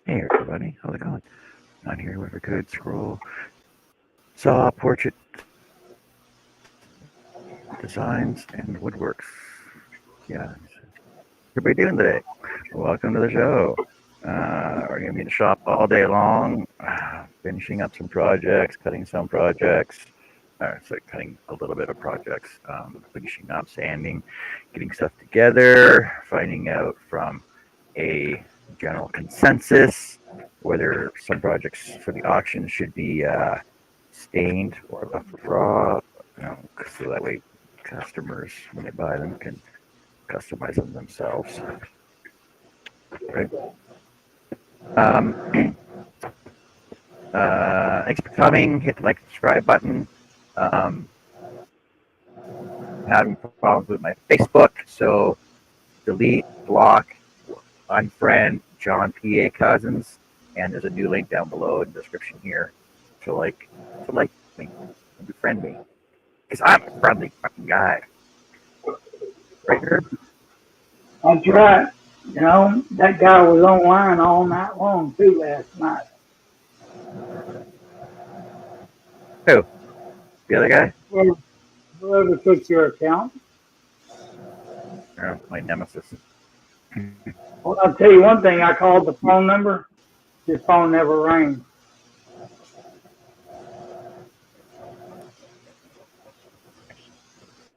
Hey everybody, how's it going? I'm here with a good scroll saw portrait designs and woodworks. Yeah, everybody doing today? Welcome to the show. We're gonna be in the shop all day long, finishing up some projects, cutting some projects. So cutting a little bit of projects, finishing up, sanding, getting stuff together, finding out from a general consensus whether some projects for the auction should be stained or left raw, so that way customers, when they buy them, can customize them themselves. Right. Um, Thanks for coming. Hit the like, subscribe button. Um, Having problems with my Facebook, so delete, block, unfriend John P.A. Cousins, and there's a new link down below in the description here to like me and befriend me, because I'm a friendly fucking guy. Right here. That's right. You know, that guy was online all night long too last night. Who? The other guy? Whoever, whoever took your account. My nemesis. Well, I'll tell you one thing. I called the phone number. His phone never rang.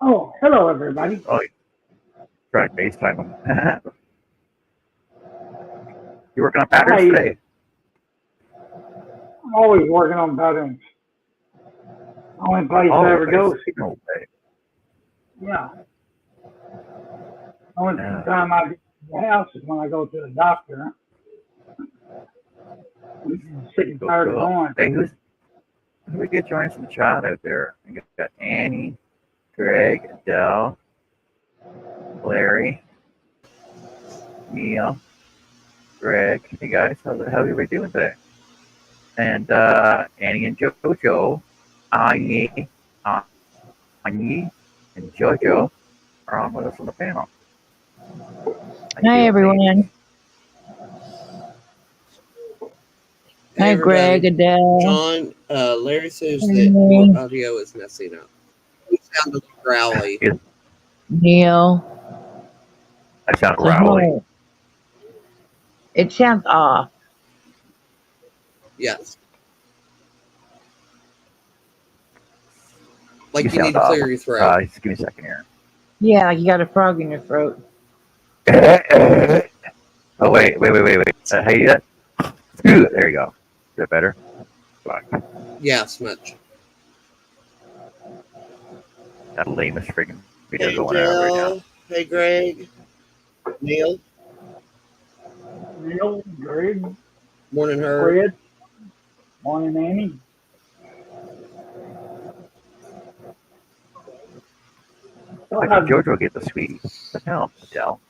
Oh, hello everybody. Oh, try FaceTime him. You working on patterns Hey, today? I'm always working on patterns. Only place I Oh, ever there's go. a signal way. Yeah. Only Yeah. time I get to the house is when I go to the doctor. I'm sick and Cool, tired of cool. going. Hey, who we get joining some chat out there? We got Annie, Greg, Adele, Larry, Neil, Greg. Hey guys, how's everybody doing today? And Annie and Jojo, Annie, Annie, and Jojo are on with us on the panel. Hi, everyone. Hey, Hi, Greg, Adele. John, Larry says that your audio is messing up. You sound a little growly. Neil. I sound growly. It sounds off. Yes. Like you need to clear your throat. Just give me a second here. Yeah, like you got a frog in your throat. Oh, wait. How you get? There you go. Is that better? Yes, much. That lamest friggin' video Hey, going on right now. Hey, Greg. Neil. Neil, Greg, Morning, her. Fred. Morning, Annie. Why did Jojo get the sweetie? What the hell, Adele?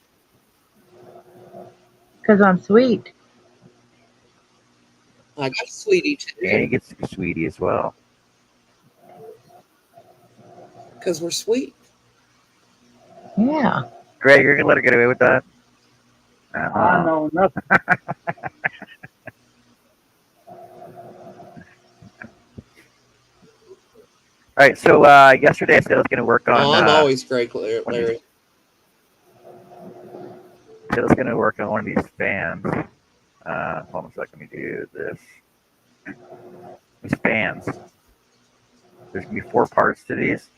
Because I'm sweet. I got a sweetie too. Annie gets the sweetie as well. Because we're sweet. Yeah. Greg, you're gonna let her get away with that? I know nothing. All right, so yesterday I said I was going to work on. I'm always great, Larry. I said I was going to work on one of these fans. Hold on a second, let me do this. These fans. There's going to be 4 parts to these,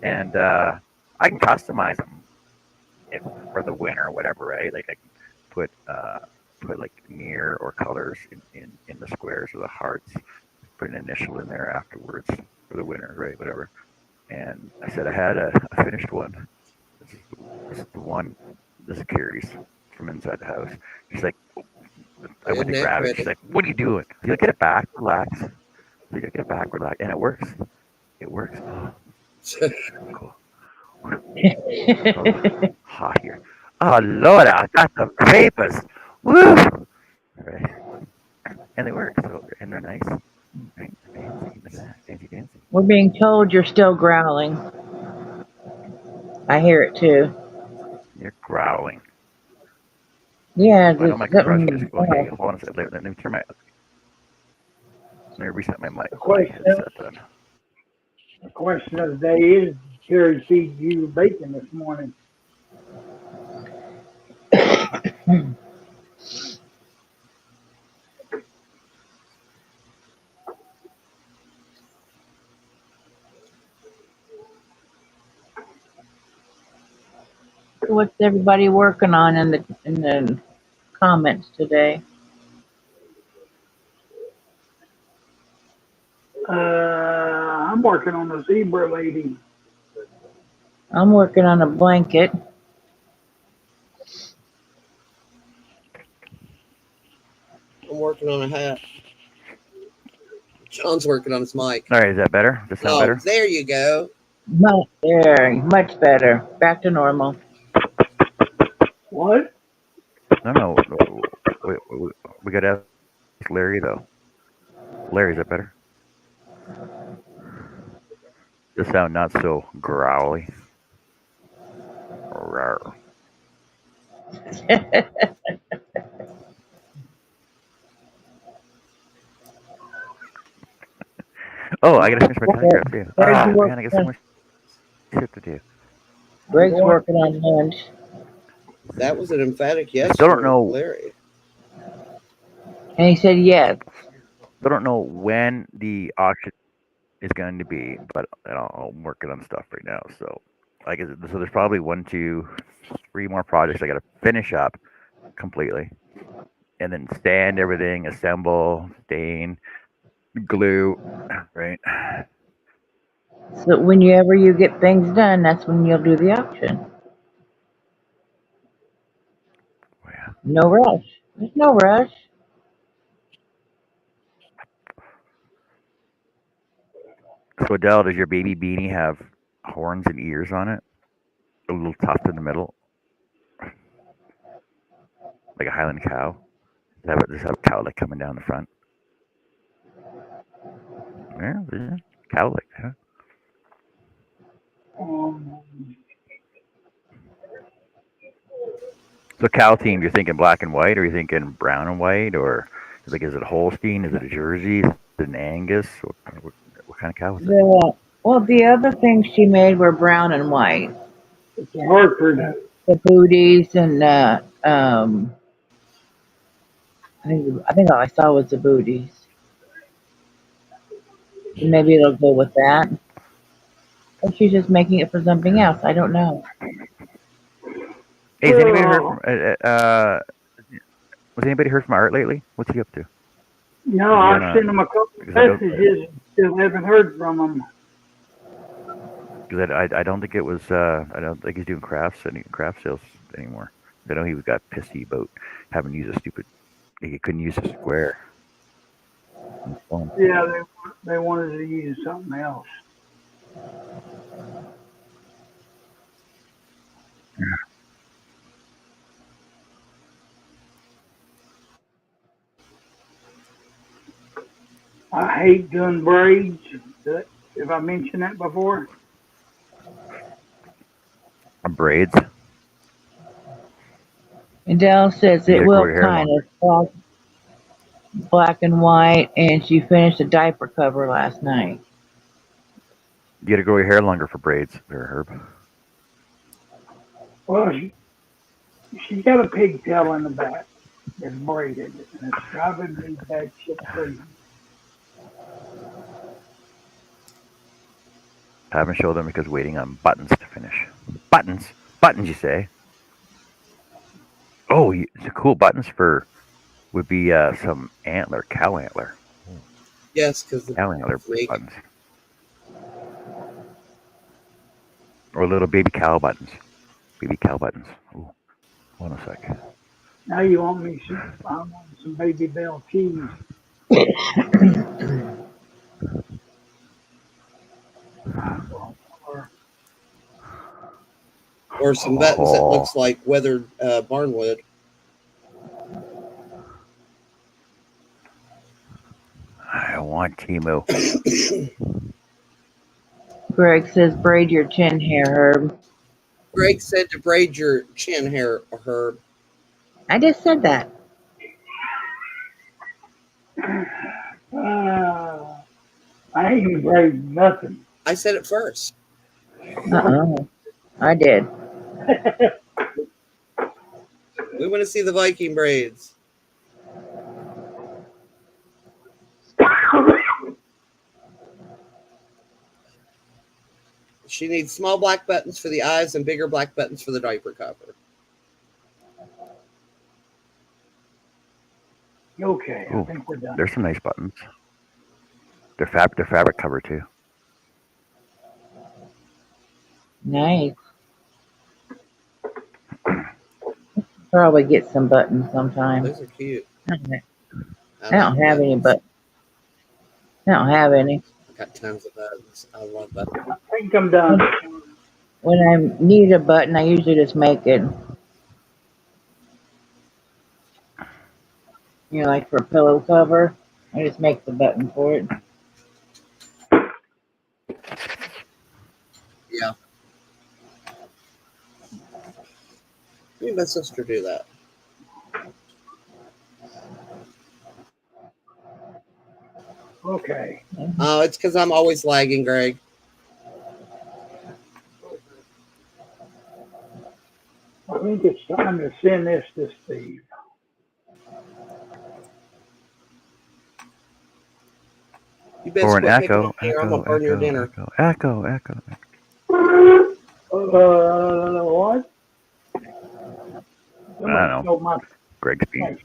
and I can customize them for the winner or whatever, right? Like I can put like near or colors in the squares or the hearts. Put an initial in there afterwards for the winner, right? Whatever. And I said I had a finished one. This is the one. This carries from inside the house. She's like, I went to grab it. She's like, what are you doing? You gotta get it back, relax. You gotta get it back, relax, and it works. It works. Oh, cool. Hot here. Oh Lord, I got the papers. Woo! All right. And they work. So, and they're nice. Right? Fancy. We're being told you're still growling. I hear it too. You're growling. Yeah, I know just my compression something. is okay. Hold on a second. Let me turn my. Let me reset my mic. The My question, headset then. the question of the day is, Terry feed you bacon this morning? What's everybody working on in the comments today? I'm working on the zebra lady. I'm working on a blanket. I'm working on a hat. John's working on his mic. All right, is that better? Does that sound Oh, better? there you go. Much better. Back to normal. What? No. We got to ask Larry though. Larry, is that better? Does sound not so growly. Rawr. Oh, I gotta finish my telegraph too. Greg's Oh man, I working got so on, much shit to do. I'm Greg's going. working on lunch. That was an emphatic yes Still don't from know. Larry. And he said yes. Still don't know when the auction is going to be, but I'm working on stuff right now. So, like, so there's probably 1, 2, 3 more projects I got to finish up completely, and then stand everything, assemble, stain, glue, right? So whenever you get things done, that's when you'll do the auction. Oh, yeah. No rush. There's no rush. So, Adele, does your baby beanie have horns and ears on it? A little tuft in the middle, like a Highland cow. Does it have a cow like coming down the front? Yeah, cow like that. Um, So cow themed, you're thinking black and white, or you're thinking brown and white, or like is it a Holstein? Is it a Jersey? Is it an Angus? What kind of cow is it? The other things she made were brown and white. it's a Hartford. The booties and I think all I saw was the booties. Maybe it'll go with that. Or she's just making it for something Yeah. else. I don't know. Hey, has anybody heard Oh, from? Was anybody heard from Art lately? What's he up to? no, Is he on I've a? sent him a couple of Because I don't. messages. Still haven't heard from him. Because I don't think it was. I don't think he's doing craft sales anymore. I know he got pissy about having to use a stupid. He couldn't use a square. On his phone. Yeah, they wanted to use something else. I hate doing braids. Have I mentioned that before? Braids. And Dell says You it gotta grow will your hair kind longer. of black and white, and she finished a diaper cover last night. You gotta grow your hair longer for braids, there, Herb. Well, she's got a pigtail in the back that's braided, and it's driving me bad shit crazy. Haven't showed them because waiting on buttons to finish. Buttons, you say? Oh, the cool buttons for would be some cow antler, Yes, because the cow antler make buttons, or little baby cow buttons. Ooh, hold on a sec. Now you want me some? I want some Baby Bell cheese. Or or some buttons that Oh, looks like weathered barnwood. I want Timu. Greg says braid your chin hair, Herb. Greg said to braid your chin hair, Herb. I just said that. I ain't braided nothing. I said it first. I did. We want to see the Viking braids. She needs small black buttons for the eyes and bigger black buttons for the diaper cover. Okay, I Ooh, think we're done. there's some nice buttons. They're fabric cover too. Nice. Probably get some buttons sometime. Those are cute. I don't have any, but I don't have any. I got tons of buttons. I love buttons. I think I'm done. When I need a button, I usually just make it. You know, like for a pillow cover, I just make the button for it. Yeah. Me and my sister do that. Okay. Oh, it's because I'm always lagging, Greg. I think it's time to send this to Steve. You best Or an quit picking echo, on me or I'm gonna burn your dinner. echo. What? I don't know. My Greg's being.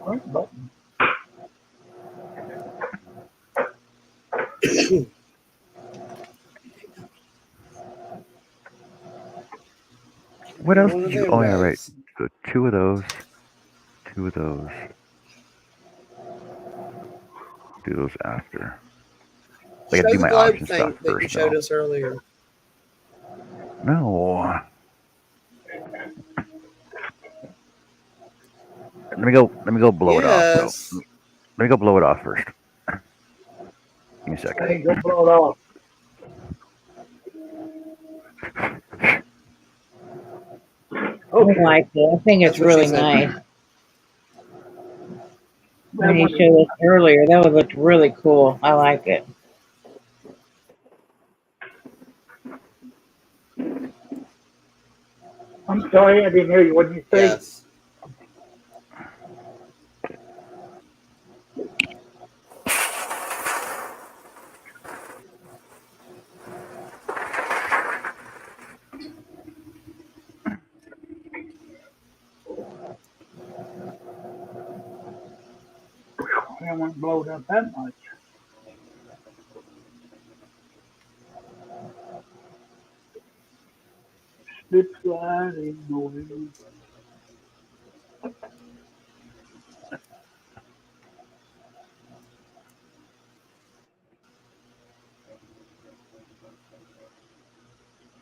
front button. What else One did of you? them Oh yeah, right. guys. So two of those. Do those after. I Show gotta do the my globe option thing stuff that you first. showed Though. us earlier. No. Let me go blow it off. Yes. So let me go blow it off first. Give me a second. Hey, go blow it off. I like it. I think it's That's what she really said. nice. When you showed us earlier, that would look really cool. I like it. I'm sorry, I didn't hear you. What did you say? Yes. I won't blow it up that much. Slip sliding noise.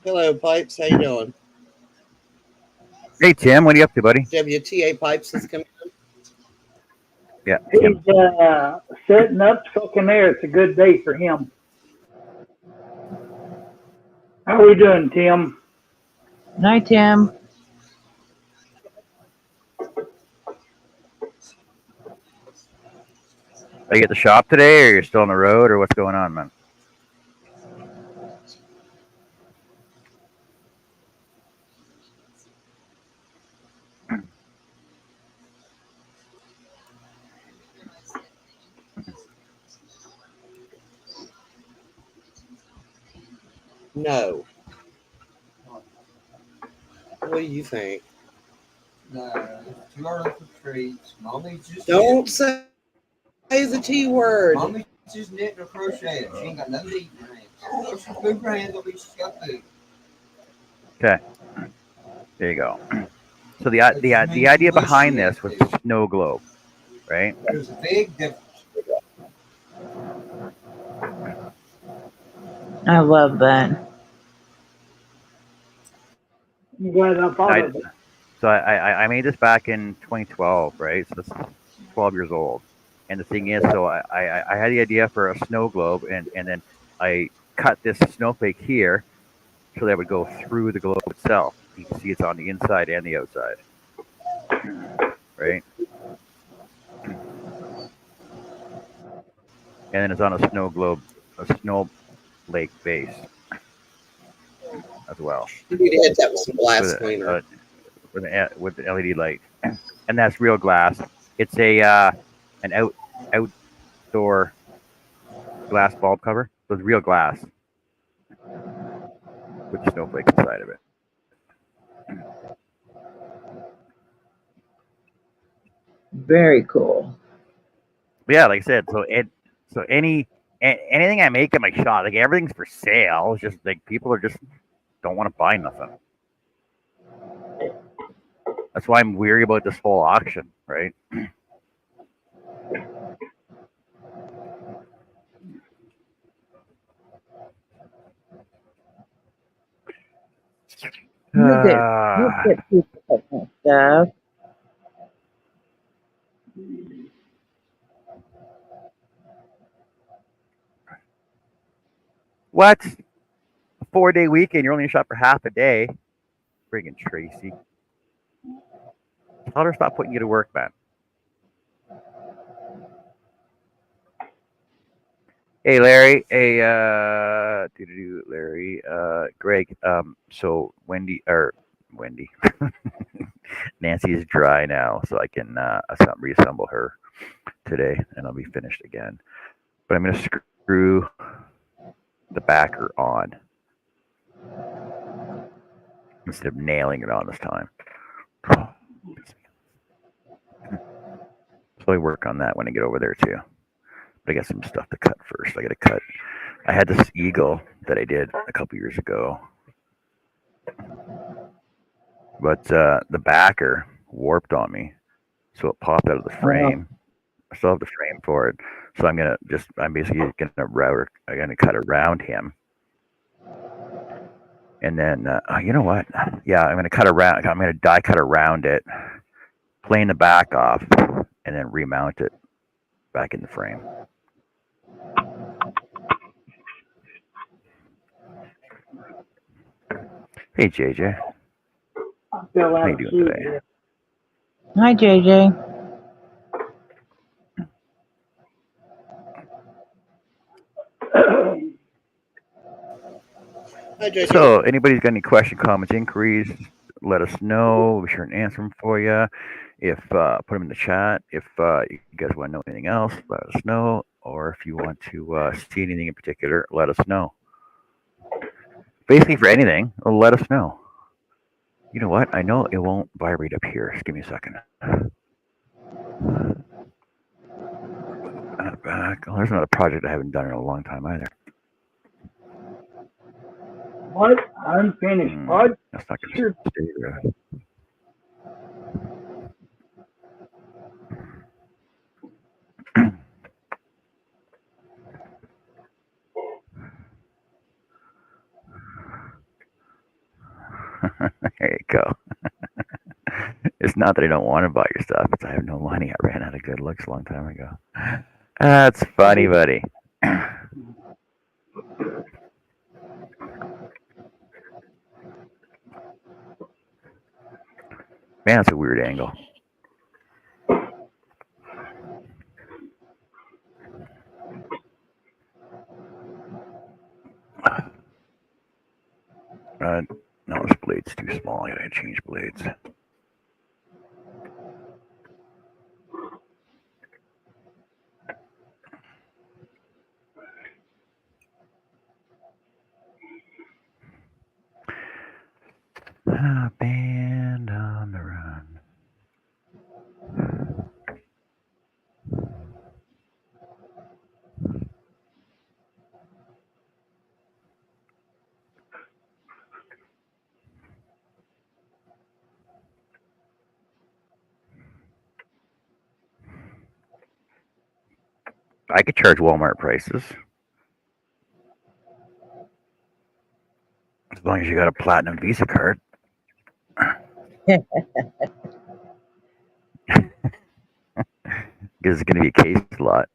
Hello, Pipes. How you doing? Hey Tim, what are you up to, buddy? WTA Pipes is coming in. Yeah, He's Tim. setting up, cooking there. It's a good day for him. How are we doing, Tim? Night, Tim. Are you at the shop today, or you're still on the road, or what's going on, man? No. What do you think? No, it's too early for treats. Mommy's just Don't say the T word. Mommy's just knitting or crocheting. She ain't got nothing to eat in her hands. If she move her hands, she's got food. Okay. There you go. So the idea behind this was snow globe, right? There's a big difference. I love that. I'm glad I thought of it. So I made this back in 2012, right? So this is 12 years old. And the thing is, so I had the idea for a snow globe, and then I cut this snowflake here so that it would go through the globe itself. You can see it's on the inside and the outside. right? And then it's on a snow lake base as well, You need to hit that with some glass with cleaner. a, with the LED light, and that's real glass. It's a an outdoor glass bulb cover, so it's real glass with the snowflakes inside of it. Very cool. But yeah, like I said, so anything I make in my shop, like everything's for sale. It's just like people are just don't want to buy nothing. That's why I'm weary about this whole auction, right? You'll get people that want stuff. What? A 4-day weekend? You're only in the shop for half a day? Friggin' Tracy. Tell her to stop putting you to work, man. Hey, Larry. Hey, Larry. Greg. So Wendy. Nancy is dry now, so I can reassemble her today, and I'll be finished again. But I'm gonna screw the backer on instead of nailing it on this time. So I work on that when I get over there too. But I got some stuff to cut first. I got to cut. I had this eagle that I did a couple years ago, but the backer warped on me, so it popped out of the frame. I still have the frame for it, so I'm basically gonna cut around him, and then you know what? Yeah, I'm gonna die cut around it, plane the back off, and then remount it back in the frame. Hey JJ, I feel how you like doing today? Hi, JJ. Hi, JJ. So, anybody's got any question, comments, inquiries? Let us know. We'll be sure and answer them for you. If put them in the chat. If you guys want to know anything else, let us know. Or if you want to see anything in particular, let us know. Basically, for anything, let us know. You know what? I know it won't vibrate up here. Just give me a second. Back. Oh, there's another project I haven't done in a long time either. What? Unfinished pod? That's not going to stay there. There you go. It's not that I don't want to buy your stuff. It's I have no money. I ran out of good looks a long time ago. That's funny, buddy. Man, that's a weird angle. No, this blade's too small. I gotta change blades. Band on the run. I could charge Walmart prices. As long as you got a platinum Visa card. Because it's going to be a case lot.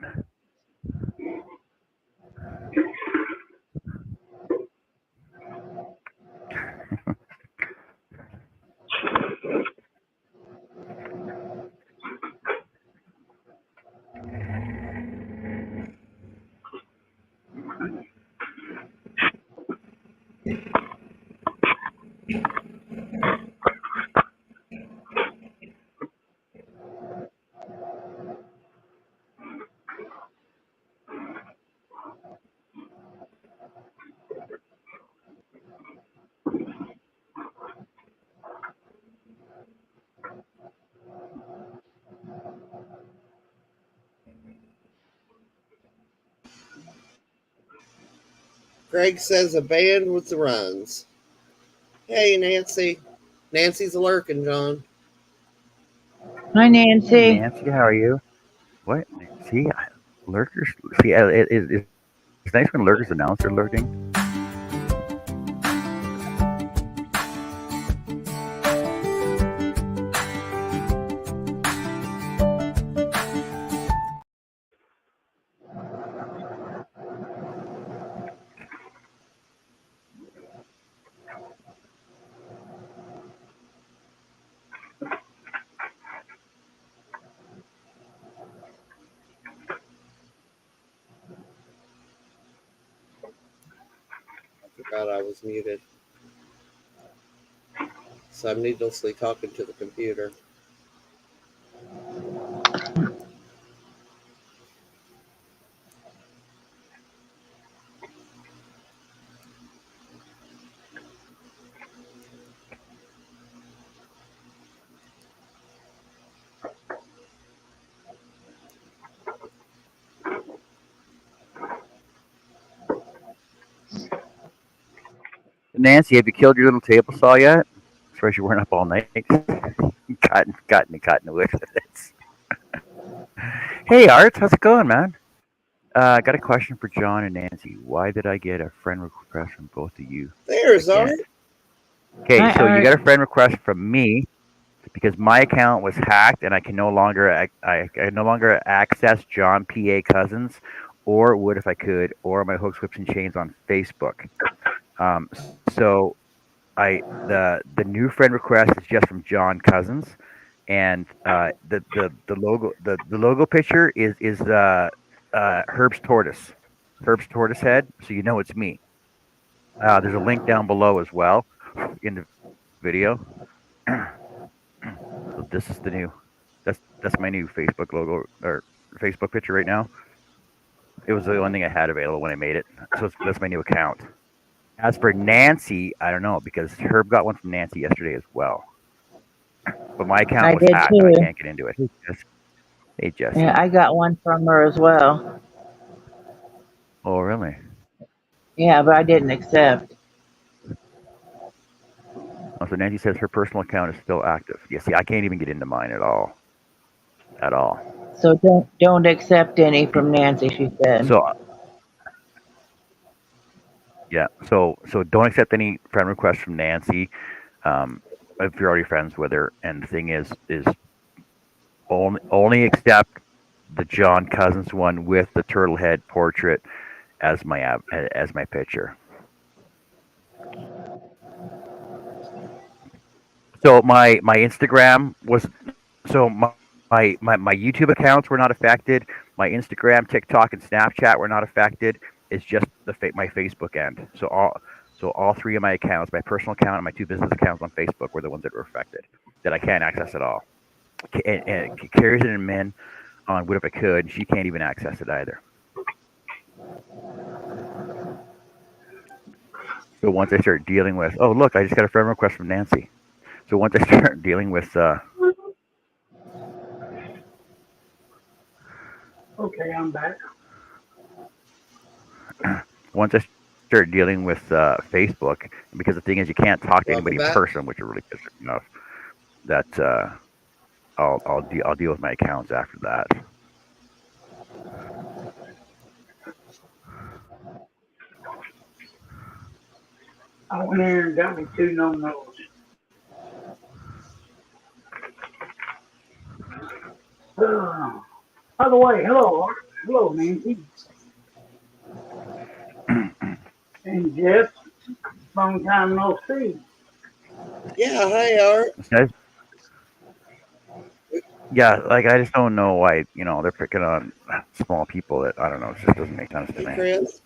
Greg says a band with the runs. Hey, Nancy. Nancy's lurking, John. Hi, Hey, Nancy. Nancy, how are you? What? See, lurkers. See, it's nice when lurkers announce they're lurking. I forgot I was muted. So I'm needlessly talking to the computer. Nancy, have you killed your little table saw yet? As far as you weren't up all night, got in the wood with it. Hey, Art, how's it going, man? I got a question for John and Nancy. Why did I get a friend request from both of you There's Art. again? Okay, Hi, so you Art. got a friend request from me because my account was hacked and I can no longer I no longer access John PA Cousins, or would if I could, or my hooks, whips, and chains on Facebook. Um, so the new friend request is just from John Cousins, and the logo picture is Herb's tortoise, Herb's tortoise head. So you know it's me. There's a link down below as well in the video. So this is the new. That's my new Facebook logo or Facebook picture right now. It was the only thing I had available when I made it, so that's my new account. As for Nancy, I don't know because Herb got one from Nancy yesterday as well. But my account I was did hacked and I too. can't get into it. Hey, Jesse. Yeah, I got one from her as well. Oh, really? Yeah, but I didn't accept. Oh, so Nancy says her personal account is still active. Yeah, see, I can't even get into mine at all. At all. So don't accept any from Nancy, she said. So yeah, so don't accept any friend requests from Nancy. If you're already friends with her. And the thing is only accept the John Cousins one with the turtle head portrait as my picture. So my Instagram was so my YouTube accounts were not affected. My Instagram, TikTok, and Snapchat were not affected. It's just my Facebook end. So all three of my accounts, my personal account and my two business accounts on Facebook, were the ones that were affected that I can't access at all. And Carrie's an admin on What If I Could. She can't even access it either. So once I start dealing with, oh look, I just got a friend request from Nancy. So once I start dealing with, Okay, I'm back. once I start dealing with Facebook, because the thing is, you can't talk to Welcome anybody in back. person, which are really pissing me off. That I'll deal with my accounts after that. I went in and got me 2 no-nos. By the way, hello, Art. Hello, Nancy. And Jeff, long time no see. Yeah, hi, Art. Okay? Yeah, like I just don't know why they're picking on small people. That I don't know. It just doesn't make sense to Hey, me. Chris.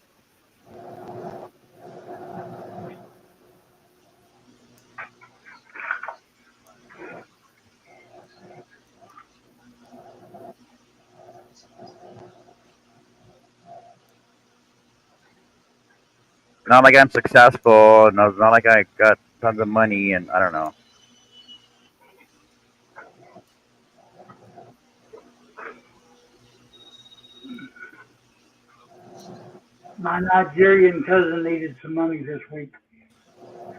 Not like I'm successful. Not like I got tons of money, and I don't know. My Nigerian cousin needed some money this week.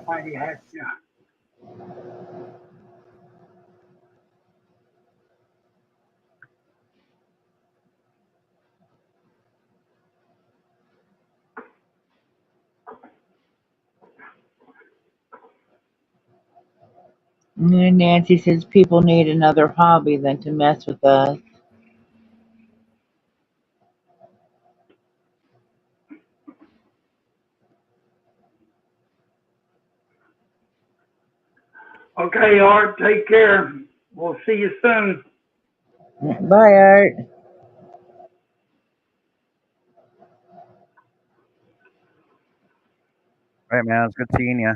Mighty happy. And Nancy says people need another hobby than to mess with us. Okay, Art, take care. We'll see you soon. Bye, Art. All right, man. It's good seeing you.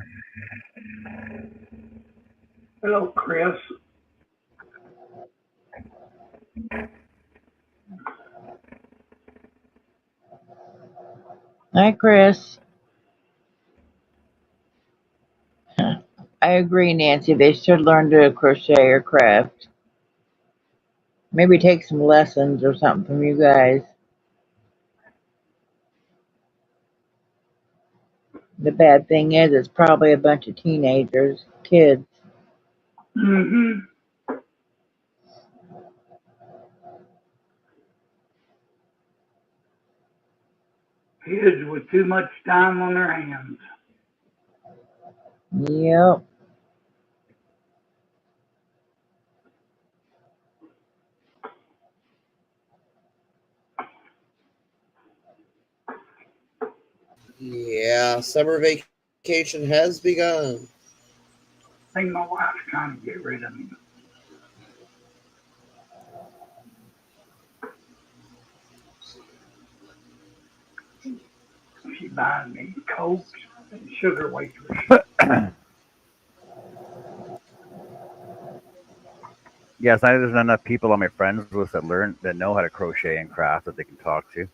Hello, Chris. Hi, Chris. I agree, Nancy. They should learn to crochet or craft. Maybe take some lessons or something from you guys. The bad thing is, it's probably a bunch of teenagers, kids. Mm-hmm. Kids with too much time on their hands. Yep. Yeah, summer vacation has begun. I think my wife's trying to get rid of me. She buying me Cokes and sugar wafers. Yes, there's not enough people on my friends list that know how to crochet and craft that they can talk to.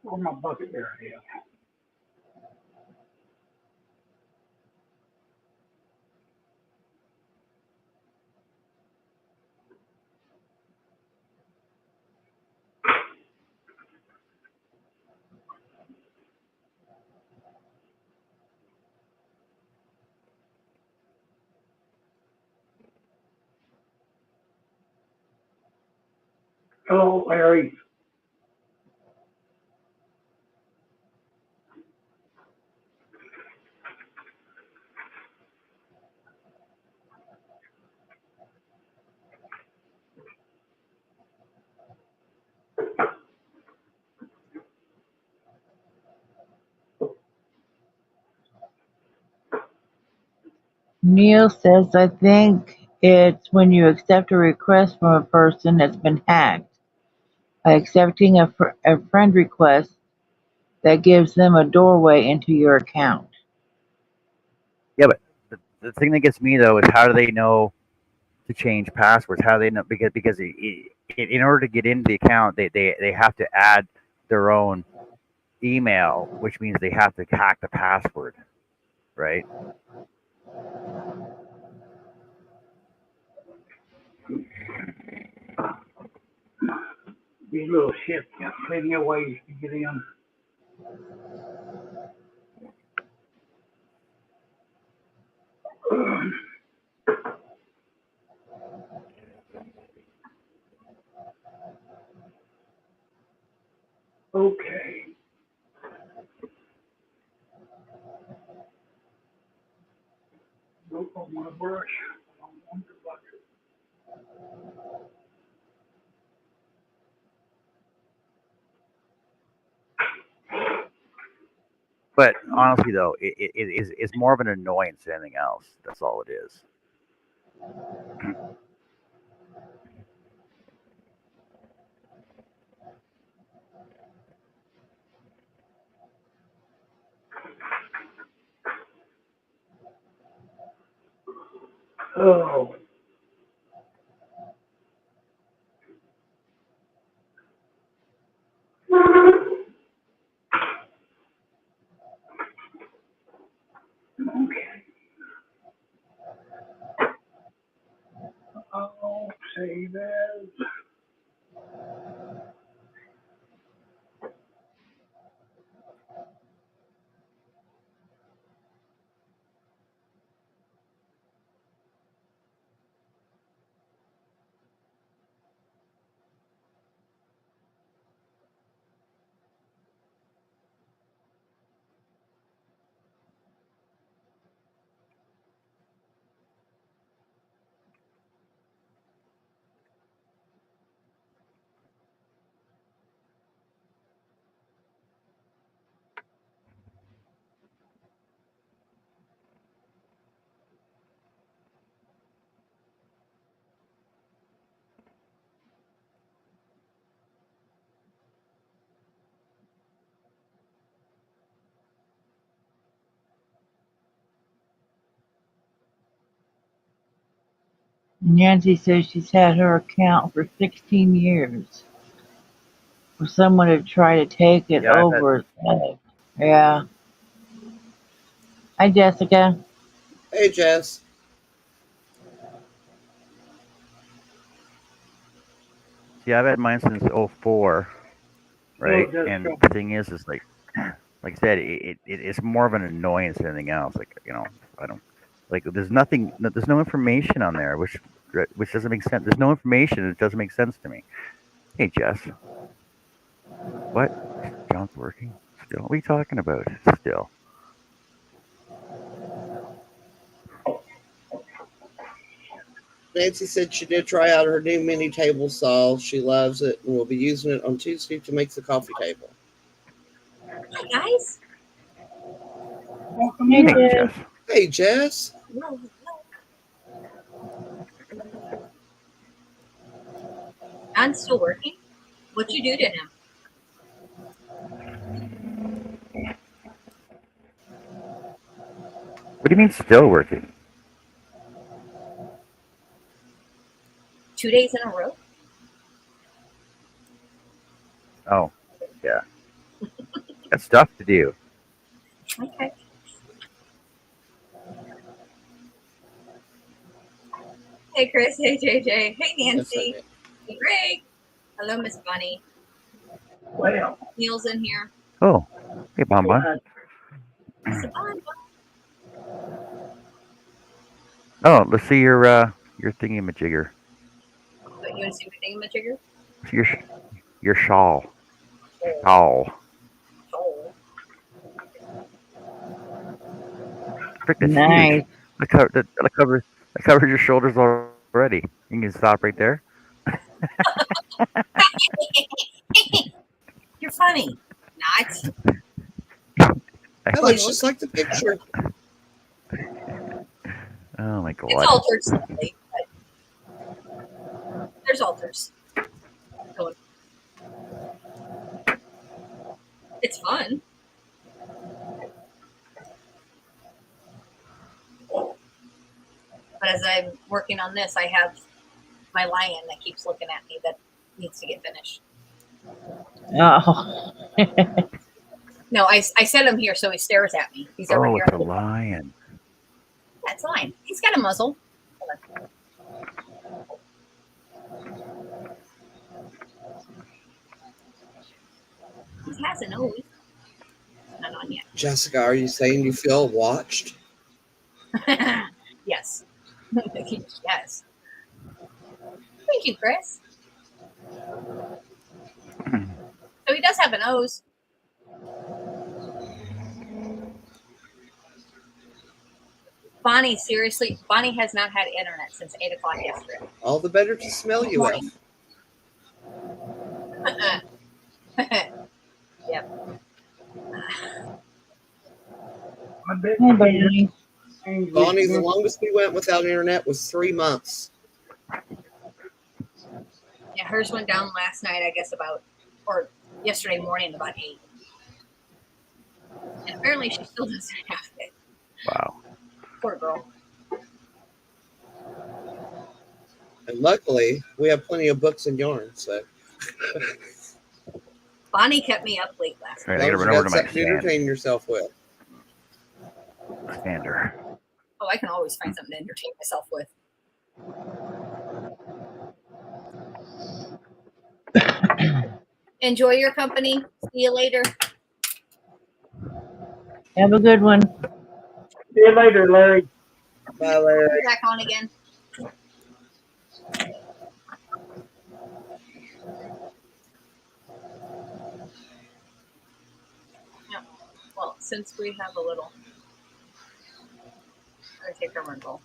Where my bucket there is. Hello, Larry. Neil says, I think it's when you accept a request from a person that's been hacked. By accepting a friend request that gives them a doorway into your account. Yeah, but the thing that gets me though is how do they know to change passwords? How do they know because in order to get into the account, they have to add their own email, which means they have to hack the password, right? These little ships got plenty of ways to get in. Okay. Look on my brush. On the bucket. But honestly, though, it's more of an annoyance than anything else. That's all it is. Oh. Okay. Oh, save as. Nancy says she's had her account for 16 years. For someone to try to take it Yeah, I've had. over his head. Yeah. Hi, Jessica. Hey, Jess. Yeah, I've had mine since '04, Oh, right? just And the thing is like I said, it's more of an annoyance than anything else. Like I don't like. There's no information on there, which doesn't make sense. There's no information. It doesn't make sense to me. Hey, Jess, what? John's working still. What are you talking about? Still. Nancy said she did try out her new mini table saw. She loves it and will be using it on Tuesday to make the coffee table. Hi guys. welcome Hey, Hey, in. Jess. Jess. Hey, Jess. Hello. John's still working. What'd you do to him? What do you mean still working? 2 days in a row? Oh, yeah. Got stuff to do. Okay. Hey Chris. Hey JJ. Hey Yes, I Nancy. did. Hey Greg. Hello Miss Bunny. Well, Neil's in here. Oh, hey, Bonbon. I said, bye. Oh, let's see your thingy-majigger. But you want to see my thingamajigger? Your your shawl. Oh. Shawl. Oh. Frick, that's huge. Nice. That covers your shoulders already. You can stop right there. You're funny. Not. That Well, looks just like the picture. Oh my it's god. altered slightly, but there's alters. Going. It's fun. But as I'm working on this, I have my lion that keeps looking at me that needs to get finished. Oh. No, I set him here so he stares at me. He's over Oh, here. it's a lion. That's a lion. He's got a muzzle. He has a nose. Not on yet. Jessica, are you saying you feel watched? Yes. Yes. Thank you, Chris. So he does have a nose. Bonnie, seriously, Bonnie has not had internet since 8 o'clock yesterday. All the better to smell you with. Yep. I bet Hey, you buddy. change Bonnie, this the longest we went without internet was 3 months. Yeah, hers went down last night, I guess or yesterday morning about 8. And apparently she still doesn't have it. Wow. Poor girl. And luckily, we have plenty of books and yarn. So, Bonnie kept me up late last All night. right, I as gotta long run as over you to got my something to entertain yourself with. sander. Oh, I can always find something to entertain myself with. Enjoy your company. See you later. Have a good one. See you later, Larry. Bye, Larry. Be back on again. Yeah. Well, since we have a little, I'm gonna take a rental.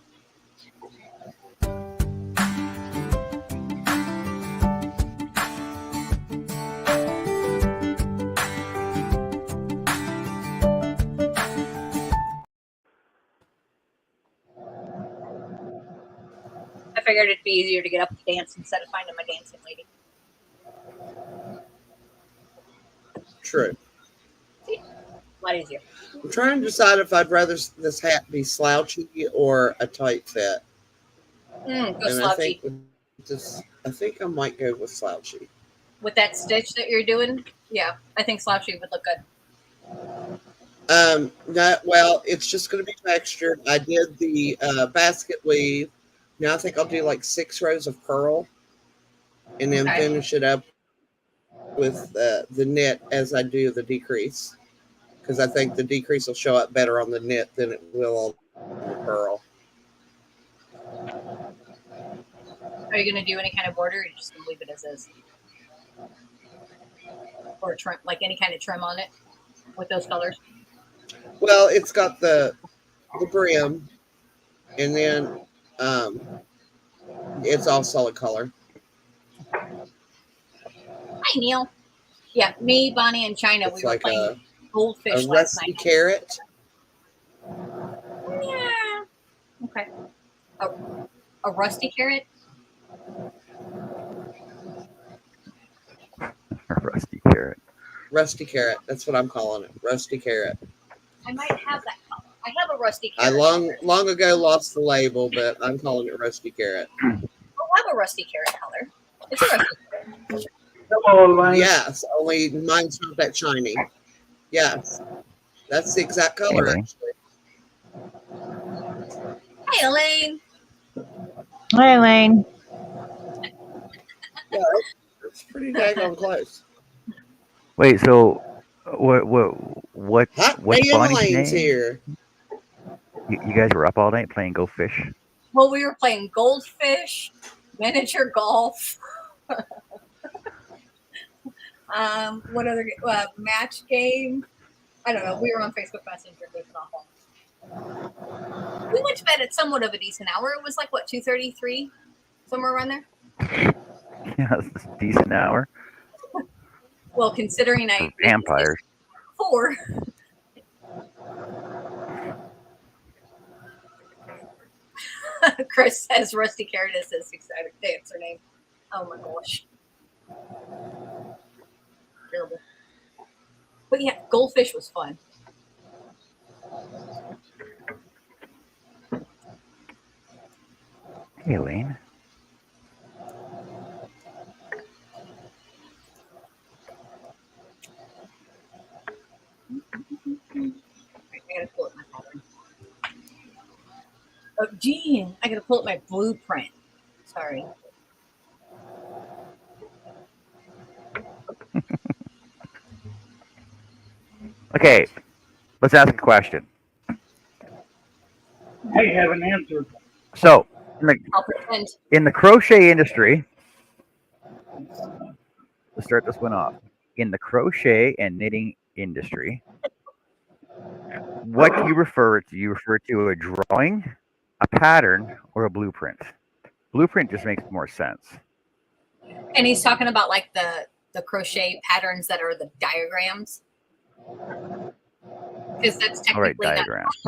I figured it'd be easier to get up and dance instead of finding my dancing lady. True. A lot easier. I'm trying to decide if I'd rather this hat be slouchy or a tight fit. Go And I slouchy. think with this, I think I might go with slouchy. With that stitch that you're doing, yeah, I think slouchy would look good. Well, it's just going to be textured. I did the basket weave. Now I think I'll do like 6 rows of purl, and then Okay. finish it up with the knit as I do the decrease, because I think the decrease will show up better on the knit than it will on the purl. Are you going to do any kind of border, or are you just going to leave it as is? Or trim, like any kind of trim on it with those colors? Well, it's got the brim, and then it's all solid color. Hi, Neil. Yeah, me, Bonnie, and China, It's we were like playing a goldfish last rusty night. carrot. Yeah. Okay. A rusty carrot? Rusty carrot. Rusty carrot. That's what I'm calling it. Rusty carrot. I might have that color. I have a rusty I carrot. long ago lost the label, but I'm calling it rusty carrot. I have a rusty carrot color. It's a rusty carrot. Come on, Larry. Yes, only mine's not that shiny. Yes, that's the exact color. Really? Actually. Hey, Elaine. Hi, Elaine. Yeah, it's pretty daggone close. Wait, so what's Hot Bonnie's Lane's name? here. You guys were up all night playing Go Fish? Well, we were playing goldfish, miniature golf. What other match game? I don't know. We were on Facebook Messenger goofing off on. We went to bed at somewhat of a decent hour. It was like what 2:33, somewhere around there. Yeah, it's a decent hour. Well, considering I Vampires. 4. Chris says Rusty Carrot is his dancer name. Oh my gosh. Terrible. But yeah, goldfish was fun. Hey, Elaine. I gotta pull up my pattern. Oh, gee, I gotta pull up my blueprint. Sorry. Okay, let's ask a question. I have an answer. So, I'll pretend. in the crochet industry, let's start this one off. In the crochet and knitting industry, what do you refer to? You refer to a drawing, a pattern, or a blueprint? Blueprint just makes more sense. And he's talking about like the crochet patterns that are the diagrams. Because that's All right, technically not, diagrams.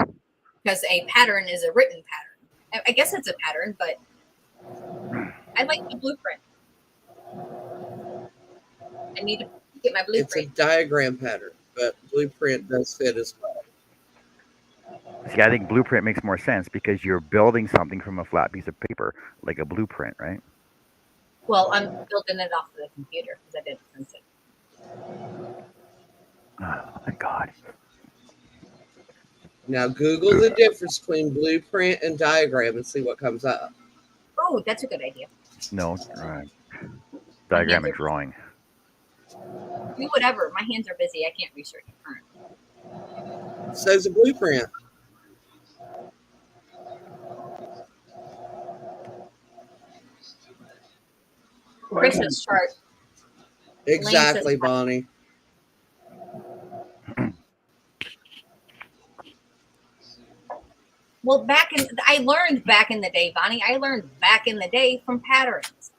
because a pattern is a written pattern. I guess it's a pattern, but I like the blueprint. I need to get my It's a blueprint. diagram pattern, but blueprint does fit as well. See, I think blueprint makes more sense because you're building something from a flat piece of paper, like a blueprint, right? Well, I'm building it off of the computer because I didn't print it. Oh my God. Now Google the difference between blueprint and diagram and see what comes up. Oh, that's a good idea. No, diagram and drawing. Do whatever. My hands are busy. I can't research currently. So's a blueprint. Christmas chart. Exactly, says- Bonnie. Well, I learned back in the day, Bonnie. I learned back in the day from patterns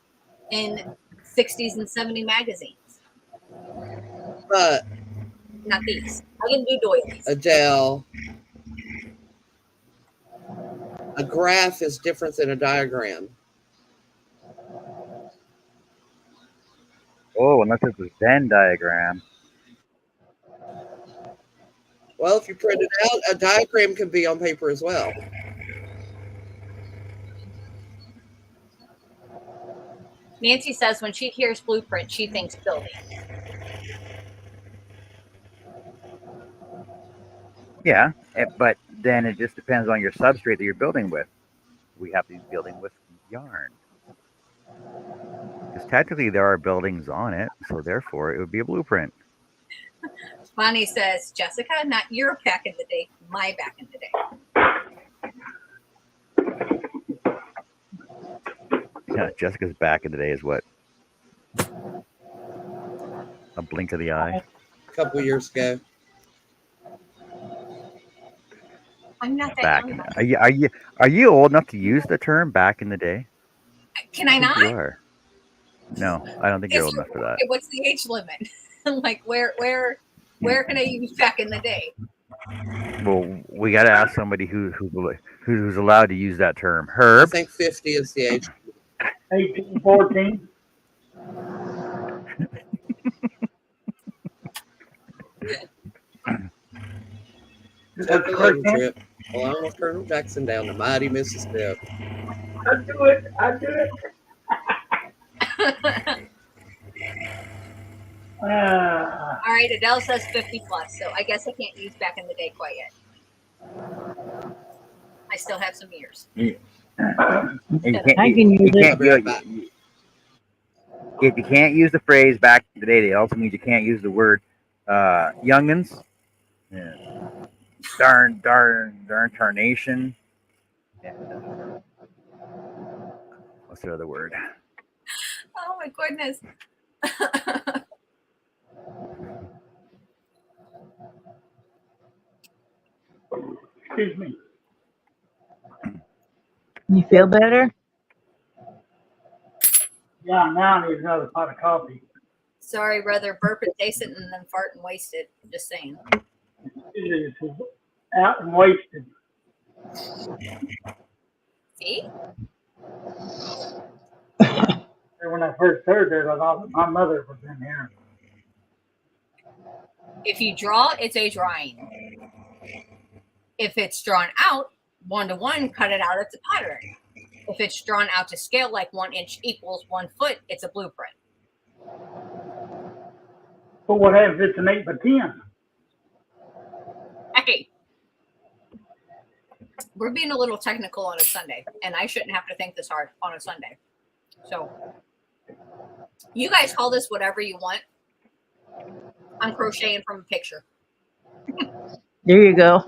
in 60s and 70s magazines. But Not these. I didn't do doilies. Adele, a graph is different than a diagram. Oh, unless it's a Venn diagram. Well, if you print it out, a diagram can be on paper as well. Nancy says when she hears blueprint, she thinks building. Yeah, but then it just depends on your substrate that you're building with. We have to be building with yarn. Because technically there are buildings on it, so therefore it would be a blueprint. Bonnie says, Jessica, not your back in the day, my back in the day. Yeah, Jessica's back in the day is what? A blink of the eye. A couple years ago. I'm not that Back. young. Are you old enough to use the term back in the day? Can I not? You are. No, I don't think you're old enough for that. Okay, what's the age limit? Like where can I use back in the day? Well, we got to ask somebody who's allowed to use that term. I Herb. think 50 is the age. 18, 14. Took a road trip along with Colonel Jackson down the mighty Mississippi. I do it. All right, Adele says 50 plus, so I guess I can't use back in the day quite yet. I still have some years. I can use it. If you can't use the phrase back in the day, it also means you can't use the word youngins. Yeah. Darn tarnation. And, what's the other word? Oh my goodness. Excuse me. You feel better? Yeah, now I need another pot of coffee. Sorry, brother. Burp adjacent and then fart and wasted. Just saying. It is out and wasted. See? And when I first heard it, I thought my mother was in here. If you draw, it's a drawing. If it's drawn out, 1-to-1, cut it out, it's a pattern. If it's drawn out to scale, like 1 inch equals 1 foot, it's a blueprint. But what happens if it's an 8 by 10? Hey, we're being a little technical on a Sunday, and I shouldn't have to think this hard on a Sunday. So, you guys call this whatever you want. I'm crocheting from a picture. There you go.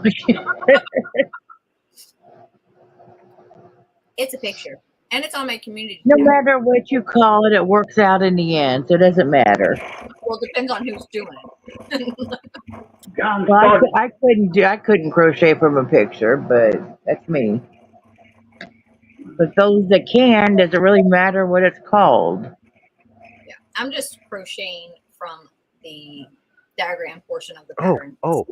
It's a picture, and it's on my community. No matter what you call it, it works out in the end, so it doesn't matter. Well, it depends on who's doing it. John Well, started. I couldn't crochet from a picture, but that's me. But those that can, does it really matter what it's called? Yeah, I'm just crocheting from the diagram portion of the Oh, pattern. oh,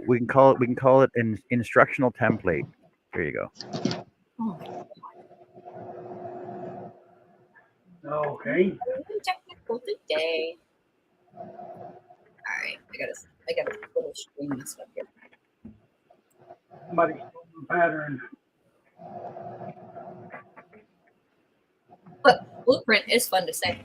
we can call it an instructional template. There you go. Oh, Okay. technical today. All right, I got a little screen messed up here. Somebody stole the pattern. But blueprint is fun to say.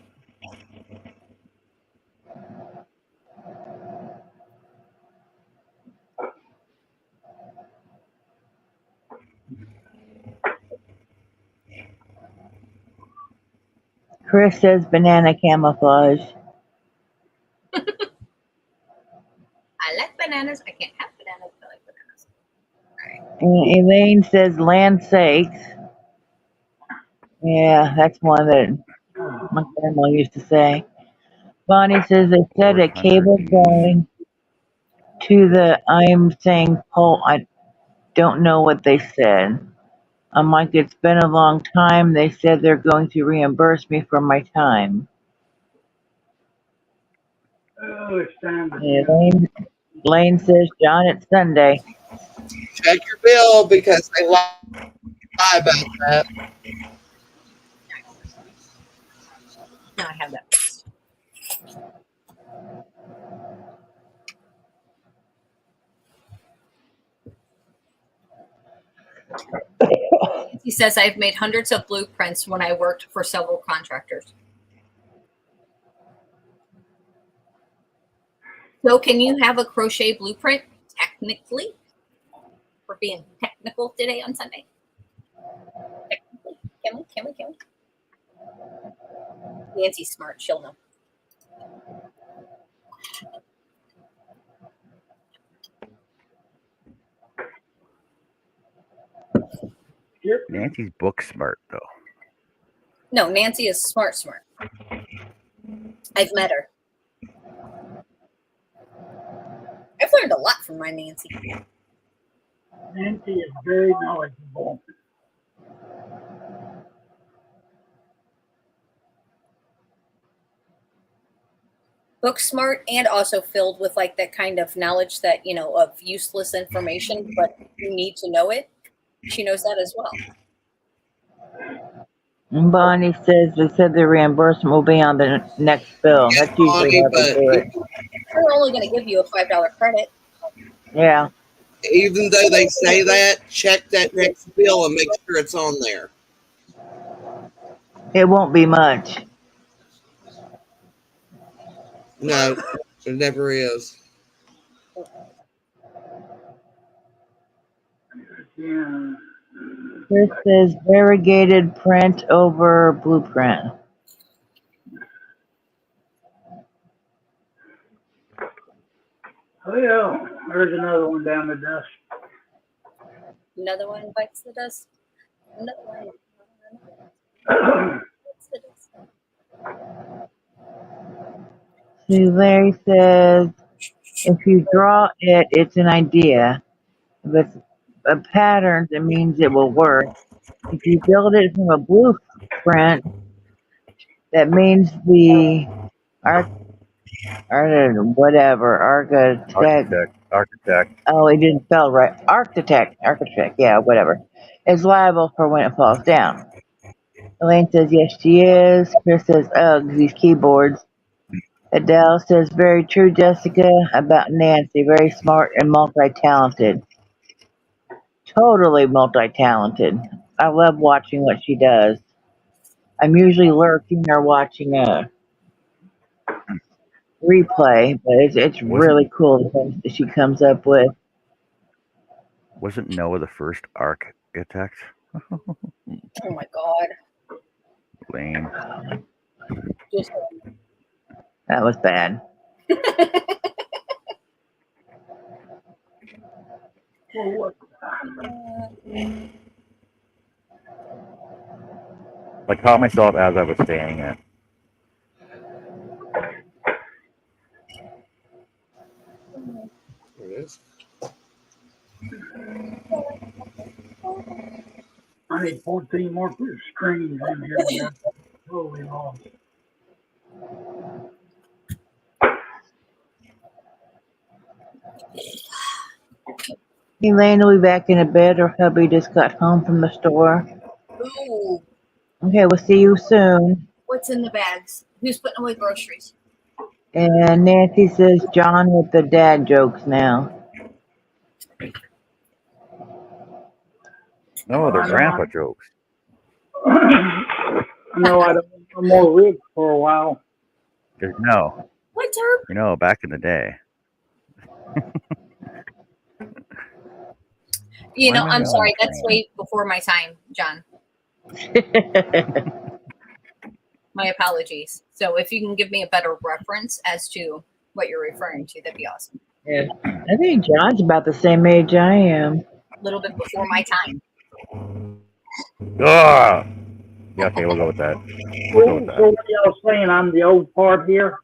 Chris says banana camouflage. I like bananas. I can't have bananas, but I like bananas. And Elaine says land sakes. Yeah, that's one that my grandma used to say. Bonnie says they said a cable going to the I'm saying pole. I don't know what they said. I'm like, it's been a long time. They said they're going to reimburse me for my time. Oh, it's time to Elaine says, John, it's Sunday. Check your bill because they lie about that. No, I have that. He says I've made hundreds of blueprints when I worked for several contractors. So can you have a crochet blueprint technically? For being technical today on Sunday. Technically. Can we? Nancy's smart, she'll know. Nancy's book smart though. No, Nancy is smart. I've met her. I've learned a lot from my Nancy. Nancy is very knowledgeable. Book smart and also filled with like that kind of knowledge that, you know, of useless information, but you need to know it. She knows that as well. And Bonnie says they said the reimbursement will be on the next bill. That's usually how they do it. They're only going to give you a $5 credit. Yeah. Even though they say that, check that next bill and make sure it's on there. It won't be much. No, it never is. Yeah. Chris says variegated print over blueprint. Oh yeah, there's another one down the dust. Another one bites the dust. Another one bites the dust. See, Larry says if you draw it, it's an idea. If it's a pattern, it means it will work. If you build it from a blueprint, that means the Architect. Oh, it didn't spell right. Architect, yeah, whatever. Is liable for when it falls down. Elaine says yes, she is. Chris says, ugh, these keyboards. Adele says very true, Jessica, about Nancy. Very smart and multi-talented. Totally multi-talented. I love watching what she does. I'm usually lurking or watching a replay, but it's really cool the things that she comes up with. Wasn't Noah the first architect? Oh my God. Lame. Just That was bad. Well, what? I caught myself as I was saying it. There it is. I need 14 more screens in here. Totally lost. Elaine will be back in a bed. Her hubby just got home from the store. Ooh, Okay, we'll see you soon. what's in the bags? Who's putting away groceries? And Nancy says John with the dad jokes now. No, they're grandpa jokes. I know I don't want no more ribs for a while. Because What's her? back in the day. Why am I I'm sorry. yelling? That's way before my time, John. My apologies. So if you can give me a better reference as to what you're referring to, that'd be awesome. Yeah. I think John's about the same age I am. A little bit before my time. Ah! Yeah, okay, we'll go with that. We'll go with So that. what y'all saying? I'm the old part here?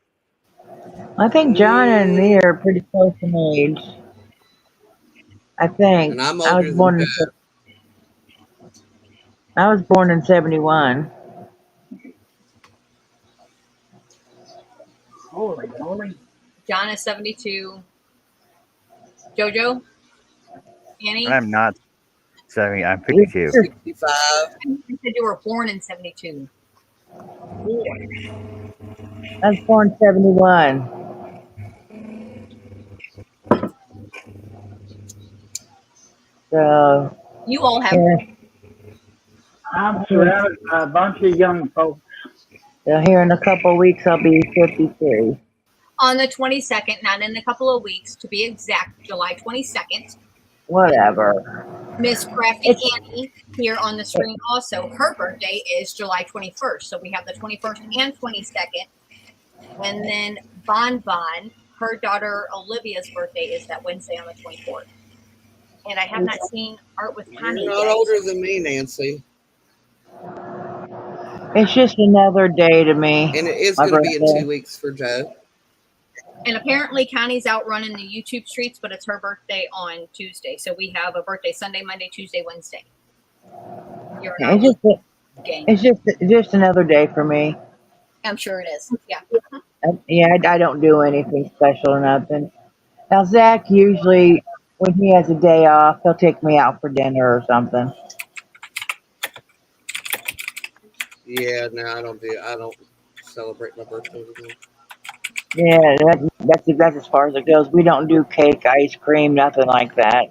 I think John and me are pretty close in age. I think. And I'm I was older than born in Joe. I was born in 71. Holy moly. John is 72. Jojo? Annie? I'm not 70. I'm 52. 65. You said you were born in 72. I was born 71. So, You all have yeah, I'm surrounded by a bunch of young folks. so here in a couple of weeks I'll be 53. on the 22nd, not in a couple of weeks, to be exact, July 22nd. Whatever. Miss Crafty Annie here on the screen also. Her birthday is July 21st. So we have the 21st and 22nd. And then Bon Bon, her daughter Olivia's birthday is that Wednesday on the 24th. And I have not seen Art with Connie You're not yet. older than me, Nancy. It's just another day to me. And it is My going to be in birthday. 2 weeks for Joe. And apparently Connie's out running the YouTube streets, but it's her birthday on Tuesday. So we have a birthday Sunday, Monday, Tuesday, Wednesday. You're It's not just gang. it's just another day for me. I'm sure it is. Yeah. Yeah, I don't do anything special or nothing. Now Zach usually, when he has a day off, he'll take me out for dinner or something. Yeah, no, I don't celebrate my birthday anymore. Yeah, that's as far as it goes. We don't do cake, ice cream, nothing like that.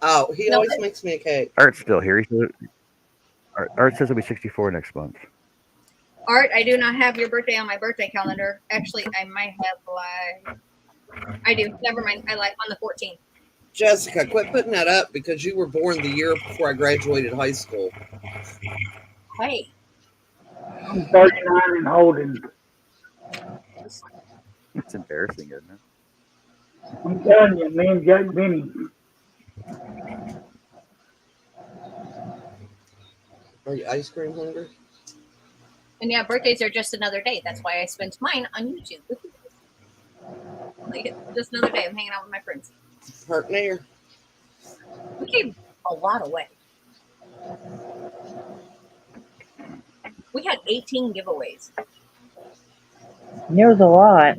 Oh, he No, always makes me a cake. Art's still here. Art says he'll be 64 next month. Art, I do not have your birthday on my birthday calendar. Actually, I might have I do. Never mind. I lied on the 14th. Jessica, quit putting that up because you were born the year before I graduated high school. Hey. I'm 39 and holding. It's embarrassing, isn't it? I'm telling you, me and Jack Benny. Are you ice cream hungry? And yeah, birthdays are just another day. That's why I spent mine on YouTube. Like, just another day. I'm hanging out with my friends. Hurting here. We gave a lot away. We had 18 giveaways. There's a lot.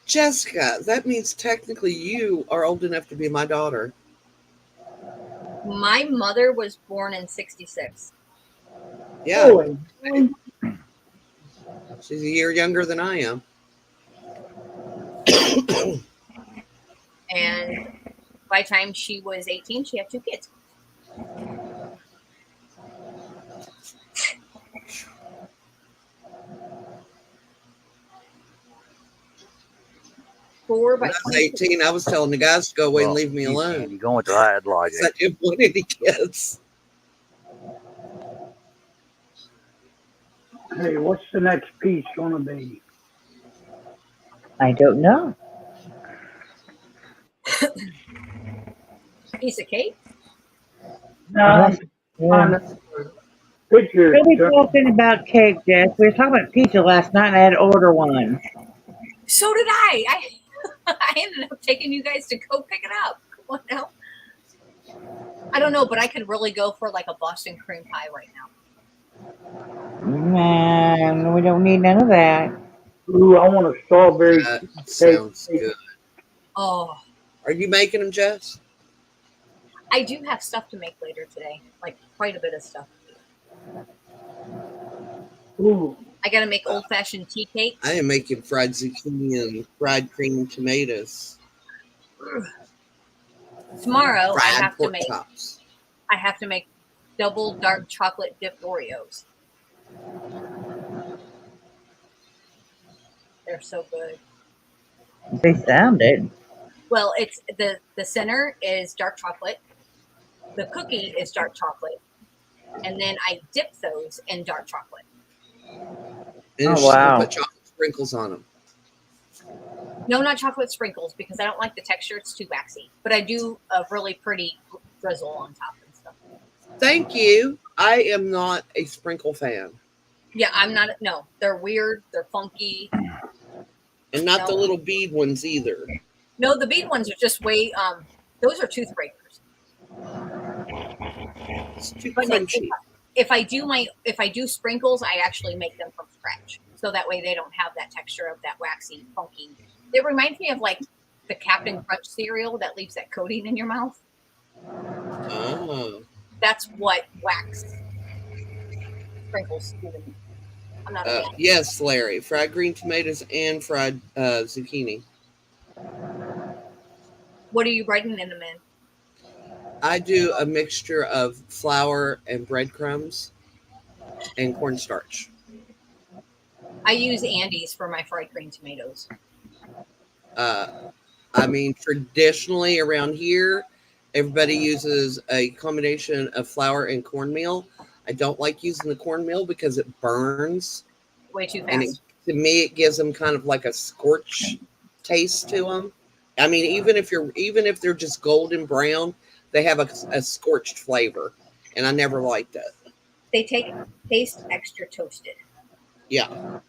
Jessica, that means technically you are old enough to be my daughter. My mother was born in 66. Yeah, Holy, she's a year younger than I am. And by the time she was 18, she had 2 kids. Four by When I was 22. 18, I was telling the guys to go away and leave me alone. You're going with the hard logic. Because I didn't want any kids. hey, what's the next piece gonna be? I don't know. Piece of cake. No, I'm trying Yeah. to picture. We'll be talking about cake, Jess. We were talking about pizza last night and I had to order one. So did I. I ended up taking you guys to go pick it up. What now? I don't know, but I could really go for like a Boston cream pie right now. Man, we don't need none of that. Ooh, I want a strawberry That cake. sounds good. Oh, Are you making them, Jess? I do have stuff to make later today, like quite a bit of stuff. Ooh, I got to make old-fashioned tea cake. I am making fried zucchini and fried cream tomatoes. Tomorrow I Fried have to pork make chops. double dark chocolate dipped Oreos. They're so good. They sounded. Well, it's the center is dark chocolate, the cookie is dark chocolate, and then I dip those in dark chocolate. And Oh, she's gonna wow. put chocolate sprinkles on them. No, not chocolate sprinkles because I don't like the texture; it's too waxy. But I do a really pretty drizzle on top and stuff. Thank you. I am not a sprinkle fan. Yeah, I'm not. No, they're weird. They're funky. And not the No. little bead ones either. No, the bead ones are just way. Those are tooth breakers. It's too But like, crunchy. if I do sprinkles, I actually make them from scratch, so that way they don't have that texture of that waxy, funky. It reminds me of like the Captain Crunch cereal that leaves that coating in your mouth. Oh. That's what wax sprinkles do to me. I'm not a fan. Yes, Larry. Fried green tomatoes and fried zucchini. What are you writing in them in? I do a mixture of flour and breadcrumbs and cornstarch. I use Andes for my fried green tomatoes. I mean, traditionally around here, everybody uses a combination of flour and cornmeal. I don't like using the cornmeal because it burns, Way too and fast. to me, it gives them kind of like a scorch taste to them. I mean, even if they're just golden brown, they have a scorched flavor, and I never liked it. They taste extra toasted. Yeah.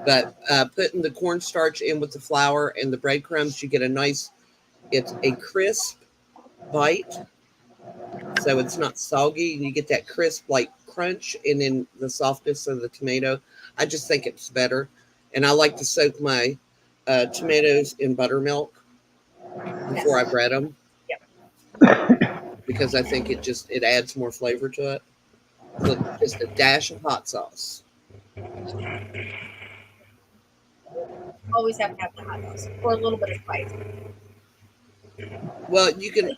But putting the cornstarch in with the flour and the breadcrumbs, you get it's a crisp bite. So it's not soggy. And you get that crisp, like crunch, and then the softness of the tomato. I just think it's better. And I like to soak my tomatoes in buttermilk before I bread them. Yep. Because I think it adds more flavor to it. So just a dash of hot sauce. Always have to have the hot sauce or a little bit of spice. Well, you can.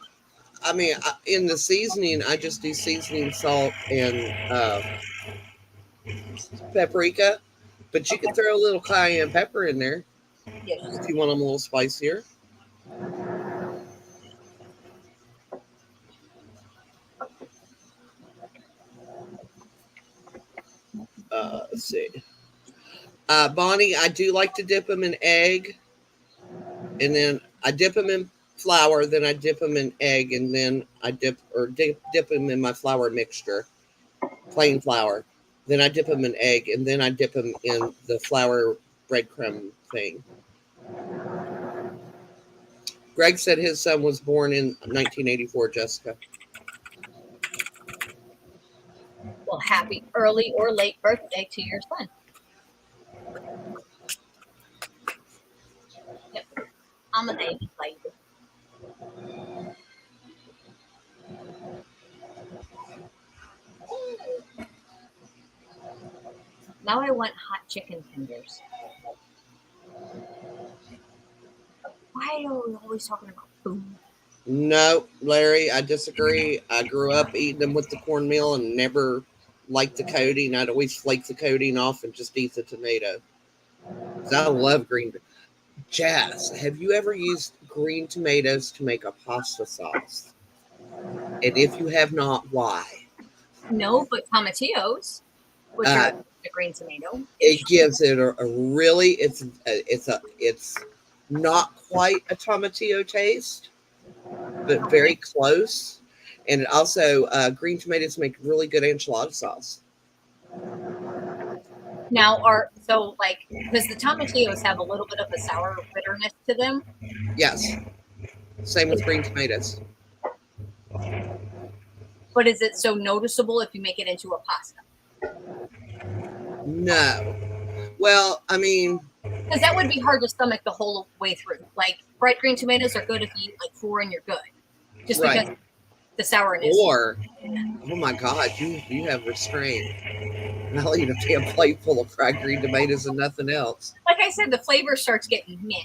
I mean, in the seasoning, I just do seasoning, salt, and paprika. But you can throw a little cayenne pepper in there Yes. if you want them a little spicier. Let's see. Bonnie, I do like to dip them in egg, and then I dip them in flour, then I dip them in egg, and then I dip them in my flour mixture, plain flour. Then I dip them in egg, and then I dip them in the flour breadcrumb thing. Greg said his son was born in 1984, Jessica. Well, happy early or late birthday to your son. Yep. I'm an 80s lady. Now I want hot chicken tenders. Why are we always talking about food? No, Larry, I disagree. I grew up eating them with the cornmeal and never liked the coating. I'd always flake the coating off and just eat the tomato. 'Cause I love green. Jazz, have you ever used green tomatoes to make a pasta sauce? And if you have not, why? No, but tomatillos, which are the green tomato. It gives it a really it's not quite a tomatillo taste, but very close. And it also green tomatoes make really good enchilada sauce. Now, does the tomatillos have a little bit of a sour bitterness to them? Yes. Same with green tomatoes. But is it so noticeable if you make it into a pasta? No. Well, I mean, Because that would be hard to stomach the whole way through. Like, bright green tomatoes are good if you eat like 4 and you're good. Just Right. because the sourness. or oh my God, you have restraint. I'll eat a damn plate full of fried green tomatoes and nothing else. Like I said, the flavor starts getting meh.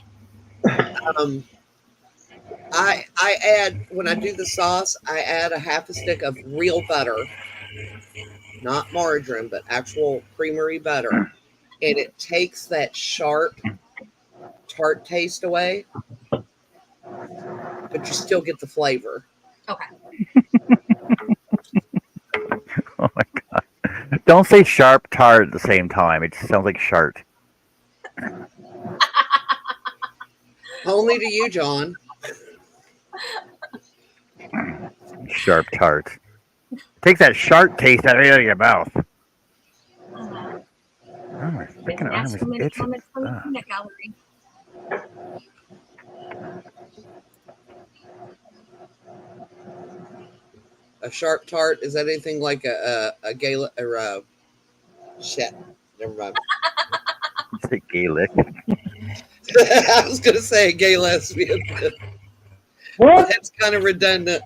I add, when I do the sauce, I add a half a stick of real butter, not margarine, but actual creamery butter, and it takes that sharp tart taste away, but you still get the flavor. Okay. Oh my god! Don't say sharp tart at the same time. It sounds like shart. Only to you, John. Sharp tart. Takes that sharp taste out of your mouth. Uh, Oh, my Didn't freaking arm ask is for many itching. comments from the Ah. peanut gallery. A sharp tart, is that anything like a gala or a shit? Never mind. It's a Gaelic. I was gonna say a gay lesbian, but What? that's kind of redundant.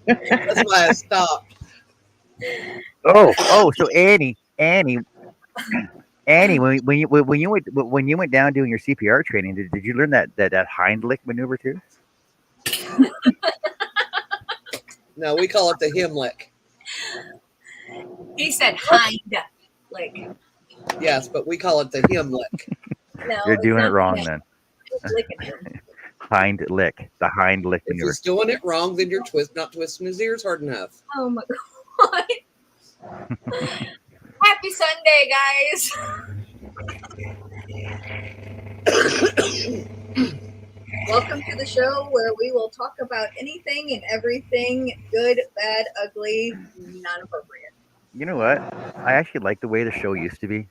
That's why I stopped. Oh, so Annie, when you went down doing your CPR training, did you learn that Heimlich maneuver too? No, we call it the Himmlick. He said hind lick. Yes, but we call it the Himmlick. No, You're it's doing it not wrong that. then. It's licking him. Heimlich, the Heimlich If maneuver. he's doing it wrong, then you're not twisting his ears hard enough. Oh my god. Happy Sunday, guys. Welcome to the show where we will talk about anything and everything good, bad, ugly, not appropriate. You know what? I actually like the way the show used to be.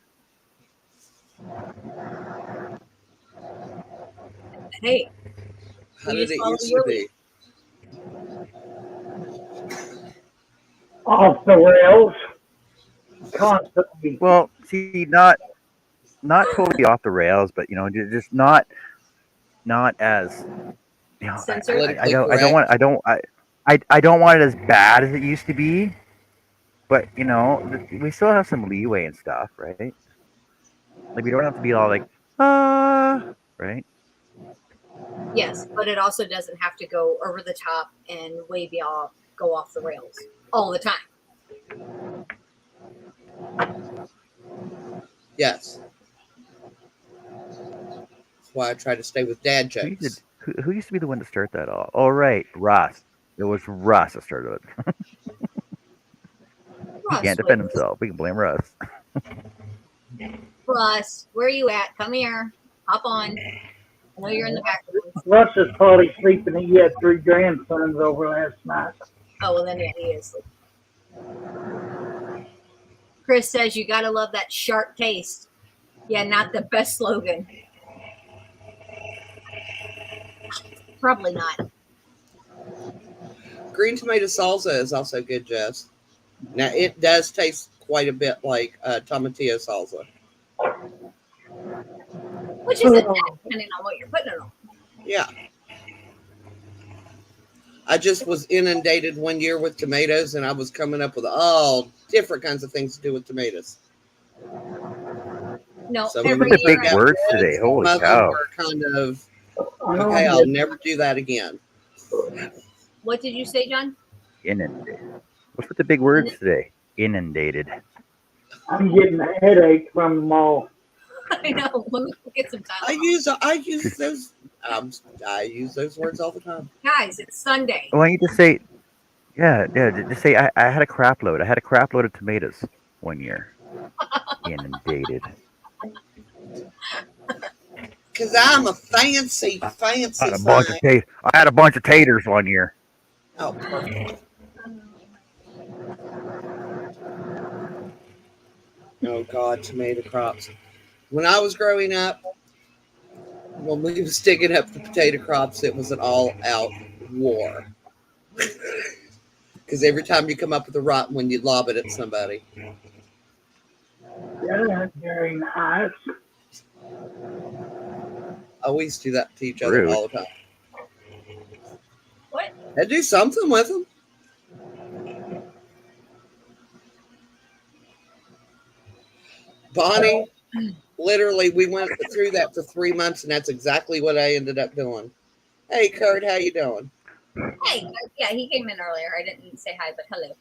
Hey, How You did just it follow used your to be? Off the rails. Constantly. Well, see, not totally off the rails, but just not as Censored? Politically correct. I don't want it as bad as it used to be, but we still have some leeway and stuff, right? Like we don't have to be all like right? Yes, but it also doesn't have to go over the top and go off the rails all the time. Yes. That's why I try to stay with dad jokes. Who used to be the one to start that all? Oh, right, Russ. It was Russ that started it. He can't defend himself. We can blame Russ. Russ, where are you at? Come here. Hop on. I know you're in the background. Russ is probably sleeping. He had 3 grandsons over last night. Oh, well, then, yeah, he is. Chris says you gotta love that sharp taste. Yeah, not the best slogan. Probably not. Green tomato salsa is also good, Jess. Now, it does taste quite a bit like tomatillo salsa. Which isn't bad, depending on what you're putting it on. Yeah. I just was inundated one year with tomatoes, and I was coming up with all different kinds of things to do with tomatoes. No, So every Look at the year. big words today. Holy Some of them cow. were kind of, okay, I'll never do that again. What did you say, John? Inundated. What's with the big words today? Inundated. I'm getting a headache from them all. I know. Let me get some I time. use those I use those words all the time. Guys, it's Sunday. Why don't you just say, just say, I had a crap load. I had a crap load of tomatoes one year. Inundated. Because I'm a fancy I side. had a bunch of taters one year. Oh, perfect. Oh God, tomato crops. When I was growing up, when we was digging up the potato crops, it was an all-out war. Because every time you come up with a rotten one, you lob it at somebody. Yeah, that's very nice. I always do that to each other Rude. all the time. What? I do something with them. Bonnie, literally, we went through that for 3 months, and that's exactly what I ended up doing. Hey, Kurt, how you doing? Hey, yeah, he came in earlier. I didn't say hi, but hello.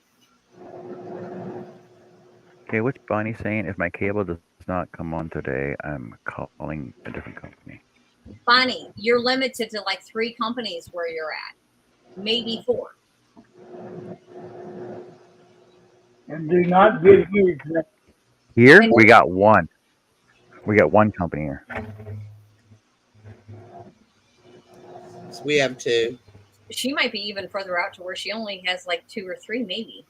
Okay, what's Bonnie saying? If my cable does not come on today, I'm calling a different company. Bonnie, you're limited to like 3 companies where you're at, maybe 4. And do not give his name. Here, And- we got one. We got one company here. So we have 2. She might be even further out to where she only has like 2 or 3, maybe.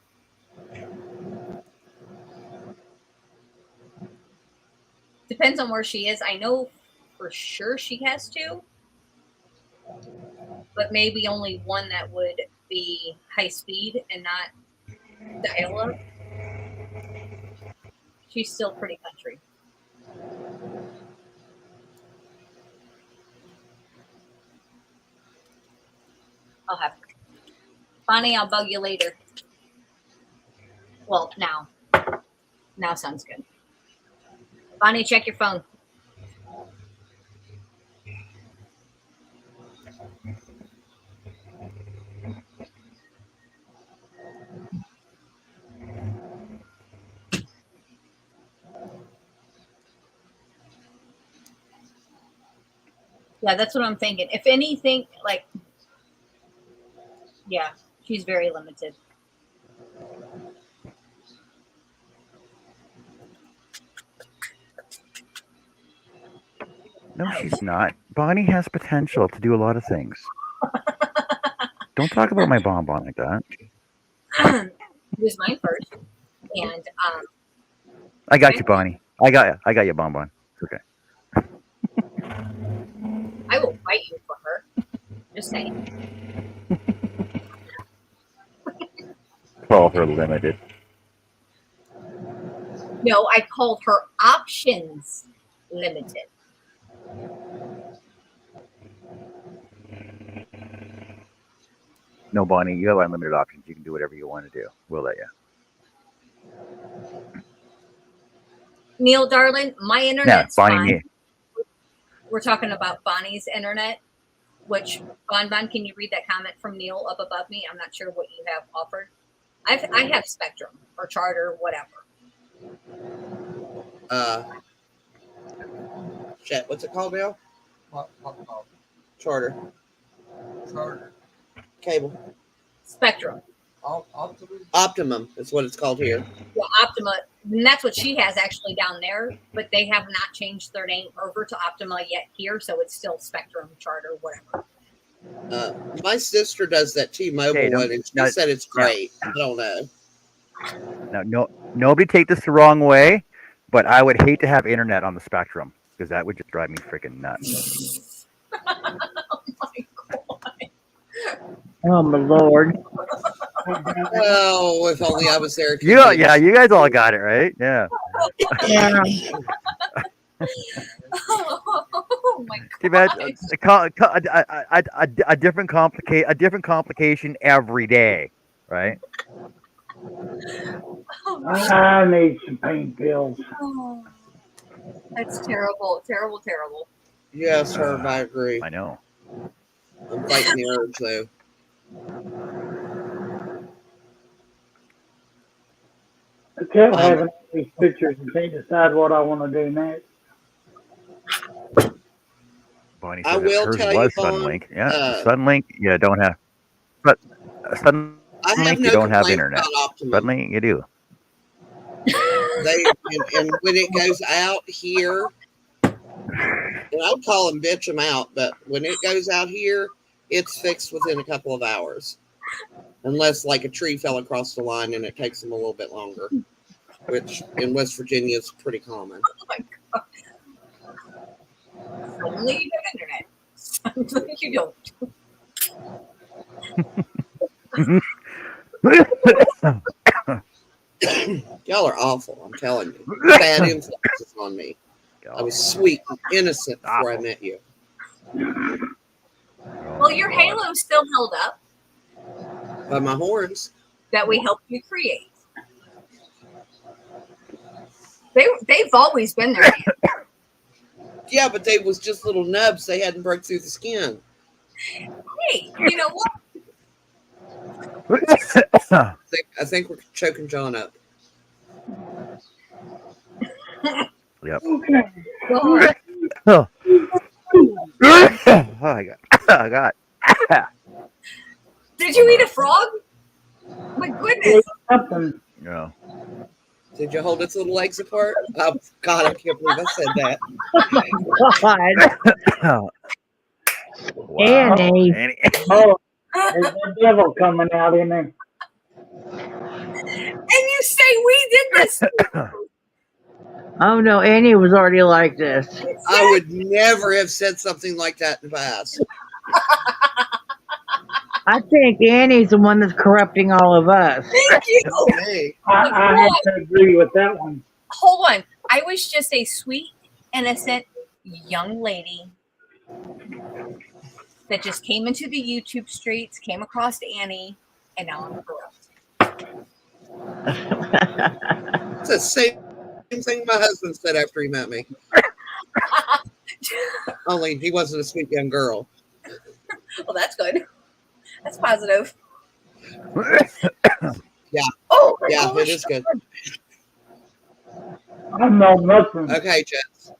Depends on where she is. I know for sure she has 2, but maybe only one that would be high speed and not dial up. She's still pretty country. I'll have her. Bonnie, I'll bug you later. Well, now. Now sounds good. Bonnie, check your phone. Yeah, that's what I'm thinking. If anything, like, yeah, she's very limited. No, she's not. Bonnie has potential to do a lot of things. Don't talk about my bonbon like that. It was mine first, and I got you, Bonnie. I got you, bonbon. It's okay. I will fight you for her. Just saying. Call her limited. No, I called her options limited. No, Bonnie, you have unlimited options. You can do whatever you want to do. We'll let you. Neil, darling, my Yeah, internet's Bonnie. fine. We're talking about Bonnie's internet, which, Bonbon, can you read that comment from Neil up above me? I'm not sure what you have offered. I have Spectrum or Charter, whatever. Shit, what's it called now? What called? Charter. Charter. Cable. Spectrum. Optimum. Optimum is what it's called here. Well, Optima, and that's what she has actually down there, but they have not changed their name over to Optima yet here, so it's still Spectrum, Charter, whatever. My sister does that T-Mobile Hey, one, and she said it's great. I don't know. Now, nobody take this the wrong way, but I would hate to have internet on the Spectrum because that would just drive me freaking nuts. Oh my god. Oh my lord. Oh, if only I was there. Yeah, you guys all got it right. Yeah. Yeah. Oh my Too god. bad. A different complication every day, right? Oh, my I need some pain pills. God. That's terrible. Terrible, terrible. Yes, Herb, I agree. I know. I'm fighting the urge, though. I kept having these pictures and can't decide what I want to do next. Bonnie I says will hers tell you, was Vaughn, Suddenlink. Yeah, Suddenlink. You don't have, but Suddenlink I have no you don't have complaints internet. about Optimum. Suddenlink you do. And when it goes out here, and I'll call them, bitch them out, but when it goes out here, it's fixed within a couple of hours. Unless, like, a tree fell across the line and it takes them a little bit longer, which in West Virginia is pretty common. Oh my god. Suddenly you have internet. Suddenly you don't. Y'all are awful, I'm telling you. Bad influences on me. I was sweet and innocent before I met you. Well, your Halo still held up By my horns. that we helped you create. They've always been there. Yeah, but they was just little nubs. They hadn't broke through the skin. Hey, you know what? I think we're choking John up. Yep. Okay. God. Oh, I got. Did you eat a frog? My goodness. Something. No. Did you hold its little legs apart? Oh, God, I can't believe I said that. God. Wow. Annie. Annie. Oh, there's the devil coming out in there. And you say we did this? Oh no, Annie was already like this. I would never have said something like that in the past. I think Annie's the one that's corrupting all of us. Thank you. Hey, I have to agree with that one. Hold on. I was just a sweet, innocent young lady that just came into the YouTube streets, came across Annie, and now I'm corrupt. it's the same thing my husband said after he met me. Only he wasn't a sweet young girl. Well, that's good. That's positive. Yeah. Oh, my Yeah, gosh. it is good. I know nothing. Okay, Jess.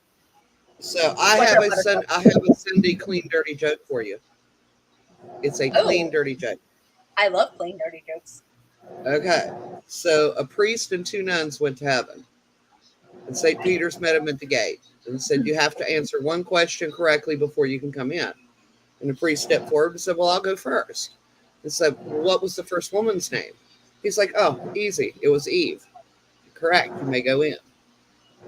So I What's have up, a Buttercup? I have a Cindy clean dirty joke for you. It's a clean Oh. dirty joke. I love clean, dirty jokes. Okay. So a priest and two nuns went to heaven. And St. Peter's met him at the gate and said, you have to answer one question correctly before you can come in. And the priest stepped forward and said, well, I'll go first. And said, well, what was the first woman's name? He's like, oh, easy. It was Eve. Correct. You may go in.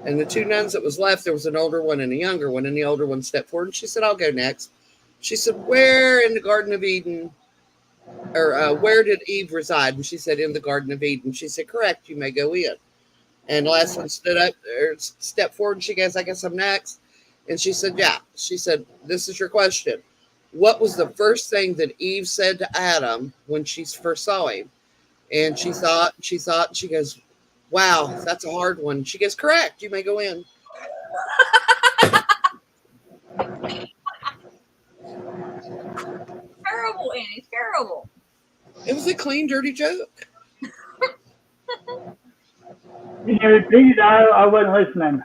And the two nuns that was left, there was an older one and a younger one. And the older one stepped forward and she said, I'll go next. She said, where in the Garden of Eden, or where did Eve reside? And she said, in the Garden of Eden. She said, correct. You may go in. And the last one stood up or stepped forward and she goes, I guess I'm next. And she said, yeah. She said, this is your question. What was the first thing that Eve said to Adam when she first saw him? And she thought, and she goes, wow, that's a hard one. She goes, correct. You may go in. Terrible, Annie. Terrible. It was a clean, dirty joke. Can you repeat? I wasn't listening.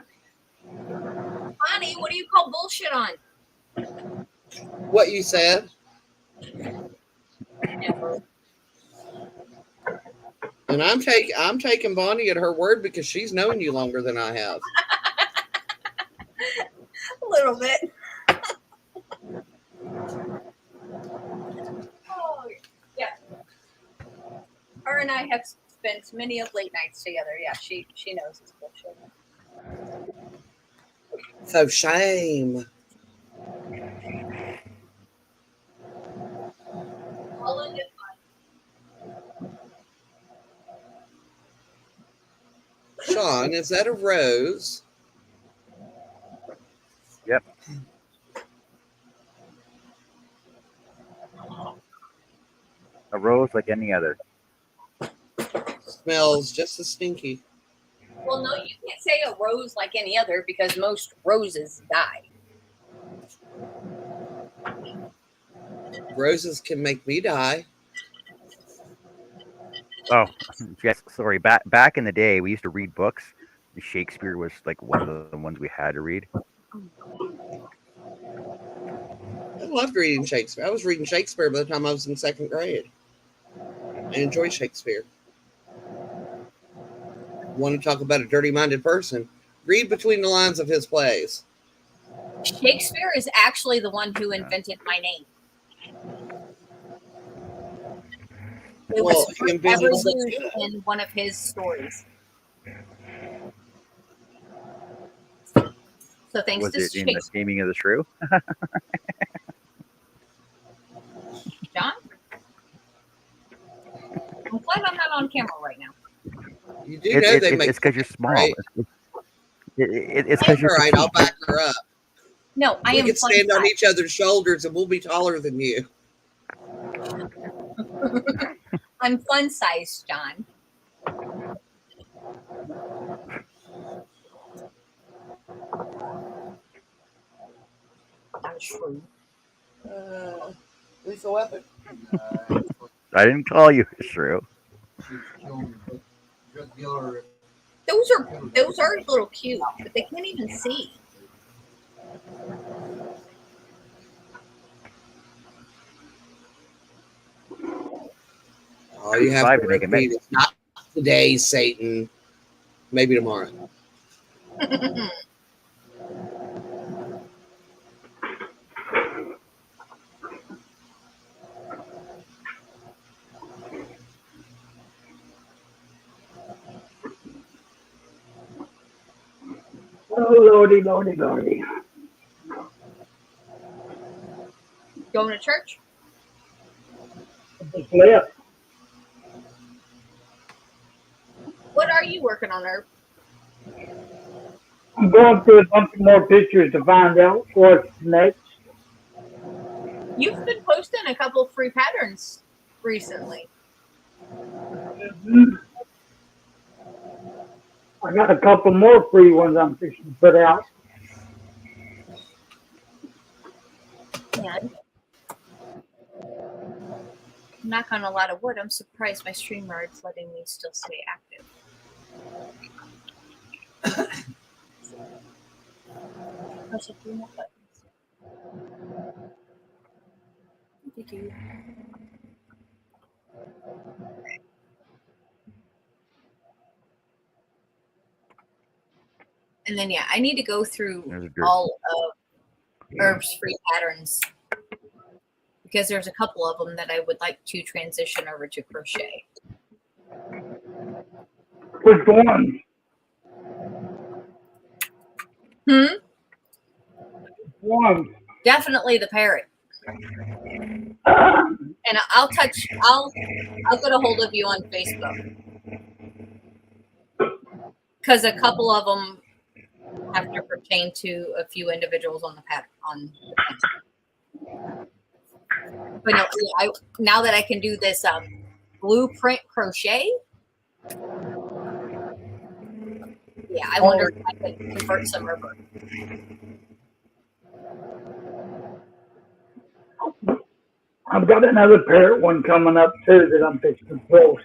Honey, what do you call bullshit on? What you said. Never. And I'm taking Bonnie at her word because she's known you longer than I have. A little bit. Oh, yeah. Her and I have spent many of late nights together. Yeah, she knows it's bullshit. So shame. All in good fun. Sean, is that a rose? Yep. A rose like any other. Smells just as stinky. Well, no, you can't say a rose like any other because most roses die. Roses can make me die. Oh, yes. Sorry. Back in the day, we used to read books. Shakespeare was like one of the ones we had to read. I loved reading Shakespeare. I was reading Shakespeare by the time I was in second grade. I enjoy Shakespeare. Want to talk about a dirty-minded person? Read between the lines of his plays. Shakespeare is actually the one who invented my name. It Well, was he invented ever the- used in one of his stories. So thanks Was to it in the Shakespeare. Taming of the Shrew? John? I'm glad I'm not on camera right now. You do know they make. It's because you're small. Right? It's because All you're right, I'll petite. back her up. No, I We am could fun stand on size. each other's shoulders and we'll be taller than you. I'm fun size, John. a shrew. Lethal weapon. I didn't call you a shrew. She's killing drug dealer. Those are a little cute, but they can't even see. All you have Five to to make it repeat is not today, Satan. Maybe tomorrow. Oh, lordy, lordy, lordy. Going to church? Just left. What are you working on, Herb? I'm going through a bunch of more pictures to find out what's next. You've been posting a couple of free patterns recently. Mhm. I got a couple more free ones I'm fixing to put out. And knock on a lot of wood, I'm surprised my StreamYard's letting me still stay active. Press a few more buttons. Doo-doo. And then yeah, I need to go through There's a dirt. all of Herb's free patterns because there's a couple of them that I would like to transition over to crochet. Which one? One. Definitely the parrot. And I'll get a hold of you on Facebook because a couple of them have to pertain to a few individuals on the pattern. But no, now that I can do this blueprint crochet, yeah, I wonder if I could convert some over. I've got another parrot one coming up too that I'm fixing to post.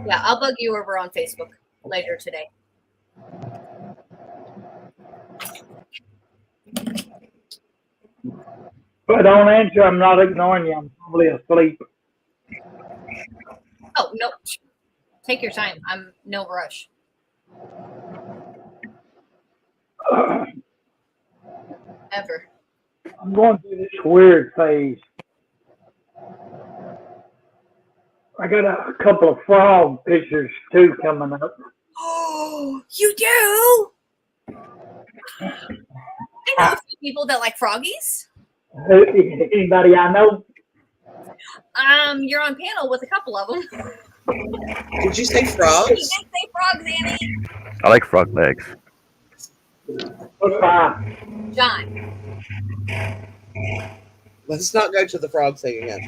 Yeah, I'll bug you over on Facebook later today. If I don't answer, I'm not ignoring you. I'm probably asleep. Oh, no. Take your time. I'm no rush. Ever. I'm going through this weird phase. I got a couple of frog pictures too coming up. Oh, you do? I know a few people that like froggies. Anybody I know? You're on panel with a couple of them. Did you say You frogs? did say frogs, Annie. I like frog legs. Goodbye. John. Let's not go to the frog thing again.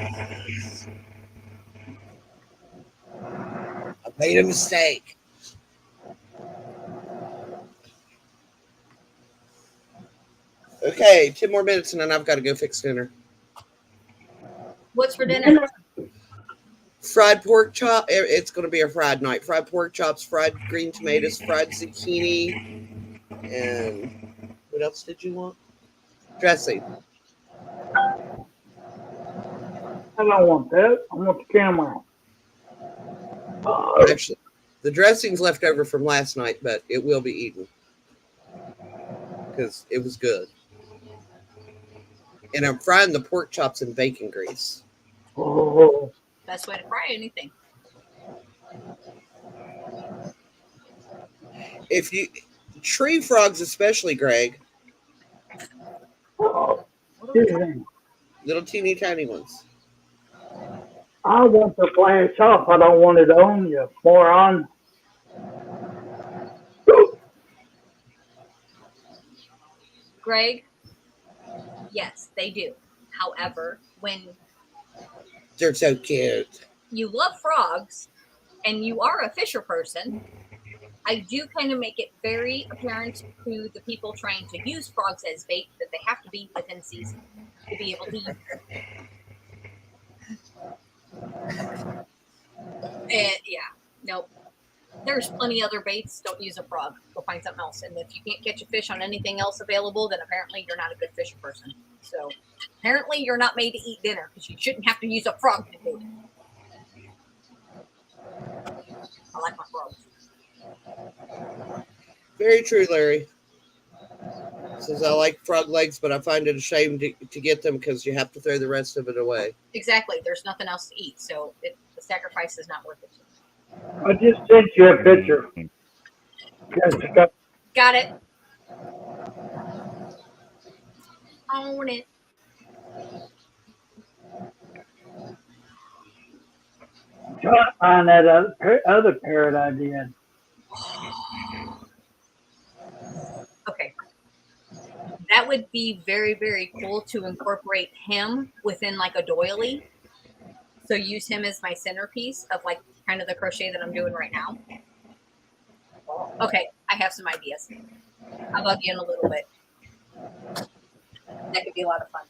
I made a mistake. Okay, 10 more minutes and then I've got to go fix dinner. What's for dinner? Fried pork chop. It's going to be a fried night. Fried pork chops, fried green tomatoes, fried zucchini, and what else did you want? Dressing. I don't want that. I want the camera. Actually, the dressing's left over from last night, but it will be eaten because it was good. And I'm frying the pork chops in bacon grease. Oh, Best way to fry anything. If you tree frogs, especially Greg, oh, excuse me. little teeny tiny ones. I want the flash off. I don't want it on you, moron. Greg, yes, they do. However, when They're so cute. you love frogs and you are a fisher person, I do kind of make it very apparent to the people trying to use frogs as bait that they have to be within season to be able to use them. And yeah, nope. There's plenty other baits. Don't use a frog. Go find something else. And if you can't catch a fish on anything else available, then apparently you're not a good fish person. So apparently you're not made to eat dinner because you shouldn't have to use a frog to do it. I like my frogs. Very true, Larry. Says I like frog legs, but I find it a shame to get them because you have to throw the rest of it away. Exactly. There's nothing else to eat, so the sacrifice is not worth it. I just sent you a picture. Jessica. Got it. Own it. Try to find that other parrot I did. Okay. That would be very, very cool to incorporate him within like a doily. So use him as my centerpiece of like kind of the crochet that I'm doing right now. Okay, I have some ideas. I'll bug you in a little bit. That could be a lot of fun.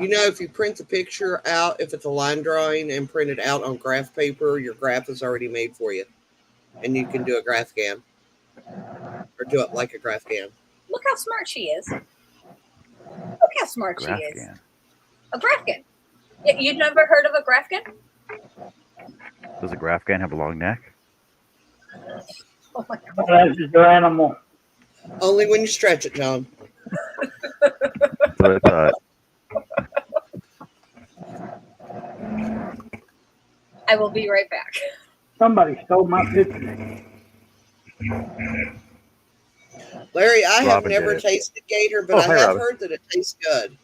You know, if you print the picture out, if it's a line drawing and print it out on graph paper, your graph is already made for you. And you can do a GraphGAN. Or do it like a GraphGAN. Look how smart she is. Look how smart she is. GraphGAN. A GraphGAN. You'd never heard of a GraphGAN? Does a GraphGAN have a long neck? Oh my God. Well, that's just your animal. Only when you stretch it, John. That's what I thought. I will be right back. Somebody stole my picture. Larry, I have Robin never did it. tasted gator, but Oh, I hi, have Robin. heard that it tastes good.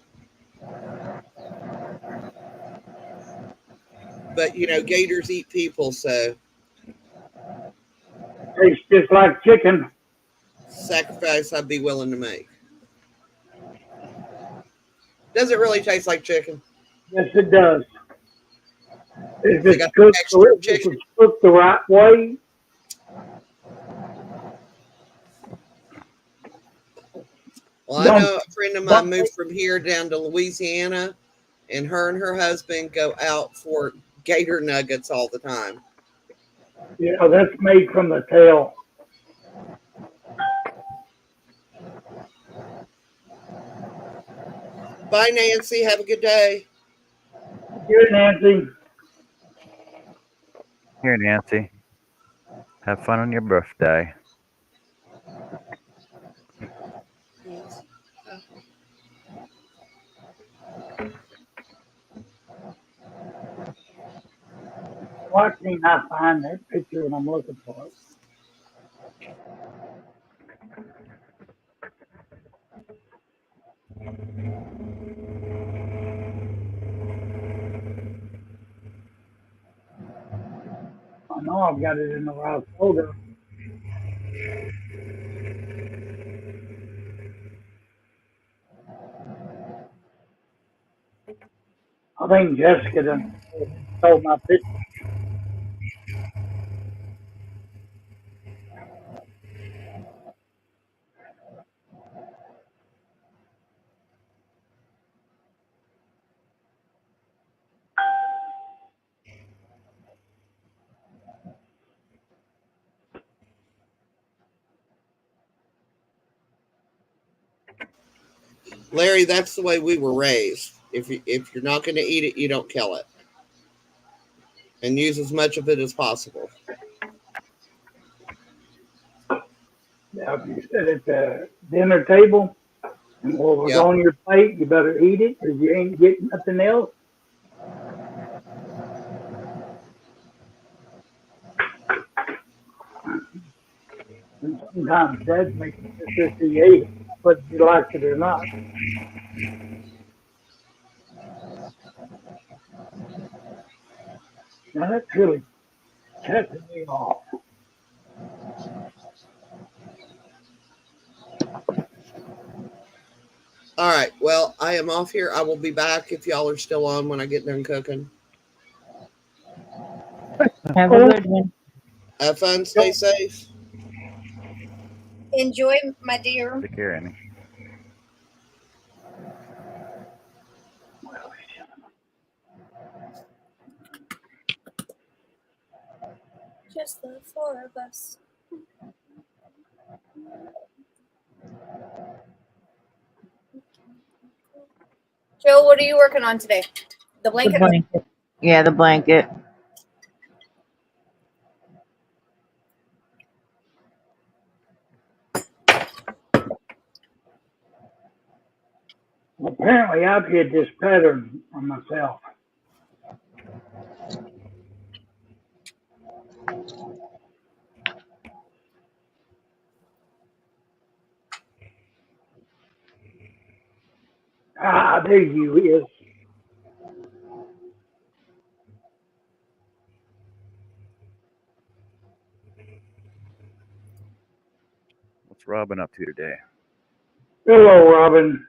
But, you know, gators eat people, so Tastes just like chicken. sacrifice I'd be willing to make. Does it really taste like chicken? Yes, it does. If They it's got cooked, extra if chicken. it's cooked the right way, Well, I know a friend of mine moved from here down to Louisiana, and her husband go out for gator nuggets all the time. yeah, that's made from the tail. Bye, Nancy. Have a good day. Here, Nancy. Here, Nancy. Have fun on your birthday. Why can't I find that picture when I'm looking for it? I know I've got it in the right folder. I think Jessica done stole my picture. Larry, that's the way we were raised. If you're not going to eat it, you don't kill it, and use as much of it as possible. Now, if you sit at the dinner table and what was Yeah. on your plate, you better eat it because you ain't getting nothing else. And sometimes Dad makes it just as he ate it, whether you like it or not. Now that's really catching me off. All right. Well, I am off here. I will be back if y'all are still on when I get done cooking. Have a good one. Have fun. Stay safe. Enjoy, my dear. Take care, Amy. Just the four of us. Joe, what are you working on today? The The blanket? blanket. Yeah, the blanket. Apparently, I've hit this pattern on myself. Ah, there you is. What's Robin up to today? Hello, Robin.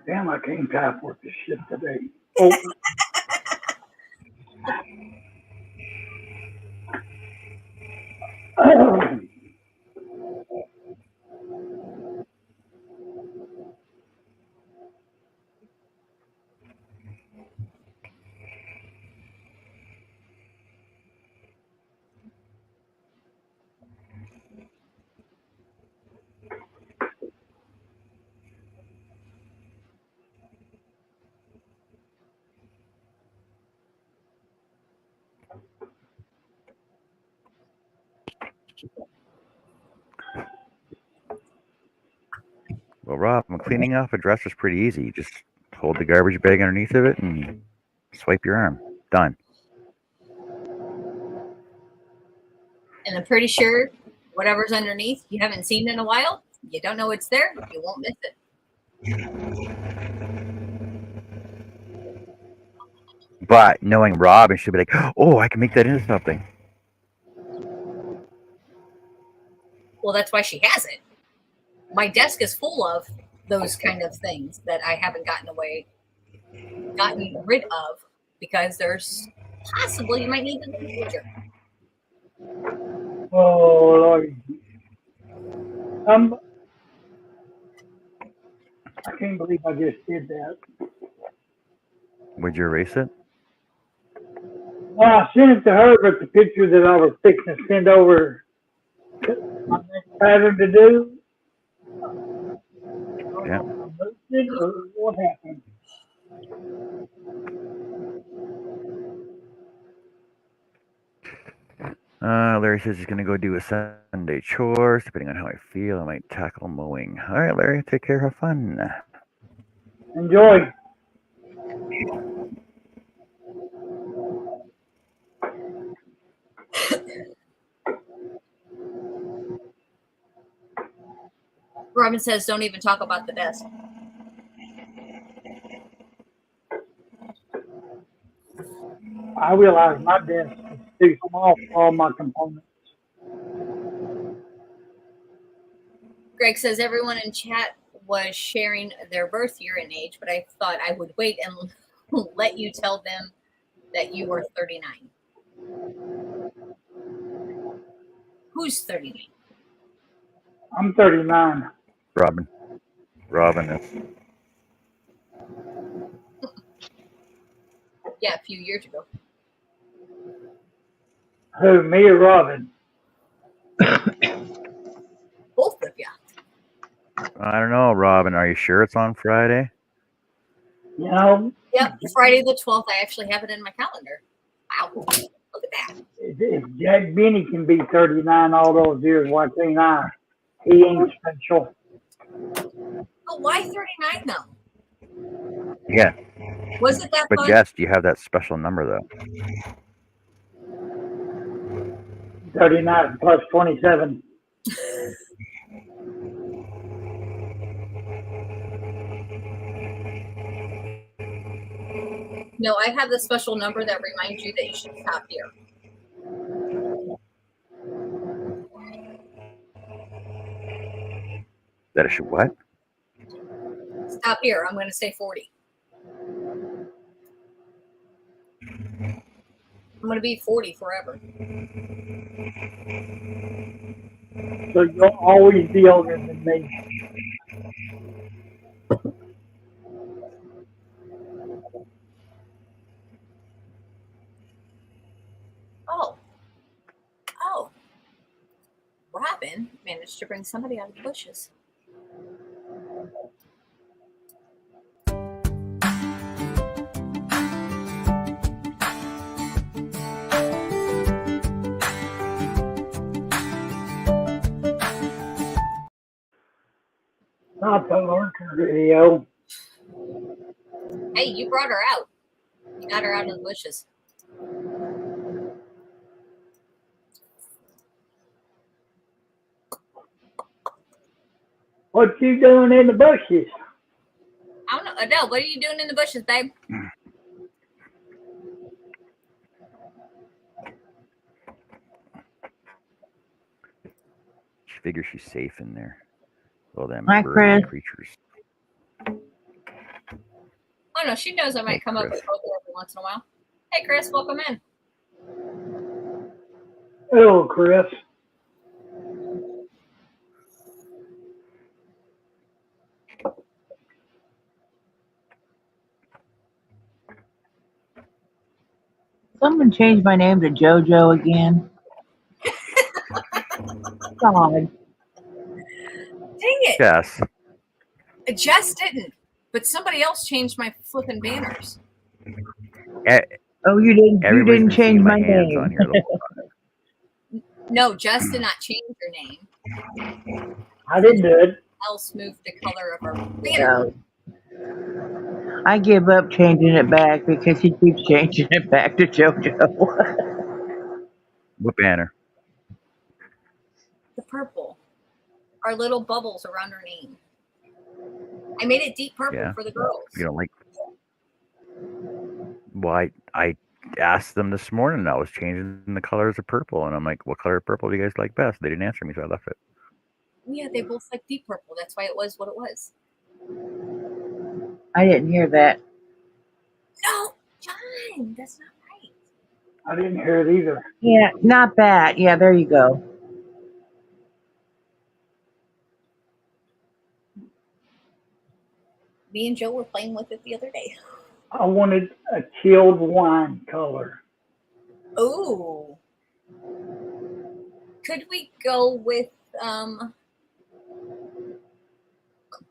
Damn, I can't type worth this shit today. Oh, Well, Rob, cleaning off a dresser is pretty easy. You just hold the garbage bag underneath of it and swipe your arm. Done. And I'm pretty sure whatever's underneath you haven't seen in a while, you don't know it's there, you won't miss it. But knowing Robin, she'll be like, "Oh, I can make that into something." Well, that's why she has it. My desk is full of those kind of things that I haven't gotten rid of because there's possibly you might need them in the future. oh, Lord. I can't believe I just did that. Would you erase it? Well, I sent it to her, but the picture that I was fixing to send over my next pattern to do. Yeah. What happened? Larry says he's gonna go do his Sunday chores. Depending on how I feel, I might tackle mowing. All right, Larry, take care. Have fun. Enjoy. Robin says, don't even talk about the desk. I realize my desk is too small for all my components. Greg says everyone in chat was sharing their birth year and age, but I thought I would wait and let you tell them that you were 39. Who's 39? I'm 39. Robin is. Yeah, a few years ago. Who, me or Robin? Both of you. I don't know, Robin. Are you sure it's on Friday? You know, Yep, Friday the 12th. I actually have it in my calendar. Wow, look at that. if Jack Benny can be 39 all those years, why can't I? He ain't special. Oh, why 39 though? Yeah. Was it that But fun? Jess, do you have that special number though? 39 plus 27. No, I have the special number that reminds you that you should stop here. That is what? Stop here. I'm going to say 40. I'm going to be 40 forever. So you'll always be older than me. Oh. Oh. Robin managed to bring somebody out of the bushes. Not the lurker video. Hey, you brought her out. You got her out of the bushes. What you doing in the bushes? I don't know. Adele, what are you doing in the bushes, babe? She figures she's safe in there. All them Hi, bird Chris. creatures. Oh, no, she knows I might Hey, come up Chris. with Poker every once in a while. Hey, Chris, welcome in. Hello, Chris. Someone changed my name to JoJo again. God. Dang it. Jess, Jess didn't, but somebody else changed my flipping banners. Oh, you didn't. You everybody's didn't been seeing change my my hands name. on here. The whole No, Jess did not change her name. I didn't do it. Else moved the color of her banner. No. I give up changing it back because he keeps changing it back to JoJo. What banner? The purple. Our little bubbles around her name. I made it deep purple Yeah. for the girls. You don't like? Well, I asked them this morning. I was changing the colors of purple, and I'm like, "What color of purple do you guys like best?" They didn't answer me, so I left it. Yeah, they both like deep purple. That's why it was what it was. I didn't hear that. No, John, that's not right. I didn't hear it either. Yeah, not bad. Yeah, there you go. Me and Joe were playing with it the other day. I wanted a chilled wine color. Oh. Could we go with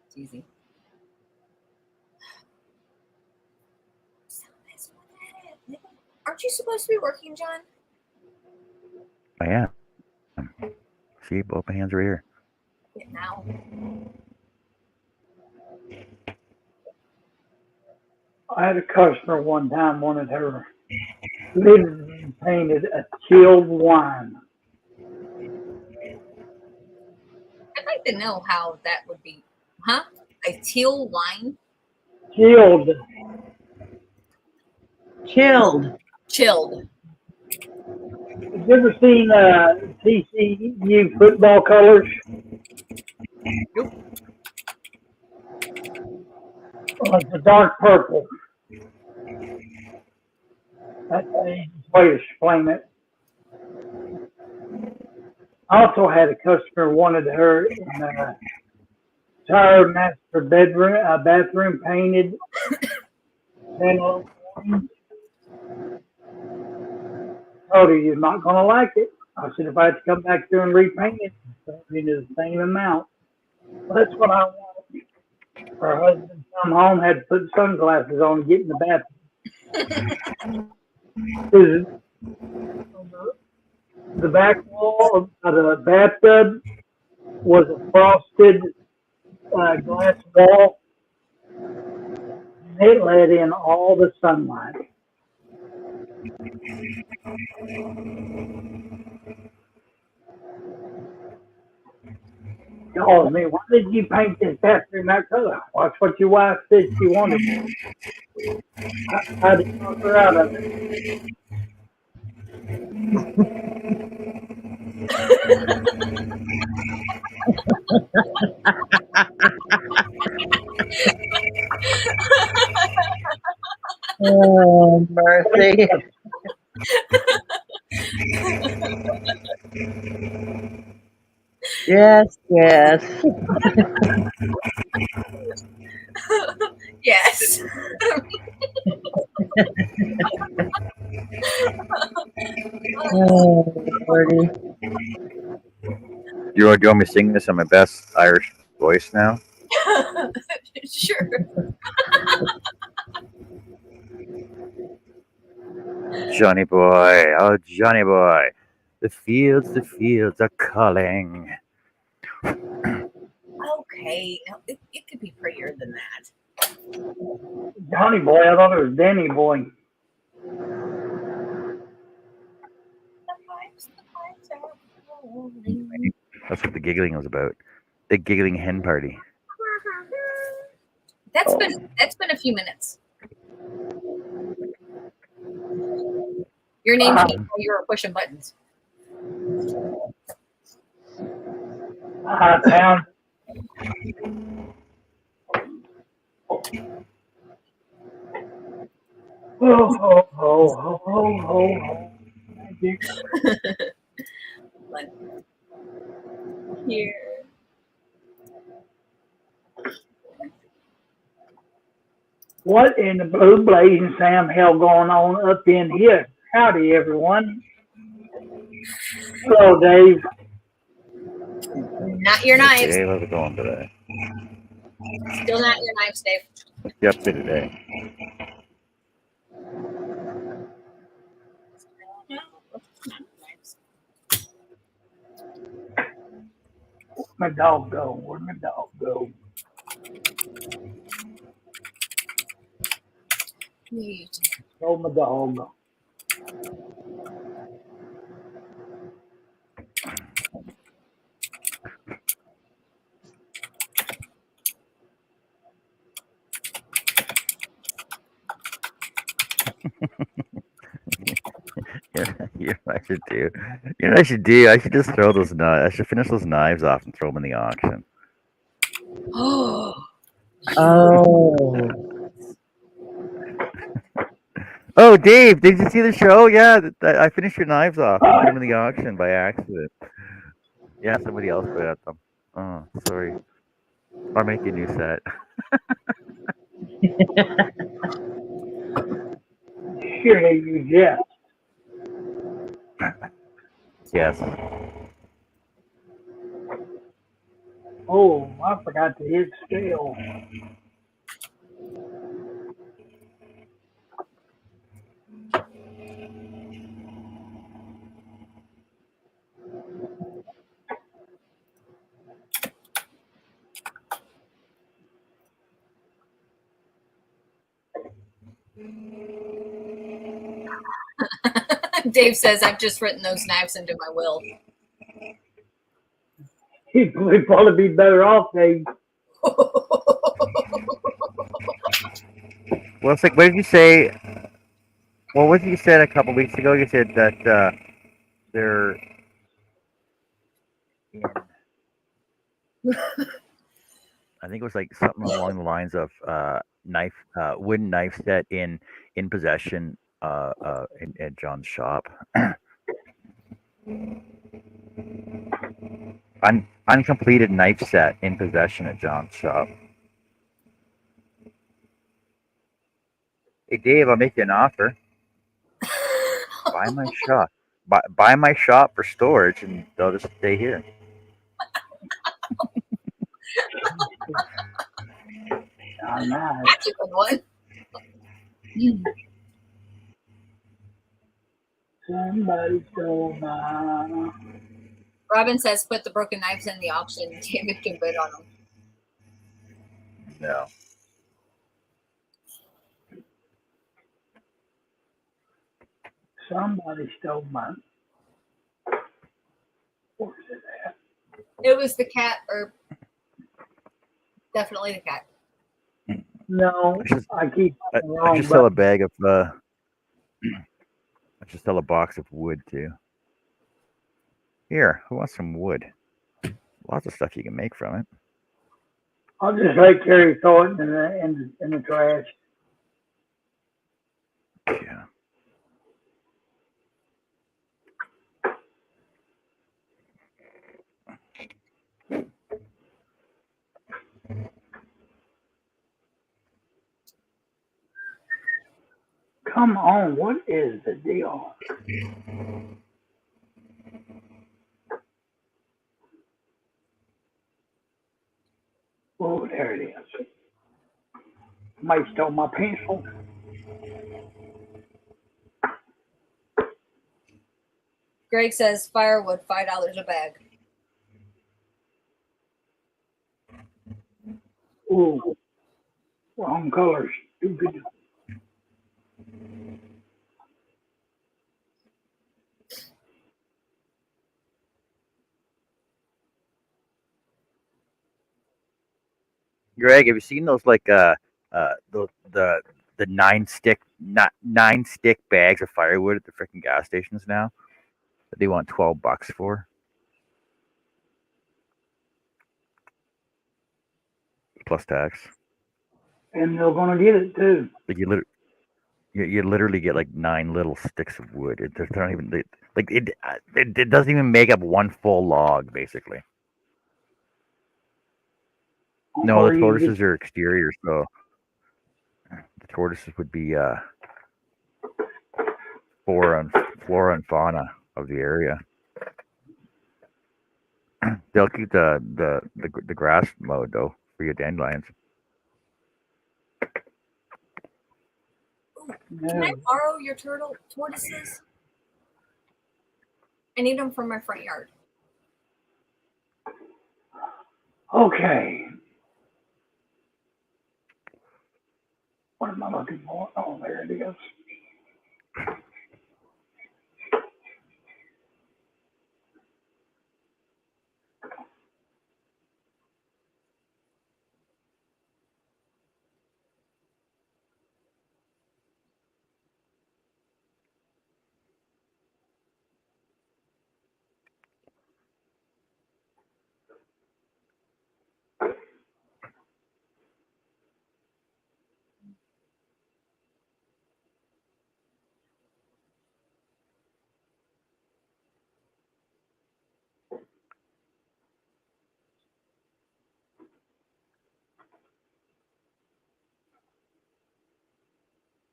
it's easy. Aren't you supposed to be working, John? I am. See, both my hands are here. Yeah, now. I had a customer one time wanted her lid painted a chilled wine. I'd like to know how that would be. Huh? A teal wine? Chilled. Chilled. Chilled. Have you ever seen TCU football colors? Nope. Well, it's a dark purple. That's the easiest way to explain it. I also had a customer wanted her in a entire master bathroom painted vanilla orange told her, you're not going to like it. I said, if I had to come back there and repaint it, it is the same amount. Well, that's what I want. Her husband come home, had to put sunglasses on and get in the bathroom. The back wall of the bathtub was a frosted glass wall. And it let in all the sunlight. Oh, me, why did you paint this bathroom that color? Well, that's what your wife said she wanted. I didn't talk her out of it. Oh, mercy. Yes, yes. Yes. Oh, Lordy. Do you want me to sing this in my best Irish voice now? Sure. Johnny boy, oh Johnny boy, the fields are calling. Okay. It could be prettier than that. Johnny boy, I thought it was Danny boy. The pipes are rolling. That's what the giggling was about. The giggling hen party. That's been a few minutes. Your name changed while you were pushing buttons. I found. Oh, ho, ho, ho, ho, ho, ho. Thank you. Here. What in the blue blazing Sam hell going on up in here? Howdy, everyone. Hello, Dave. Not your knives. Dave, how's it going today? Still not your knives, Dave. What's you up to today? Where'd my dog go? Where'd my dog go? Oh, my dog. You know what I should do? You know what I should do? I should just throw those knives. I should finish those knives off and throw them in the auction. Oh. Oh. Oh, Dave, did you see the show? Yeah, I finished your knives off. I put them in the auction by accident. Yeah, somebody else put at them. Oh, sorry. I'll make a new set. Surely you jest. Yes. Oh, I forgot to hit scale. Dave says I've just written those knives into my will. We'd probably be better off, Dave. Well, it's like, what did you say? Well, what did you said a couple weeks ago? You said that they're in, I think it was like something along the lines of wooden knife set in possession at John's shop. Uncompleted knife set in possession at John's shop. Hey Dave, I'll make you an offer. Buy my shop. buy my shop for storage, and they'll just stay here. Oh, nice. That's a good one. Somebody stole my. Robin says put the broken knives in the auction. David can bid on them. No. Somebody stole my. Where's it at? It was the cat, or definitely the cat. No, I should, I keep I, the I wrong should sell a button. bag of. I should sell a box of wood too. Here, who wants some wood? Lots of stuff you can make from it. I'll just let Carrie throw it in the trash. Yeah. Come on, what is the deal? Oh, there it is. Somebody stole my pencil. Greg says firewood, $5 a bag. Ooh, wrong colors. Stupid. Greg, have you seen those like the nine stick bags of firewood at the freaking gas stations now that they want $12 for? Plus tax. And they're gonna get it too. Like you literally get like 9 little sticks of wood. They're not even it doesn't even make up one full log basically. No, Or the you tortoises get, are exterior, so the tortoises would be flora and fauna of the area. They'll keep the grass mowed though for your dandelions. Can I no. borrow your tortoises? I need them for my front yard. Okay. What am I looking for? Oh, there it is.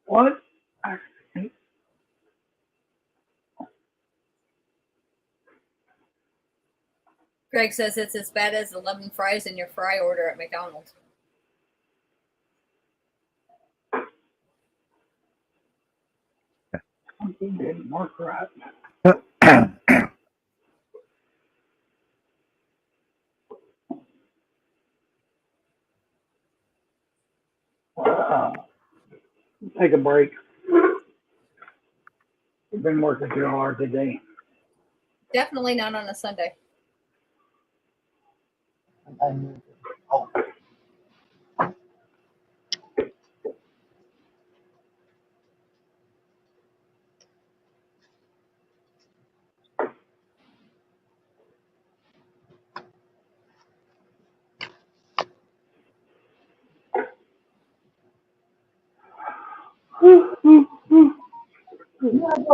What? Greg says it's as bad as the lemon fries in your fry order at McDonald's. Something didn't work right. Take a break. We've been working too hard today. Definitely not on a Sunday.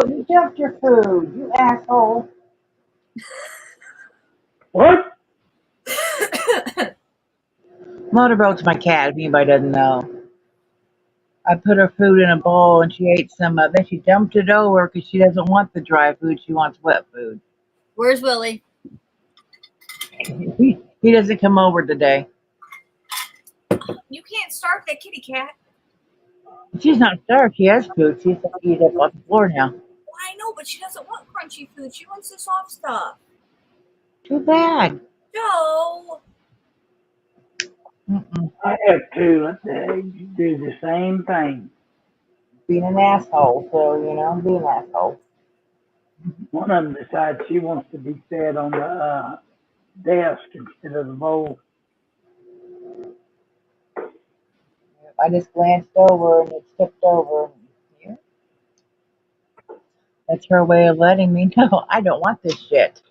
You jumped your food, you asshole. What? Motorboat's my cat, if anybody doesn't know. I put her food in a bowl and she ate some of it. She dumped it over because she doesn't want the dry food. She wants wet food. Where's Willie? He doesn't come over today. You can't starve that kitty cat. She's not starved. She has food. She's going to eat up on the floor now. Well, I know, but she doesn't want crunchy food. She wants the soft stuff. Too bad. No. Mm-mm. I have two that do the same thing. Being an asshole. So, be an asshole. One of them decides she wants to be fed on the desk instead of the bowl. I just glanced over and it tipped over. Yeah. That's her way of letting me know I don't want this shit.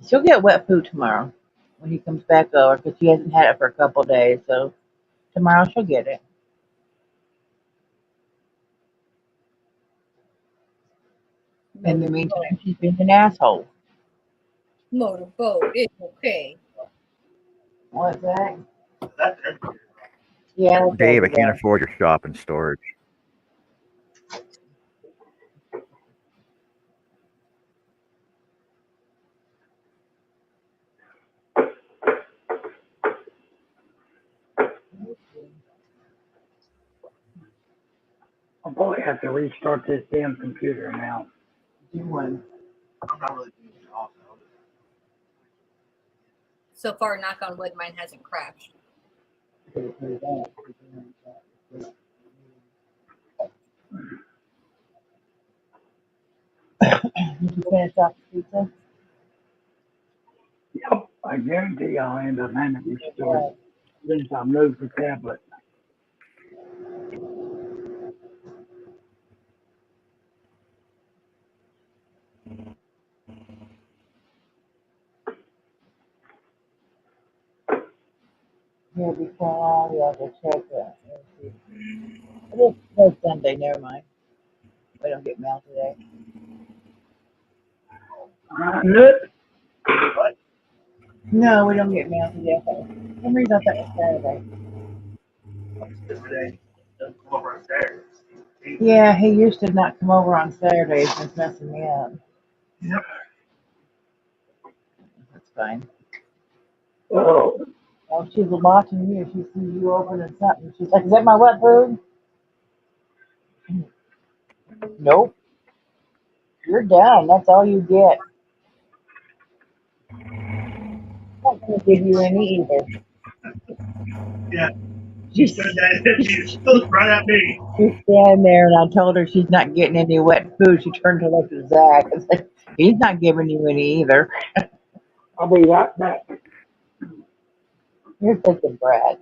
She'll get wet food tomorrow when he comes back over because she hasn't had it for a couple days. So tomorrow she'll get it. In the meantime, she's been an asshole. Motorboat. It's okay. What's that? Yeah. that's Dave, I over can't there. afford your shop and storage. I'll probably have to restart this damn computer now. Do one. So far, knock on wood, mine hasn't crashed. Did you finish off the pizza? Yep, I guarantee I'll end up having to restart since I moved the tablet. Yeah, before you have to check it. It is no Sunday, never mind. We don't get mail today. Nope. No, we don't get mail today. For some reason I thought it was Saturday. Yeah, he used to not come over on Saturdays and it's messing me up. Yep. That's fine. Oh, Oh, she's watching you. She sees you opening something. She's like, "Is that my wet food?" Nope. You're done. That's all you get. I'm not gonna give you any either. Yeah. She's She looked right at me. she's standing there, and I told her she's not getting any wet food. She turned to look at Zach. It's like, he's not giving you any either. I'll be right back. You're such a brat.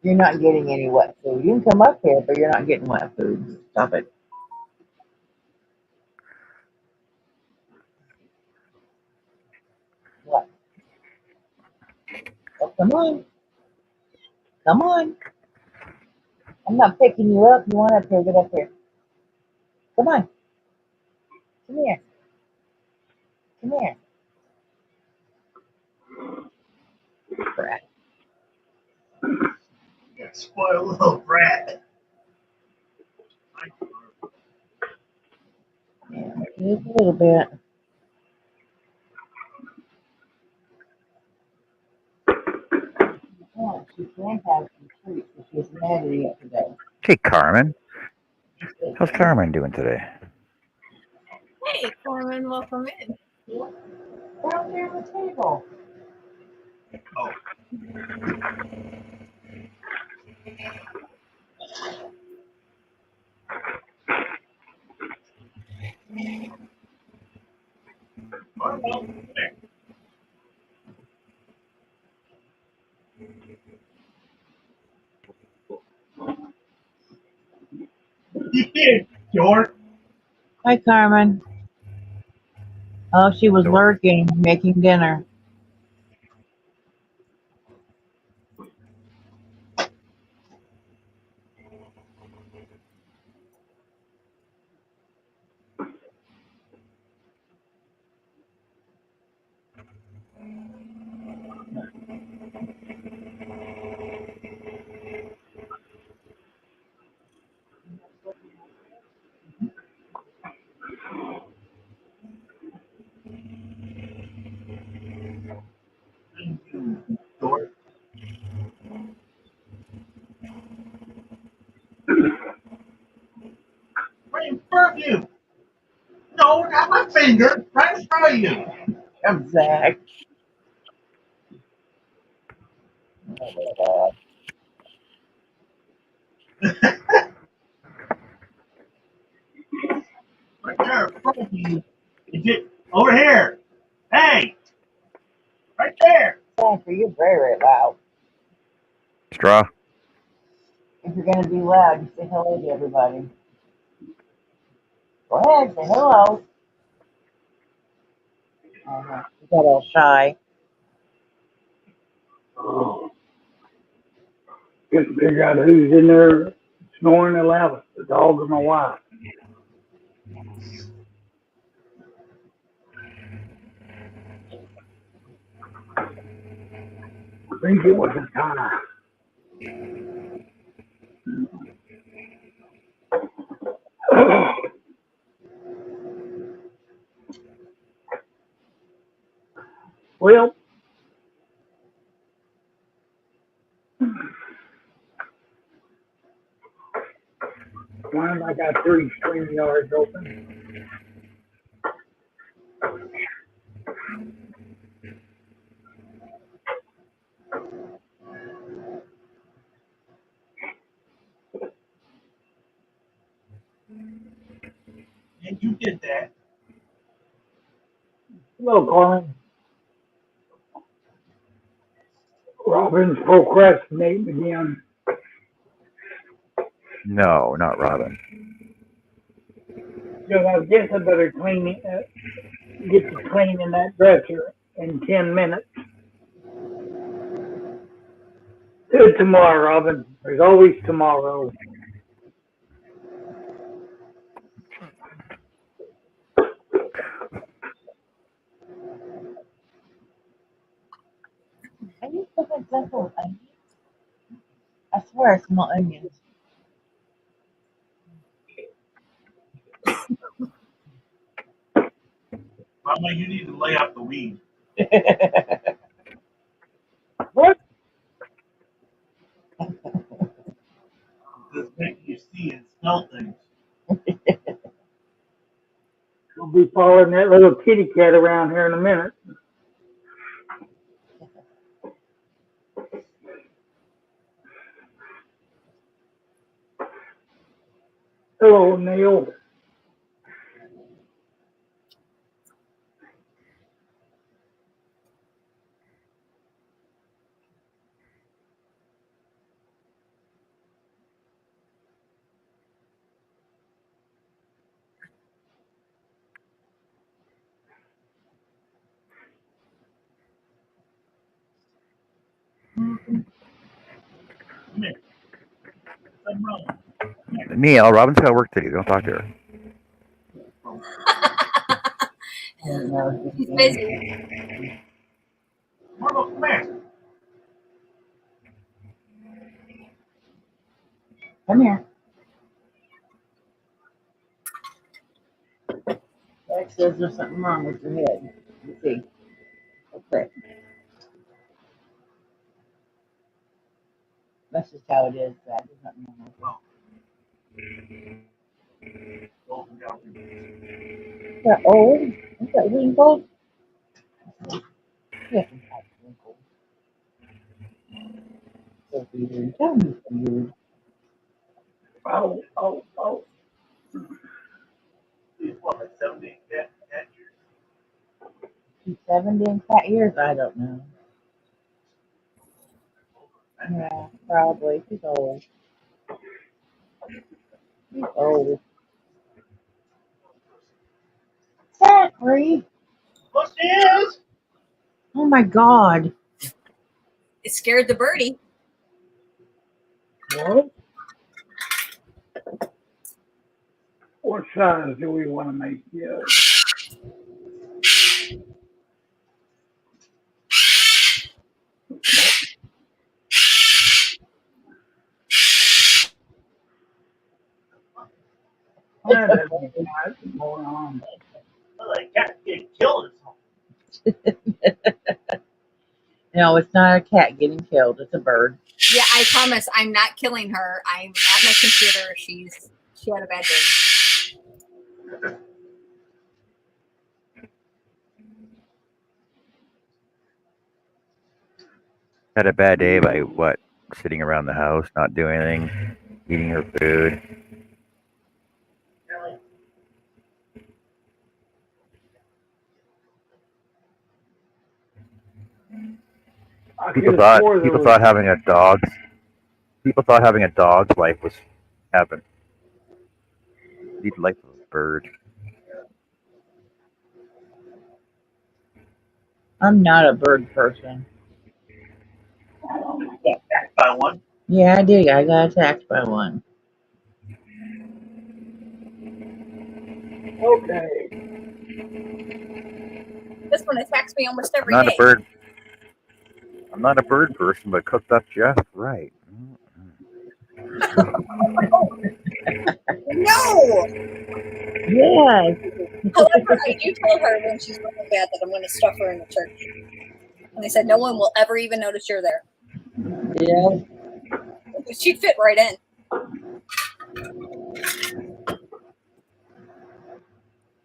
You're not getting any wet food. You can come up here, but you're not getting wet food. Stop it. What? Oh, come on. Come on. I'm not picking you up. You want up here? Get up here. Come on. Come here. Come here. Brat. Yeah, spoiled little brat. Yeah, just a little bit. Yeah, she can have some treats, but she's mad at you today. Hey, Carmen. She said, How's Carmen doing today? Hey, Corman, welcome in. down there on the table. Oh, well, there. You did, George. Hi, Carmen. Oh, she was So, lurking, making dinner. finger. Try to show you. Zach. Right there in front of you. Is it over here? Hey, right there. Zach, you're very loud. Straw. If you're going to be loud, you say hello to everybody. Go ahead, say hello. You got all shy. Couldn't figure out who's in there snoring the loudest, the dog or my wife. I think it was a tie. Well, one, I got 3 stream yards open. And you did that. Hello, Carmen. Robin's procrastinating again. No, not Robin. Because I guess I better get to cleaning that dresser in 10 minutes. Do it tomorrow, Robin. There's always tomorrow. Are you cooking stuff with onions? I swear I smell onions. Mama, you need to lay off the weed. What? It's making you see and smell things. We'll be following that little kitty cat around here in a minute. Hello, Neil. Come here. Come wrong. Neil, Robin's got work to do. Don't talk to her. He's busy. Marlo, come here. Come here. Zach says there's something wrong with your head. Let's see. Okay. That's just how it is, Zach. There's nothing wrong with Go down. it. That old? Is that wrinkled? Yeah, that's wrinkled. So weird. Tell me weird. Oh, oh, oh. He's what, like 70 cat years? He's 70 in cat years? I don't know. Yeah, probably. He's old. He's old. Zachary! Look, she is. Oh my God. It scared the birdie. What? What size do we want to make you? That doesn't matter. Going on. Well, that cat getting killed or something. No, it's not a cat getting killed. It's a bird. Yeah, I promise I'm not killing her. I'm at my computer. She had a bad dream. had a bad day by what? Sitting around the house, not doing anything, eating her food. I People could have thought swore there people was. thought having a dog's life was heaven. Lead the life of a bird. I'm not a bird person. Got attacked by one. Yeah, I did. I got attacked by one. Okay. This one attacks me almost I'm every not a day. bird. I'm not a bird person, but cooked up just right. No! Yes. However, I do tell her when she's really bad that I'm going to stuff her in the church. And they said no one will ever even notice you're there. Yeah. She'd fit right in.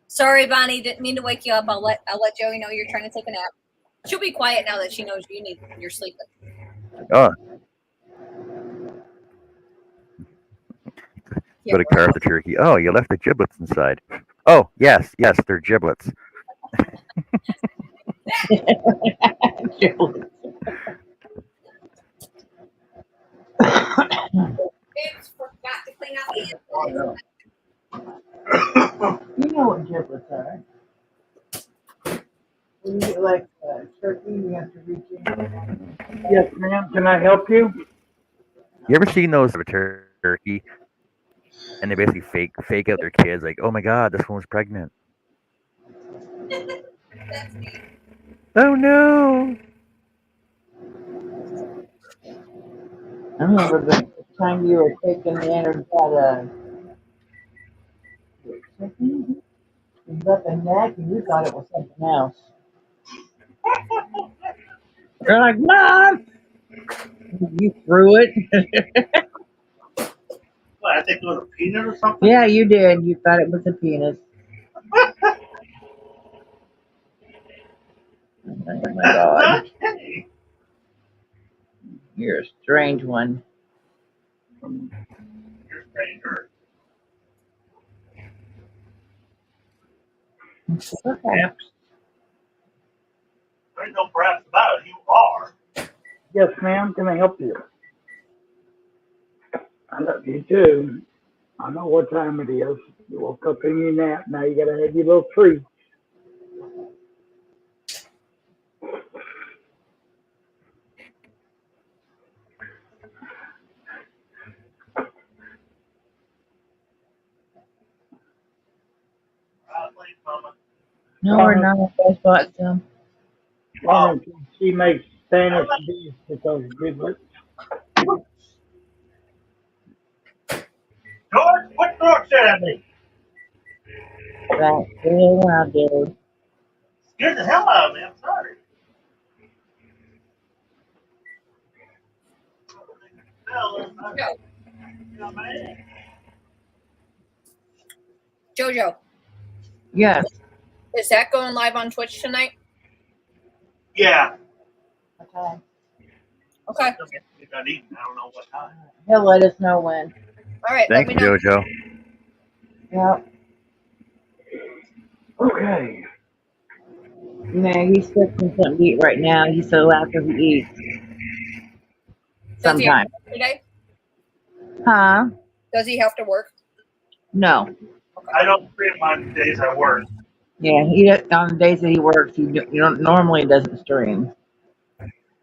Sorry, Bonnie, didn't mean to wake you up. I'll let Joey know you're trying to take a nap. She'll be quiet now that she knows you're sleeping. Oh, Yeah, go to carve the turkey. Oh, you left the giblets inside. Oh, yes, they're giblets. Oops, forgot to clean out the You know what giblets are. When you get like turkey, you have to reach in. Yes, ma'am. Can I help you? You ever seen those of a turkey, and they basically fake out their kids? Like, oh my God, this one's pregnant. That's me. Oh no! I remember the time you were taking the end that turkey. It was up in neck, and you thought it was something else. You're like, Mom! You threw it. What, I think it was a peanut or something. Yeah, you did. You thought it was a penis. Oh my God. Okay. You're a strange one. You're a stranger. Perhaps. There's no perhaps about it. You are. Yes, ma'am. Can I help you? I love you too. I know what time it is. You woke up in your nap. Now you gotta have your little treat. Probably, Mama. No, we're not. I bought some. Mama, she makes Spanish beef with those giblets. George, what dog said at me? Right. Yeah, dude. Scared the hell out of me. I'm sorry. Jojo, Yes. is that going live on Twitch tonight? Yeah. Okay. Okay. If I need, I don't know what time. He'll let us know when. All right. Thanks, let me know. Jojo. Yep. Okay. Man, he's fixing something to eat right now. He said after he eats. Does he have Sometime. to work today? Huh? Does he have to work? No. I don't stream on days I work. Yeah, on the days that he works, he don't normally doesn't stream.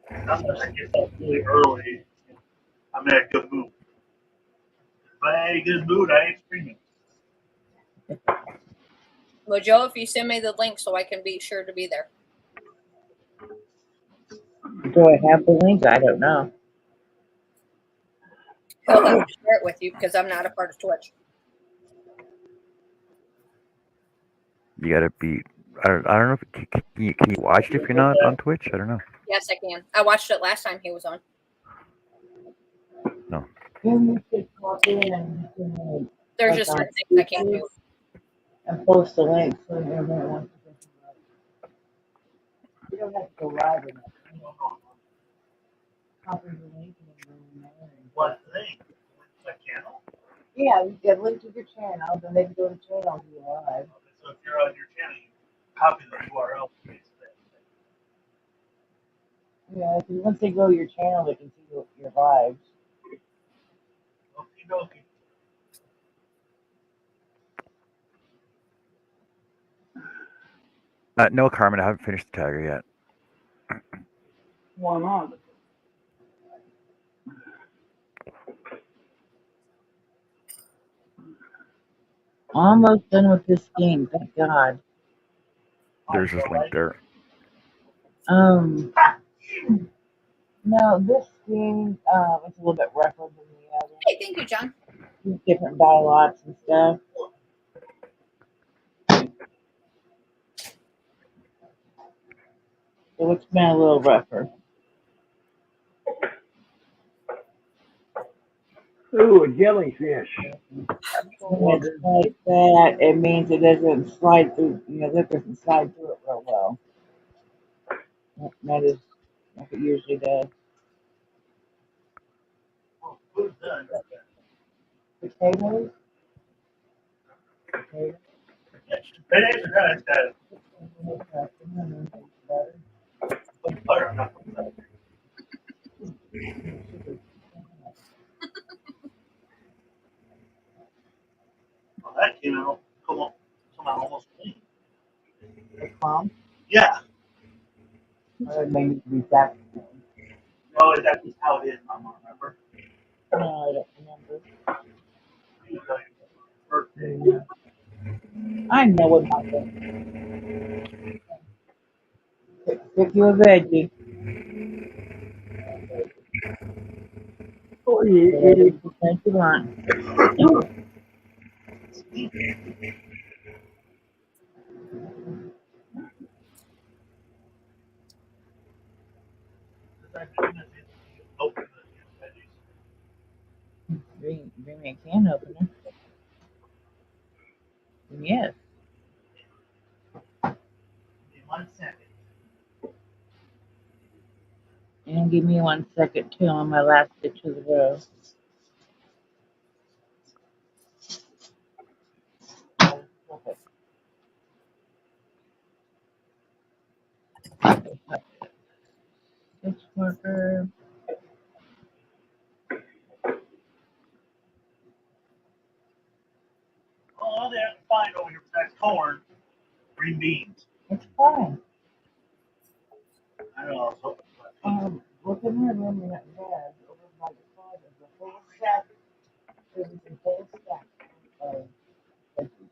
Unless I get up really early, I'm in a good mood. If I ain't in a good mood, I ain't streaming. Well, Joe, if you send me the link so I can be sure to be there. Do I have the link? I don't know. He'll have to share it with you because I'm not a part of Twitch. You gotta be. I don't know if can you watch it if you're not on Twitch. I don't know. Yes, I can. I watched it last time he was on. No. You should pop in and you can, There's like, just on certain things I can't do. and post the link so everyone wants to go. You don't have to go live or nothing. What thing? My channel? Yeah, you get a link to your channel, then they can go to channel view live. So if you're on your channel, you copy the URL. Yeah, because once they go to your channel, they can see your lives. Okie dokie. No, Carmen, I haven't finished the tiger yet. Why not? Almost done with this game, thank God. There's this link there. No, this game, it's a little bit rougher than the other. Hey, thank you, John. Different dialogues and stuff. So it's been a little rougher. Ooh, a jellyfish. When it's like that, it means it doesn't slide through, that doesn't slide through it real well. That is like it usually does. Who's done? Potatoes? Potatoes? It is that. Well, that came out. Come almost clean. The palm? Yeah. It may need to be that. No, that's just how it is. I don't remember. No, I don't remember. You know, your birthday. I know what my thing. Pick you a veggie. Oh, Whatever you think you want. Open the Bring me a can opener. Yes. in 1 second. And give me 1 second too on my last stitch of the row. Stitch marker. All they have to find over here besides corn, green beans. It's fine. I don't know. So, Look in my room in that bed over by the side of the whole stack. There's a whole stack of veggies.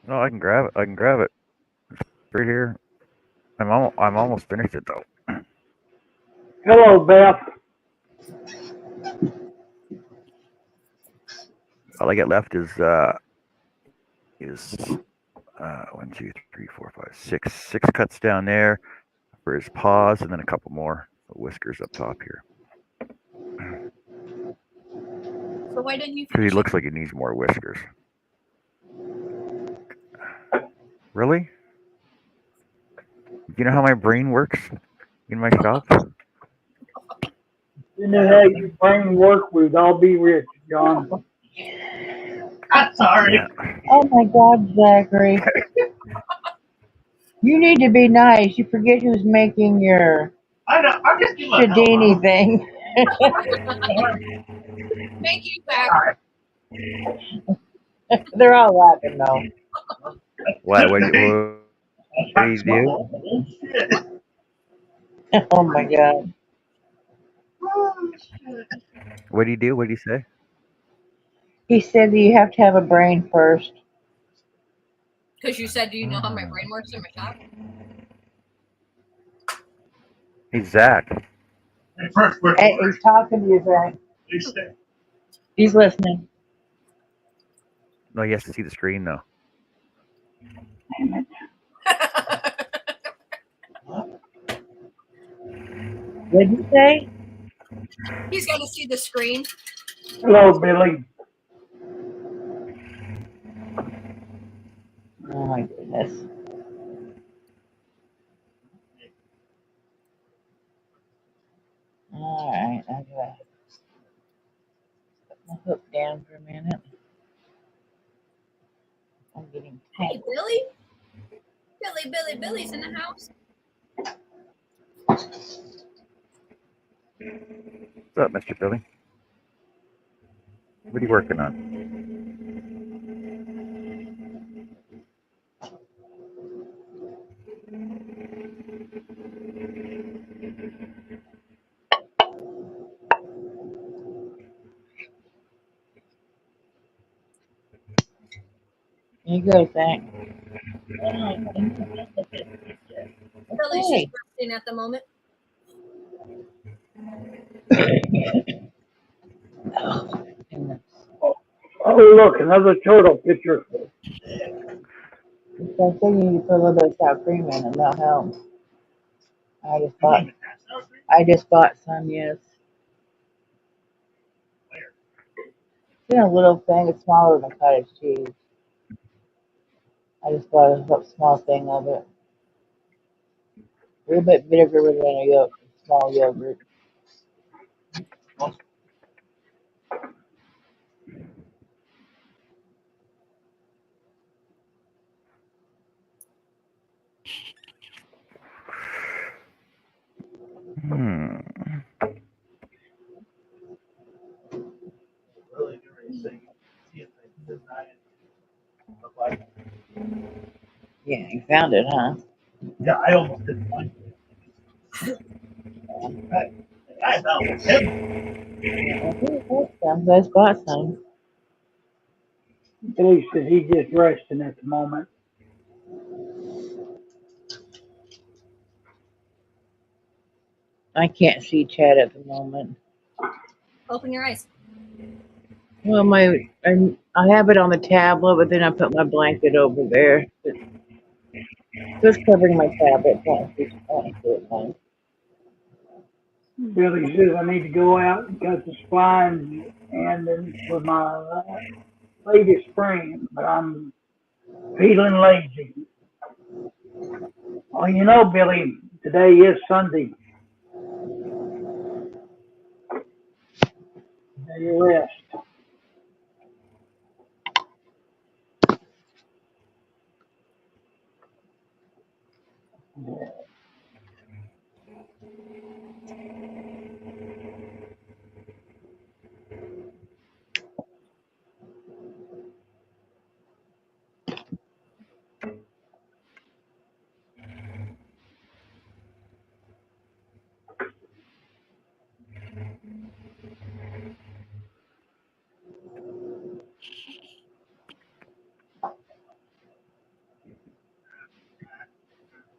No, I can grab it. I can grab it. It's right here. I'm almost finished it though. hello, Beth. All I got left is 1, 2, 3, 4, 5, 6. 6 cuts down there for his paws, and then a couple more whiskers up top here. So why didn't you Because he finish looks like he needs more whiskers. Really? You know how my brain works in my shop? You know how your brain work, we'd all be rich, John. I'm sorry. Yeah. Oh my God, Zachary. You need to be nice. You forget who's making your I know. I'm just giving a Shadini thing. Thank you, Zach. They're all laughing though. What do you do? Shit. Oh my God. Oh, shit. What do you do? What do you say? He said that you have to have a brain first. Because you said, do you know how my brain works in my shop? Hey, Zach. Hey, first, we're Hey, he's talking to you, Zach. He's listening. No, he has to see the screen though. What did you say? He's got to see the screen. Hello, Billy. Oh my goodness. right, I gotta put my hook down for a minute. I'm getting Hey, tangled. Billy. Billy's in the house. What's up, Mr. Billy? What are you working on? Here you go, thank. Billy's just Okay. resting at the moment. Oh, goodness. Oh, look, another turtle picture. I think you need to put a little bit of sour cream in it. That'll help. I just bought some, yes. It's in a little thing. It's smaller than cottage cheese. I just bought a small thing of it. A little bit bigger than a small yogurt. Hmm. Really do anything. See if they deny it. Look like, Yeah, you found it, huh? yeah, I almost didn't find it. I found it. Some. I just bought some. Billy says he's just resting at the moment. I can't see Chad at the moment. Open your eyes. Well, I have it on the tablet, but then I put my blanket over there. Just covering my tablet. Can't see it now. Billy says I need to go out and cut the spines and then with my latest friend, but I'm feeling lazy. Oh, you know, Billy, today is Sunday. Day of rest.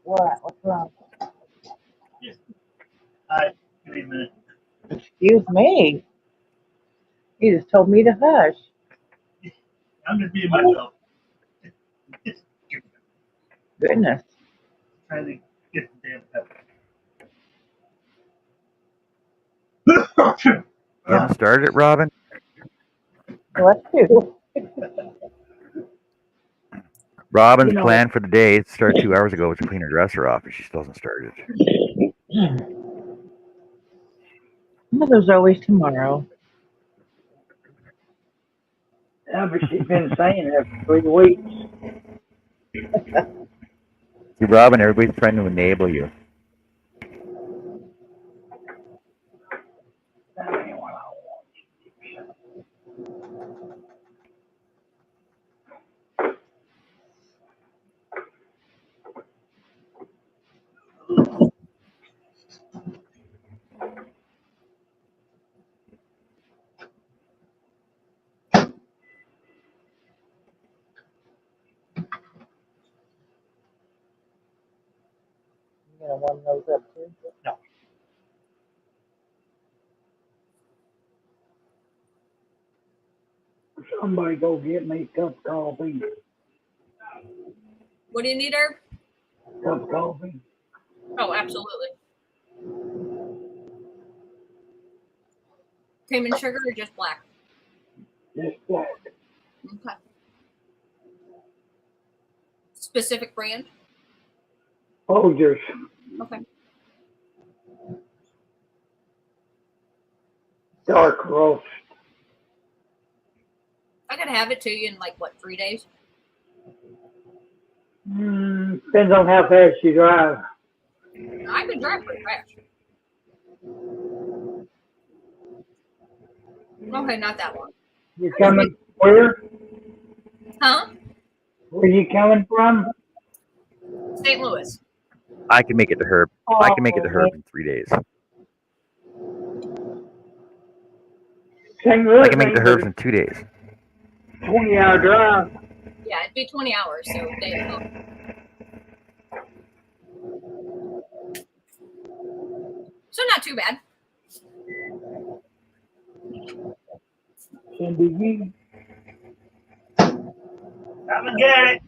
What? What's wrong? Hi, give me a minute. Excuse me. You just told me to hush. I'm just being myself. Goodness. Trying to get the damn pepper. You haven't started it, Robin? Bless you. Robin's You know, plan for the day started 2 hours ago was to clean her dresser off, and she still hasn't started. Mother's always tomorrow. yeah, but she's been saying that for 3 weeks. See, Robin, everybody's trying to enable you. That ain't what I want. You gonna warm those up too? No. Somebody go get me a cup of coffee. What do you need, Herb? Cup of coffee. Oh, absolutely. Cream and sugar or just black? Just black. Okay. Specific brand? Folgers. Okay. dark roast. I gotta have it to you in like what, 3 days? Depends on how fast you drive. I can drive pretty fast. Okay, not that long. You coming where? Huh? Where you coming from? St. Louis. I can make it to Herb. I can make it to Oh, Herb in 3 days. St. Louis I can make it to ain't Herb's in 2 days. 20-hour drive. Yeah, it'd be 20 hours, so day and a half. So not too bad. Cindy G. Come and get it.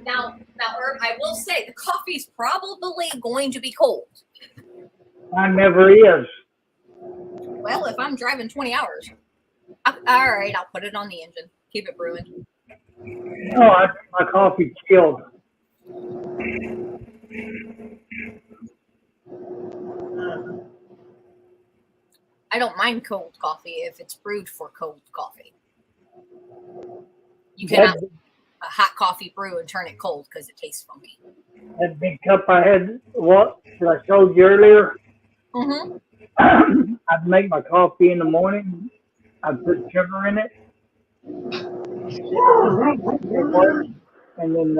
Now, Herb, I will say the coffee's probably going to be cold. Mine never is. Well, if I'm driving 20 hours, all right, I'll put it on the engine. Keep it brewing. No, I drink my coffee chilled. I don't mind cold coffee if it's brewed for cold coffee. You cannot a hot coffee brew and turn it cold because it tastes funky. That big cup I had, what that I showed you earlier, Mm-hmm. I'd make my coffee in the morning. I'd put sugar in it. And then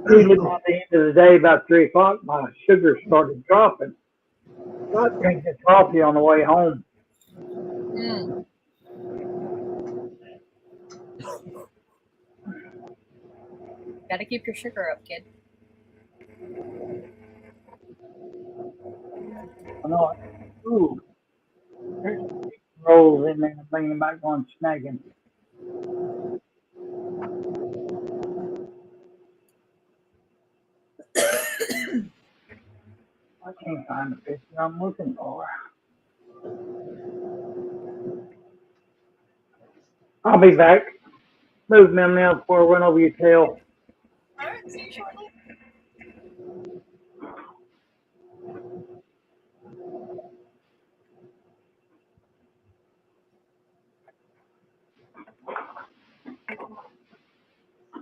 usually by the end of the day, about 3 o'clock, my sugar started dropping. So I'd drink the coffee on the way home. Mm. Got to keep your sugar up, kid. I know. Ooh, there's rolls in there. Bringing back one snagging. I can't find the picture I'm looking for. I'll be back. Move me now before I run over your tail. All right, see you shortly.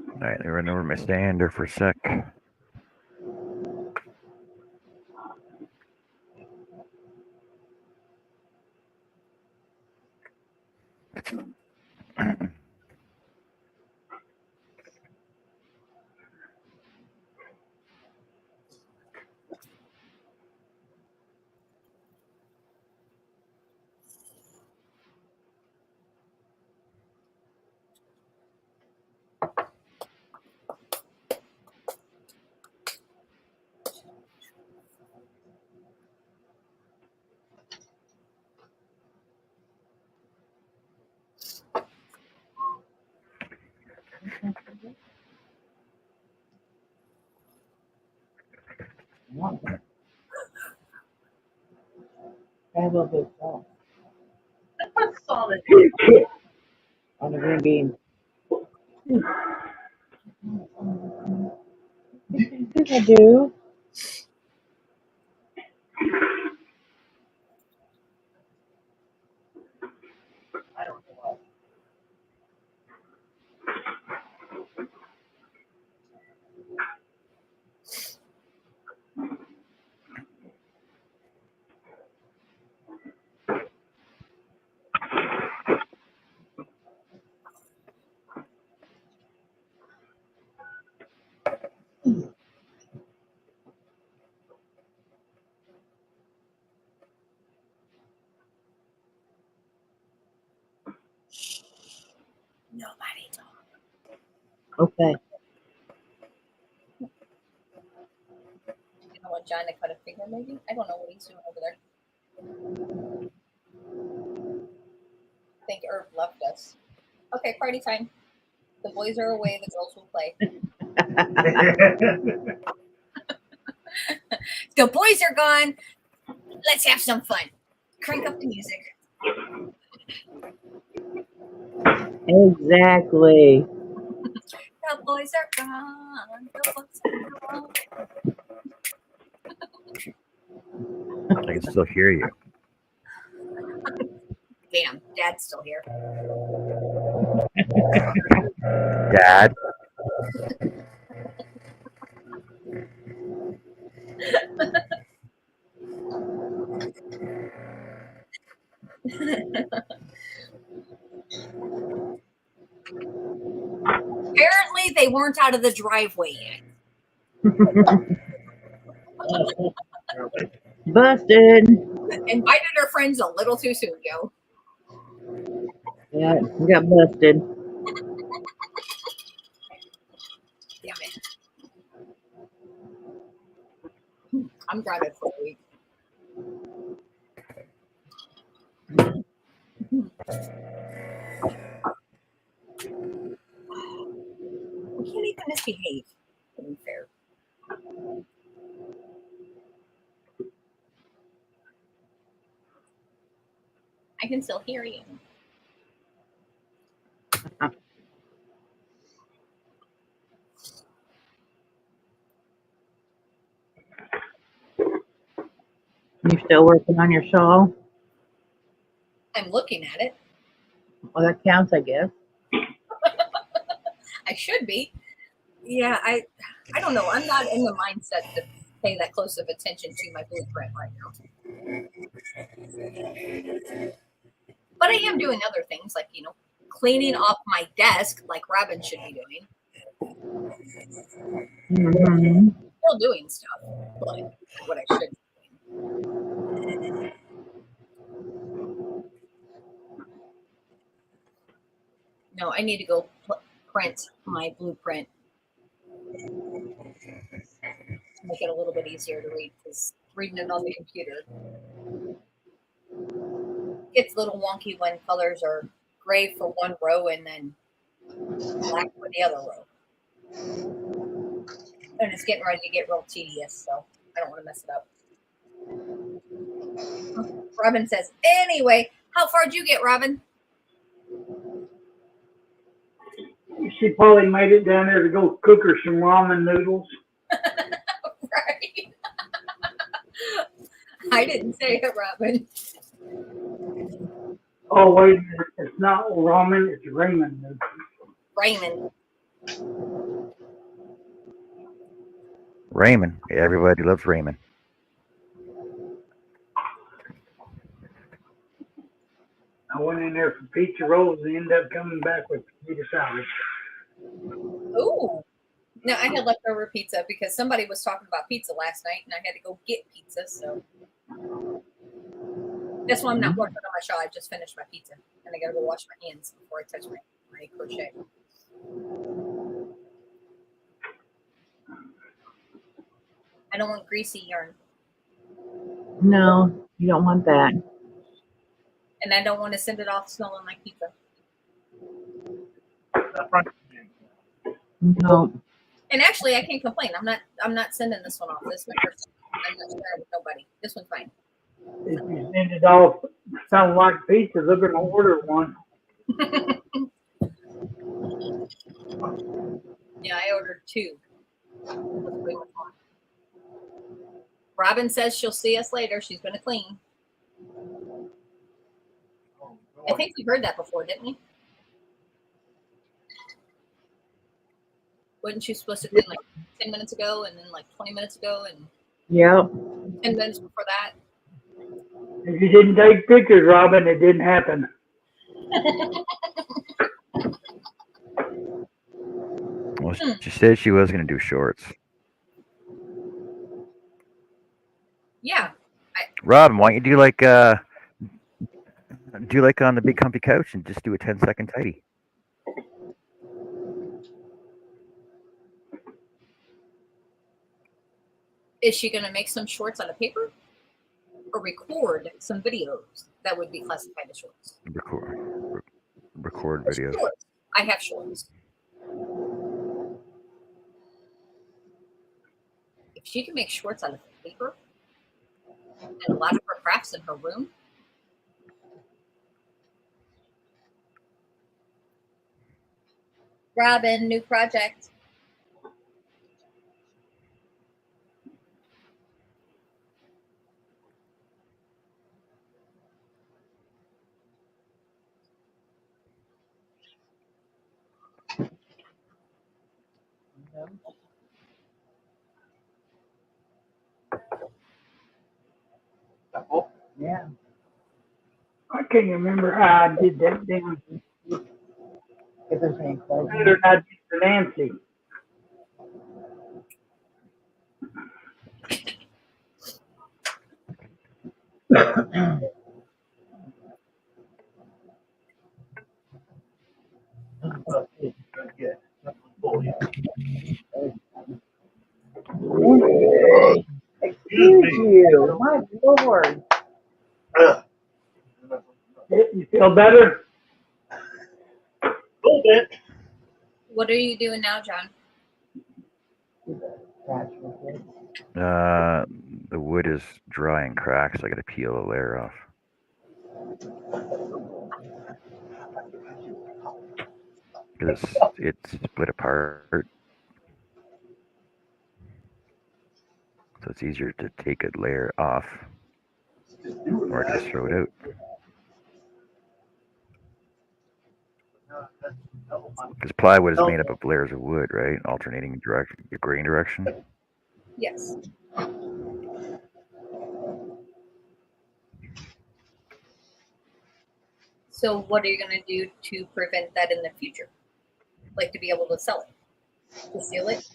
All right, let me run over my stander for a sec. I have a little bit of salt Solid. on the green bean. I think I do. Nobody talk. Okay. You don't want John to cut a finger, maybe? I don't know what he's doing over there. I think Herb left us. Okay, party time. The boys are away, the girls will play. The boys are gone. Let's have some fun. Crank up the music. Exactly. The boys are gone. The boys are gone. I can still hear you. Damn, Dad's still here. Dad. Apparently, they weren't out of the driveway yet. Busted. Invited her friends a little too soon, Joe. Yeah, we got busted. Damn it. I'm grounded for a week. We can't even misbehave. Unfair. I can still hear you. You still working on your shawl? I'm looking at it. Well, that counts, I guess. I should be. Yeah, I don't know. I'm not in the mindset to pay that close of attention to my blueprint right now. But I am doing other things like, cleaning off my desk like Robin should be doing. Mm-hmm. Still doing stuff, but what I should be doing. No, I need to go print my blueprint to make it a little bit easier to read, because reading it on the computer gets a little wonky when colors are gray for one row and then black for the other row. And it's getting ready to get real tedious, so I don't want to mess it up. Robin says, anyway, how far did you get, Robin? She probably made it down there to go cook her some ramen noodles. Right. I didn't say it, Robin. Oh, wait a minute. It's not ramen, it's ramen noodles. Raymond. Raymond. Everybody loves Raymond. I went in there for pizza rolls and ended up coming back with potato salad. Ooh. No, I had leftover pizza because somebody was talking about pizza last night and I had to go get pizza, so that's why I'm not working on my shawl. I just finished my pizza and I gotta go wash my hands before I touch my crochet. I don't want greasy yarn. No, you don't want that. And I don't want to send it off smelling like pizza. That front end. No. And actually I can't complain. I'm not sending this one off. This is my first time. I'm not sharing with nobody. This one's fine. If you send it off sounding like pizza, they're going to order one. Yeah, I ordered 2. Robin says she'll see us later. She's going to clean. I think we heard that before, didn't we? Wasn't you supposed to clean like 10 minutes ago and then like 20 minutes ago and Yep. 10 minutes before that? If you didn't take pictures, Robin, it didn't happen. Well, she said she was going to do shorts. Yeah. Robin, why don't you do like on the big comfy couch and just do a 10-second tidy? Is she going to make some shorts out of paper or record some videos that would be classified as shorts? Record videos. Shorts. I have shorts. If she can make shorts out of paper and a lot of her crafts in her room, Robin, new project. can't remember how I did that down If there's any questions. better than I did for Nancy. Yeah. Oh, yeah. Excuse you, my lord. Ugh. You feel better? A little bit. What are you doing now, John? The wood is dry and cracked, so I got to peel a layer off. Because it's split apart, so it's easier to take a layer off, or I can just throw it out. Because plywood is made up of layers of wood, right? Alternating direction, the grain direction. Yes. So what are you going to do to prevent that in the future? Like to be able to sell it? To seal it?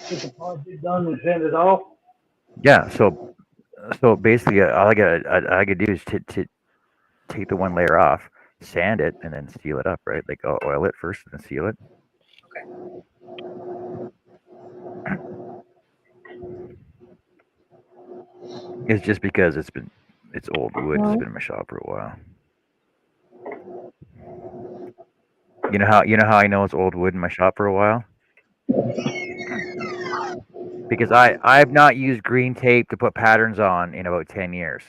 Get the project done and send it off? Yeah. So basically, all I gotta do is to take the one layer off, sand it, and then seal it up, right? Like I'll oil it first and then seal it. It's just because it's old wood. It's been in my shop for a while. You know how I know it's old wood in my shop for a while? Because I've not used green tape to put patterns on in about 10 years.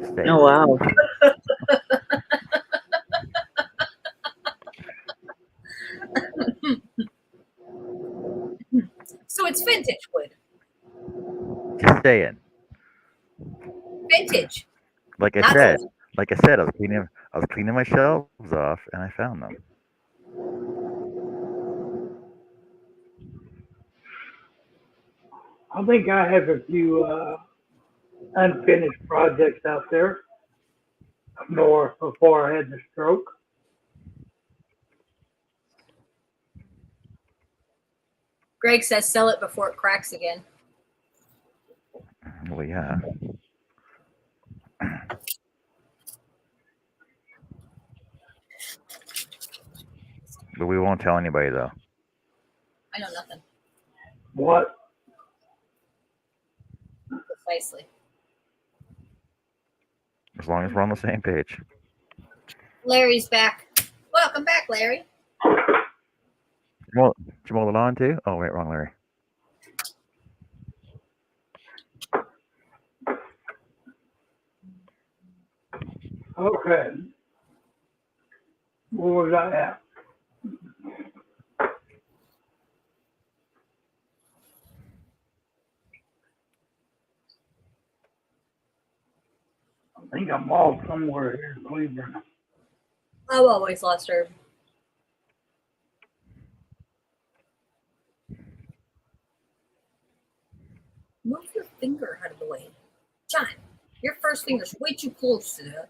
Just saying. Oh wow. So it's vintage wood. Just saying. Vintage. Like I Not said, old. I was cleaning my shelves off and I found them. I think I have a few unfinished projects out there more before I had the stroke. Greg says sell it before it cracks again. Well, yeah. But we won't tell anybody though. I know nothing. What? Precisely. As long as we're on the same page. Larry's back. Welcome back, Larry. Did you mow the lawn too? Oh wait, wrong Larry. Okay. Where was I at? I think I'm off somewhere here in Cleveland. I've always lost her. Move your finger out of the way. John, your first finger's way too close to that.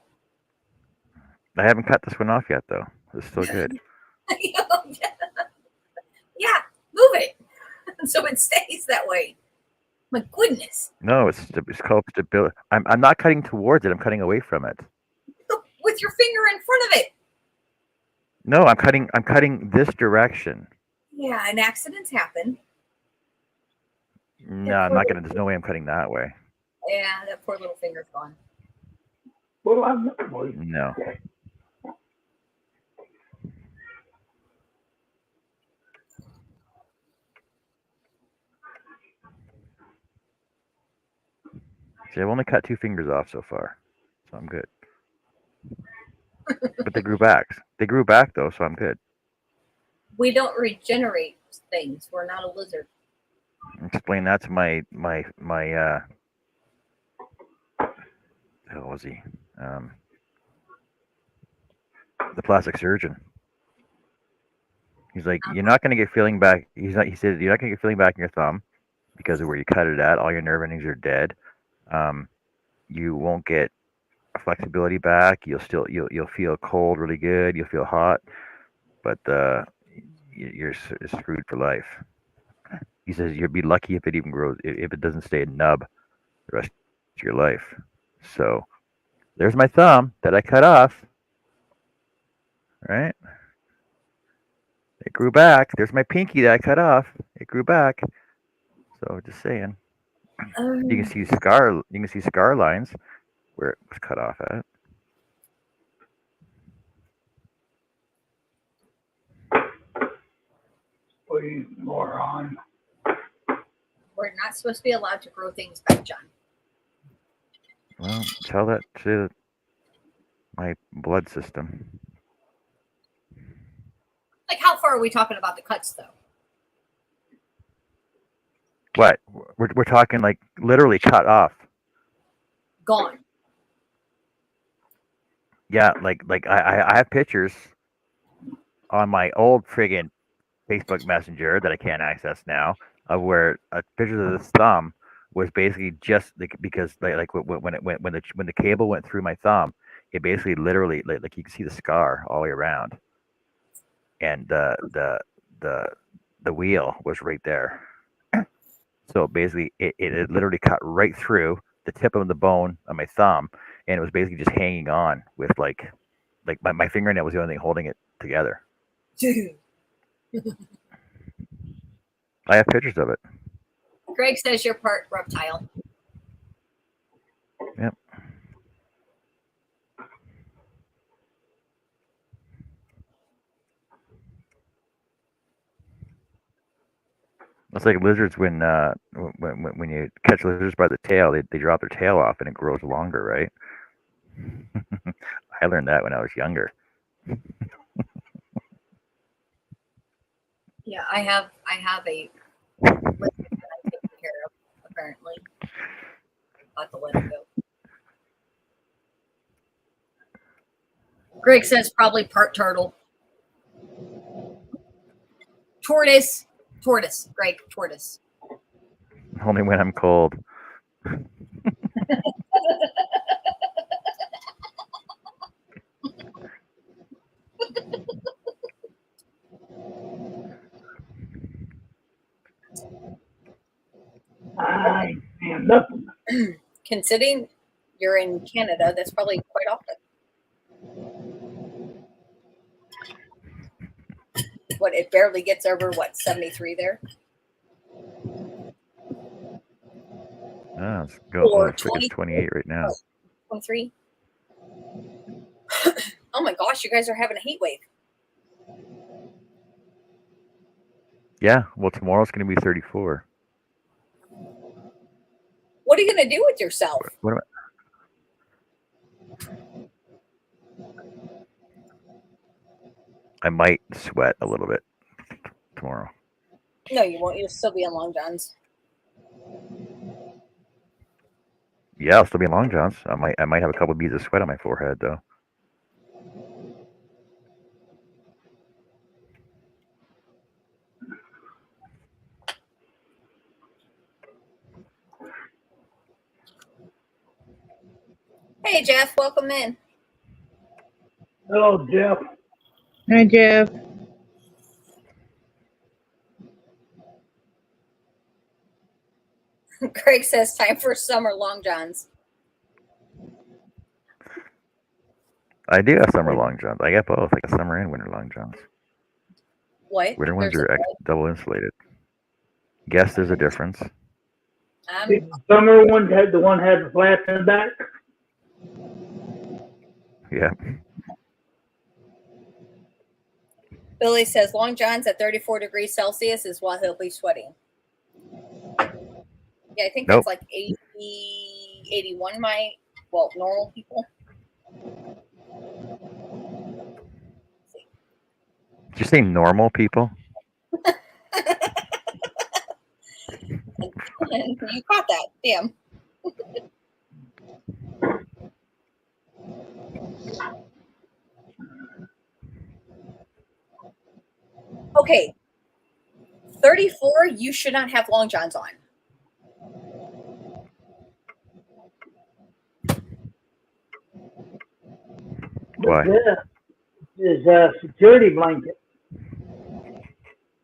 I haven't cut this one off yet though. It's still good. Yeah, move it so it stays that way. My goodness. No, it's called stability. I'm not cutting towards it. I'm cutting away from it. With your finger in front of it. No, I'm cutting this direction. Yeah, and accidents happen. No, I'm not gonna. There's no way I'm cutting that way. Yeah, that poor little finger's gone. Well, I'm not. No. See, I've only cut 2 fingers off so far, so I'm good. But they grew back. They grew back though, so I'm good. We don't regenerate things. We're not a lizard. Explain that to my how was he? The plastic surgeon. He's like, you're not gonna get feeling back. He said you're not gonna get feeling back in your thumb because of where you cut it at. All your nerve endings are dead. You won't get flexibility back. You'll feel cold really good. You'll feel hot, but you're screwed for life. He says you'll be lucky if it even grows, if it doesn't stay a nub the rest of your life. So there's my thumb that I cut off. Right? It grew back. There's my pinky that I cut off. It grew back. So just saying. You can see scar. You can see scar lines where it was cut off at. We moron. We're not supposed to be allowed to grow things back, John. Well, tell that to my blood system. Like, how far are we talking about the cuts, though? What? We're talking like literally cut off. Gone. Yeah, like I have pictures on my old friggin' Facebook Messenger that I can't access now of where pictures of this thumb was basically just like because like when the cable went through my thumb, it basically literally like you can see the scar all the way around, and the wheel was right there. So basically, it literally cut right through the tip of the bone on my thumb, and it was basically just hanging on with like my fingernail was the only thing holding it together. I have pictures of it. Greg says you're part reptile. Yep. It's like lizards when you catch lizards by the tail, they drop their tail off and it grows longer, right? I learned that when I was younger. Yeah, I have a lizard that I take care of, apparently. I'll have to let it go. Greg says probably part turtle. Tortoise, Greg, tortoise. Only when I'm cold. I ain't nothing. Considering you're in Canada, that's probably quite often. What, it barely gets over, 73 there? Oh, Or it's 28 right now. 23? Oh my gosh, you guys are having a heat wave. Yeah, well, tomorrow's going to be 34. What are you going to do with yourself? What am I might sweat a little bit tomorrow. No, you won't. You'll still be in long johns. Yeah, I'll still be in long johns. I might have a couple beads of sweat on my forehead though. Hey, Jeff, welcome in. Hello, Jeff. Hi, Jeff. Craig says time for summer long johns. I do have summer long johns. I got both. I got summer and winter long johns. What? Winter ones There's are double insulated. Guess there's a difference. The summer one had the flats in the back. Yeah. Billy says long johns at 34 degrees Celsius is what he'll be sweating. Yeah, I think Nope. that's like 80, 81 normal people. Did you say normal people? You caught that. Damn. Okay. 34, you should not have long johns on. Why? This is a security blanket.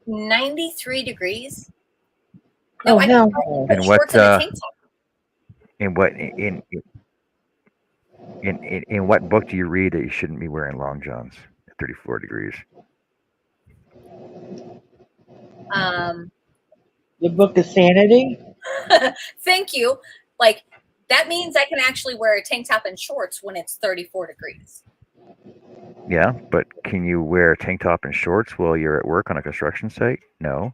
93 degrees. No, Oh, I hell can no. put And what, shorts and a tank top. In what in what book do you read that you shouldn't be wearing long johns at 34 degrees? The Book of Sanity? Thank you. Like, that means I can actually wear a tank top and shorts when it's 34 degrees. Yeah, but can you wear a tank top and shorts while you're at work on a construction site? No.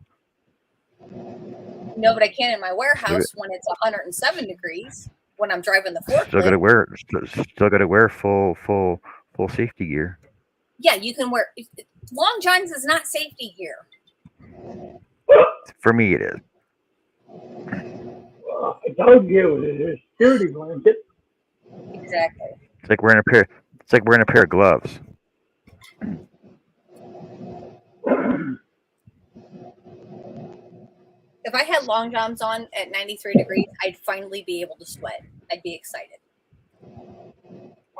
No, but I can in my warehouse when it's 107 degrees when I'm driving the Still got to forklift. wear still got to wear full safety gear. Yeah, you can wear long johns is not safety gear. For me, it is. I told you it was a security blanket. Exactly. It's like wearing a pair. It's like wearing a pair of gloves. If I had long johns on at 93 degrees, I'd finally be able to sweat. I'd be excited.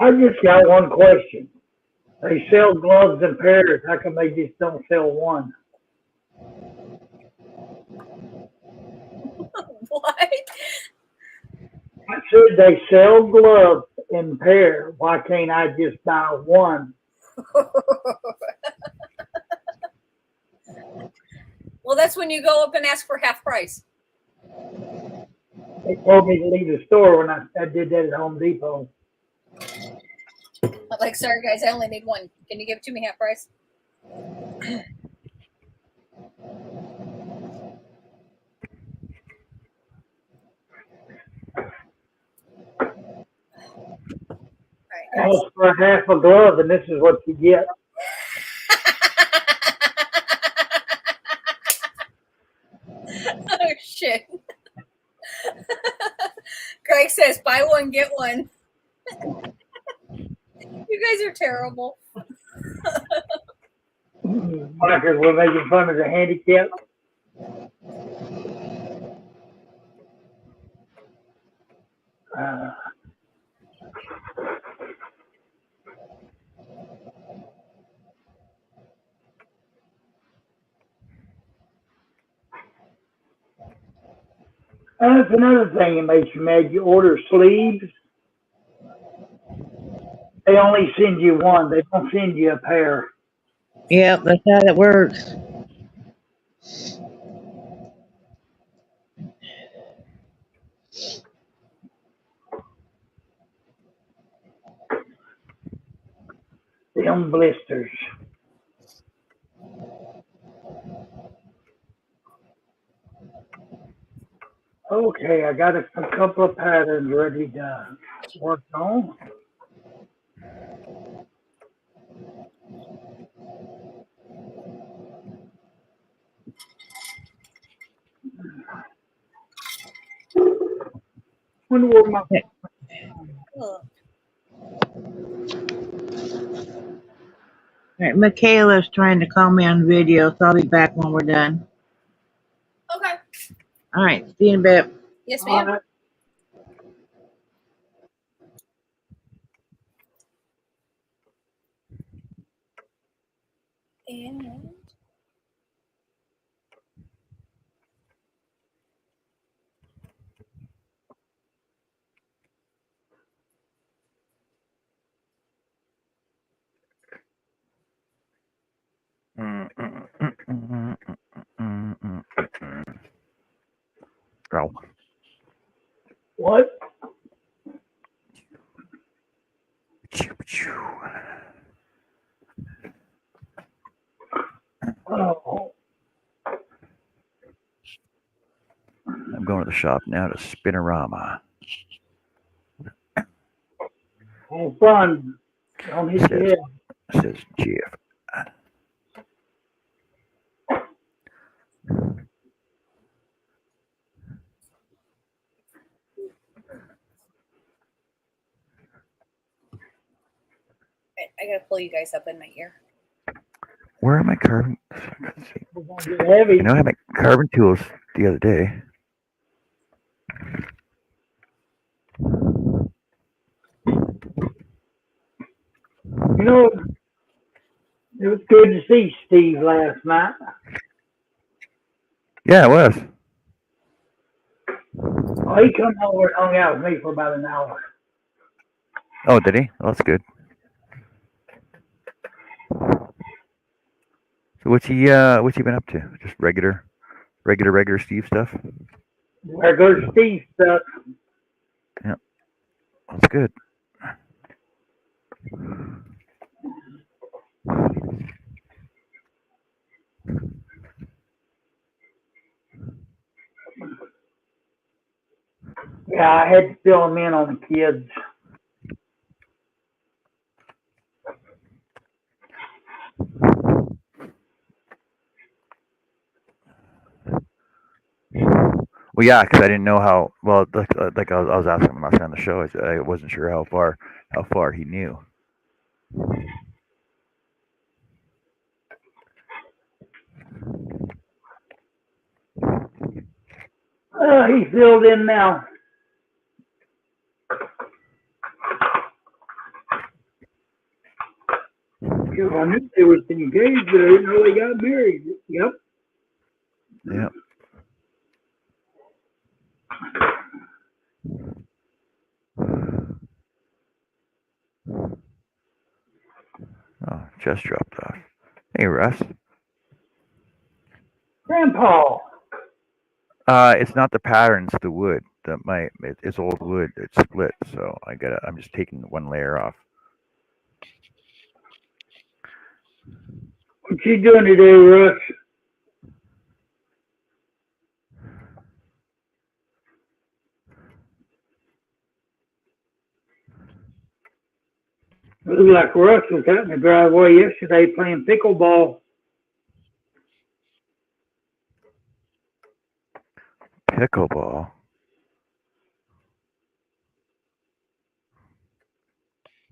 I just got one question. They sell gloves in pairs. How come they just don't sell one? What? I said they sell gloves in pairs. Why can't I just buy one? Well, that's when you go up and ask for half price. They told me to leave the store when I did that at Home Depot. I'm like, sorry guys, I only need one. Can you give it to me half price? All right, guys. Ask for half a glove, and this is what you get. Oh shit. Greg says buy one, get one. You guys are terrible. Because we're making fun of the handicap. That's another thing that makes you mad. You order sleeves. They only send you one. They don't send you a pair. Yep, that's how it works. Them blisters. Okay, I got a couple of patterns ready to work on. Wonder where my Ugh. All right, Michaela's trying to call me on video, so I'll be back when we're done. Okay. All right, see you in a bit. Yes, ma'am. And Oh, what? Oh, I'm going to the shop now to Spinorama. have fun. Don't hit your head. Says Jeff. I gotta pull you guys up in my ear. Where are my carbon? We're gonna get heavy. I know I had my carbon tools the other day. You know, it was good to see Steve last night. Yeah, it was. Oh, he come over and hung out with me for about an hour. Oh, did he? Oh, that's good. So what's he been up to? Just regular Steve stuff? Regular Steve stuff. That's good. Yeah, I had to fill him in on the kids. Well, yeah, because I didn't know how well. Like I was asking him last time on the show. I wasn't sure how far he knew. He filled in now. Because I knew they was engaged, but I didn't know they got married. Yep. Yeah. Oh, just dropped off. Hey, Russ. Grandpa. It's not the pattern; it's the wood. It's old wood. It's split, so I'm just taking one layer off. What you doing today, Russ? It looked like Russ was out in the driveway yesterday playing pickleball. Pickleball.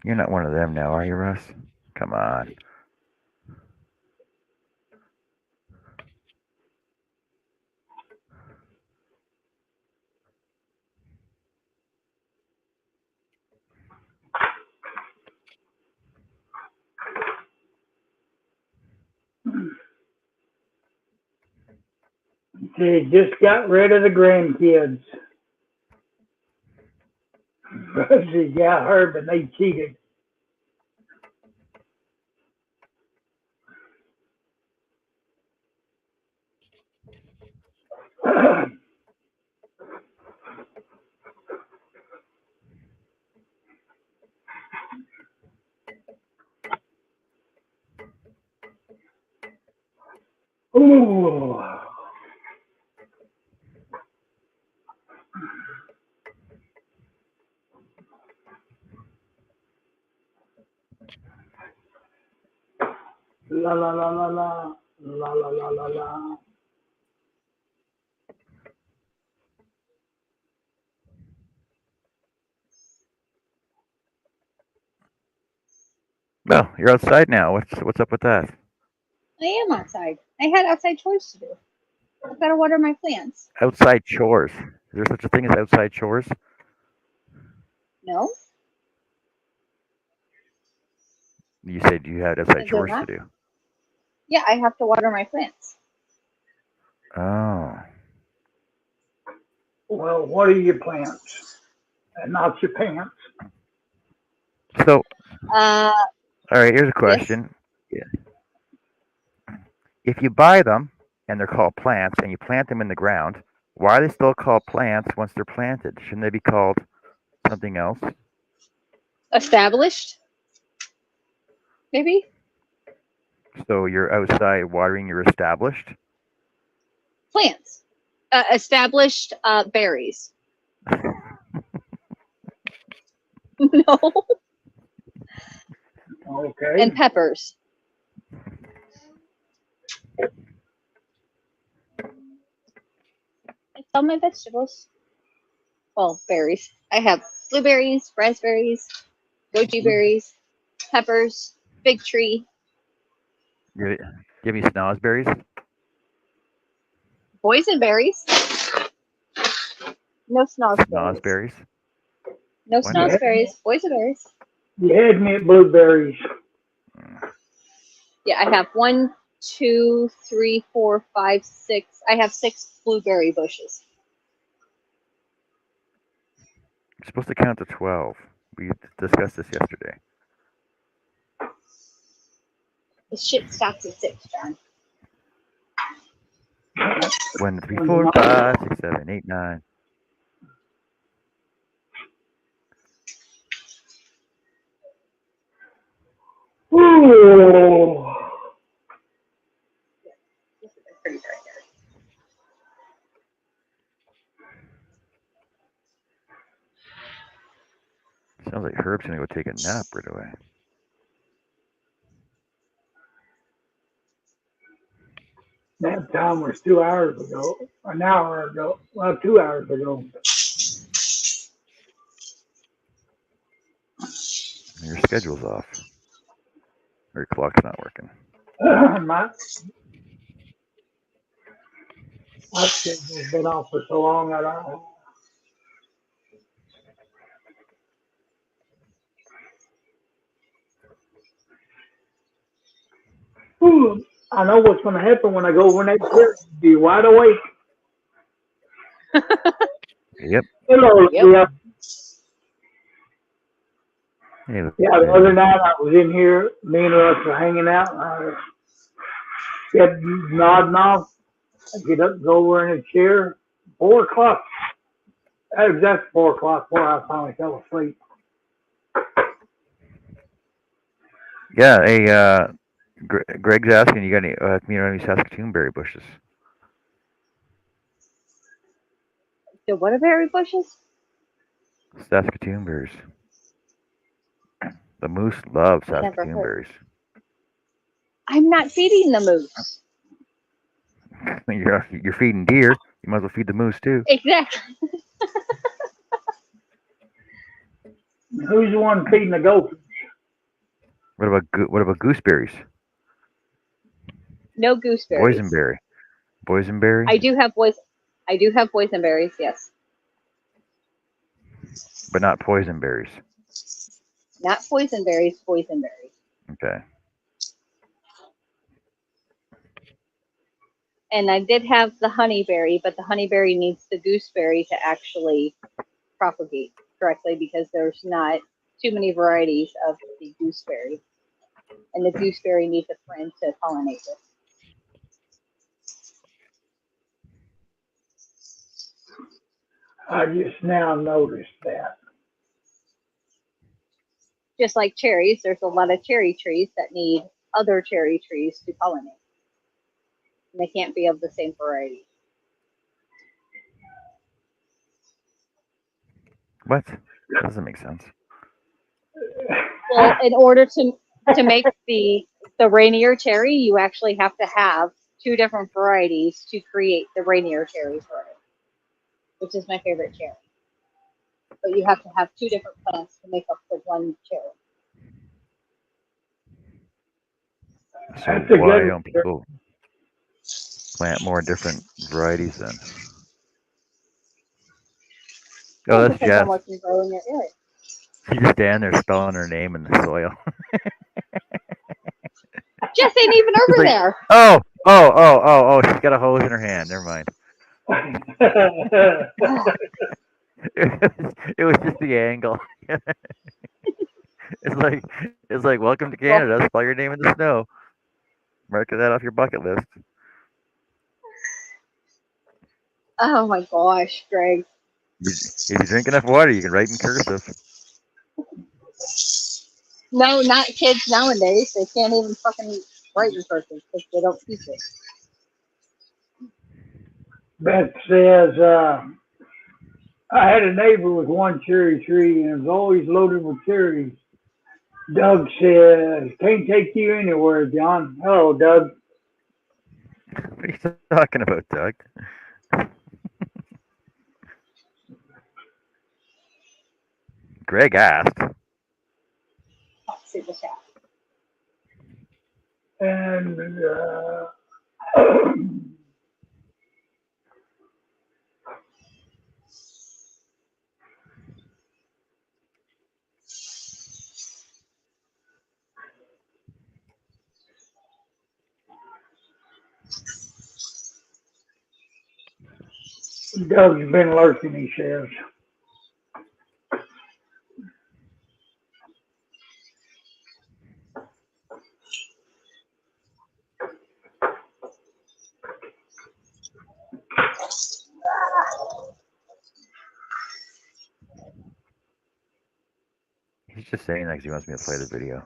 You're not one of them now, are you, Russ? Come on. They just got rid of the grandkids. Russ said, yeah, I heard, but they cheated. Ooh. La la la la la la la la la la. Well, you're outside now. What's up with that? I am outside. I had outside chores to do. I've got to water my plants. Outside chores. Is there such a thing as outside chores? No? You said you had outside Is there chores to not? do. Yeah, I have to water my plants. Oh. Well, what are your plants? And not your pants. So, Uh, all right, here's a question. Yeah. If you buy them and they're called plants and you plant them in the ground, why are they still called plants once they're planted? Shouldn't they be called something else? established? Maybe? So you're outside watering your established? Plants. Established berries. No. Okay. And peppers. It's all my vegetables. Well, berries. I have blueberries, raspberries, goji berries, peppers, fig tree, Give me snozberries. boysenberries. No snozberries. Snozberries. No Why not? snozberries. Boysenberries. You had me at blueberries. Yeah, I have 1, 2, 3, 4, 5, 6. I have 6 blueberry bushes. You're supposed to count to 12. We discussed this yesterday. The shit stops at 6, John. 1, 2, 3, 4, 5, 6, 7, 8, 9. Ooh. Pretty right there. Sounds like Herb's gonna go take a nap right away. That time was 2 hours ago, an hour ago, well, 2 hours ago. Your schedule's off. Or your clock's not working. my schedule's been off for so long, I don't know. Ooh, I know what's going to happen when I go over next year. Be wide awake. Yep. Hello, Yep. yeah. Hey, Yeah, the other night I was in here, me and Russ were hanging out, and I kept nodding off. I get up, go over in a chair. 4 o'clock. That was exactly 4 o'clock before I finally fell asleep. Yeah, hey, Greg's asking, you got any Saskatoon berry bushes? The what are berry bushes? Saskatoon berries. The moose love Never Saskatoon heard. berries. I'm not feeding the moose. You're feeding deer. You might as well feed the moose too. Exactly. Who's the one feeding the goat? What about gooseberries? No gooseberries. Boysenberry. Boysenberry? I do have boysenberries, yes. But not poisonberries. Not boysenberries, boysenberries. Okay. And I did have the honeyberry, but the honeyberry needs the gooseberry to actually propagate correctly because there's not too many varieties of the gooseberry. And the gooseberry needs a friend to pollinate with. I just now noticed that. Just like cherries, there's a lot of cherry trees that need other cherry trees to pollinate. And they can't be of the same variety. What? That doesn't make sense. Well, in order to make the Rainier cherry, you actually have to have 2 different varieties to create the Rainier cherry variety, which is my favorite cherry. But you have to have 2 different plants to make up the one cherry. So That's a why good don't people plant more different varieties then? Oh, Well, that's depends on Jess. what can grow in your area. She's just standing there spelling her name in the soil. Jess ain't even over like, there. Oh, she's got a hose in her hand. Never mind. It was just the angle. It's like welcome to Canada. Spell your name in the snow. Mark that off your bucket list. Oh my gosh, Greg. If you drink enough water, you can write in cursive. No, not kids nowadays. They can't even fucking write in cursive because they don't teach it. Beth says, I had a neighbor with 1 cherry tree and it was always loaded with cherries. Doug says, can't take you anywhere, John. Hello, Doug. What are you talking about, Doug? Greg asked. Let's see the chat. And Doug's been lurking, he says. He's just saying that because he wants me to play the video.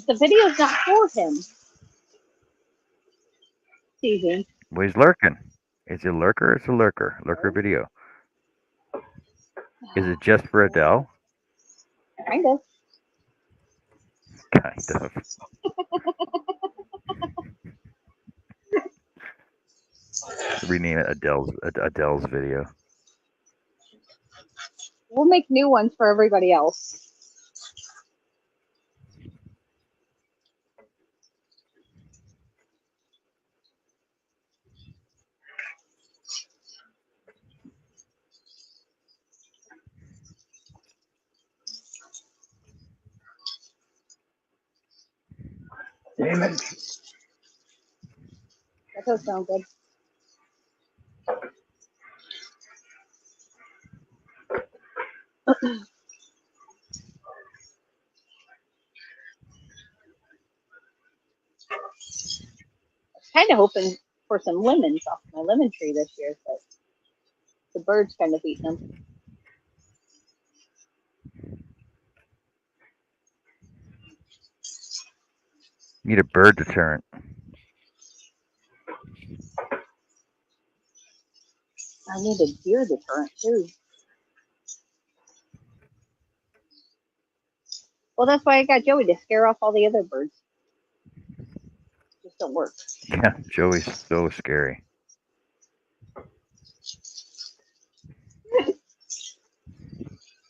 The video's not for him. Steven. Well, he's lurking. It's a lurker. It's a lurker. Lurker video. Is it just for Adele? Kind of. Kind of. Rename it Adele's video. We'll make new ones for everybody else. Damn it. That does sound good. Kind of hoping for some lemons off my lemon tree this year, but the birds kind of eating them. Need a bird deterrent. I need a deer deterrent too. Well, that's why I got Joey to scare off all the other birds. Just don't work. Yeah, Joey's so scary.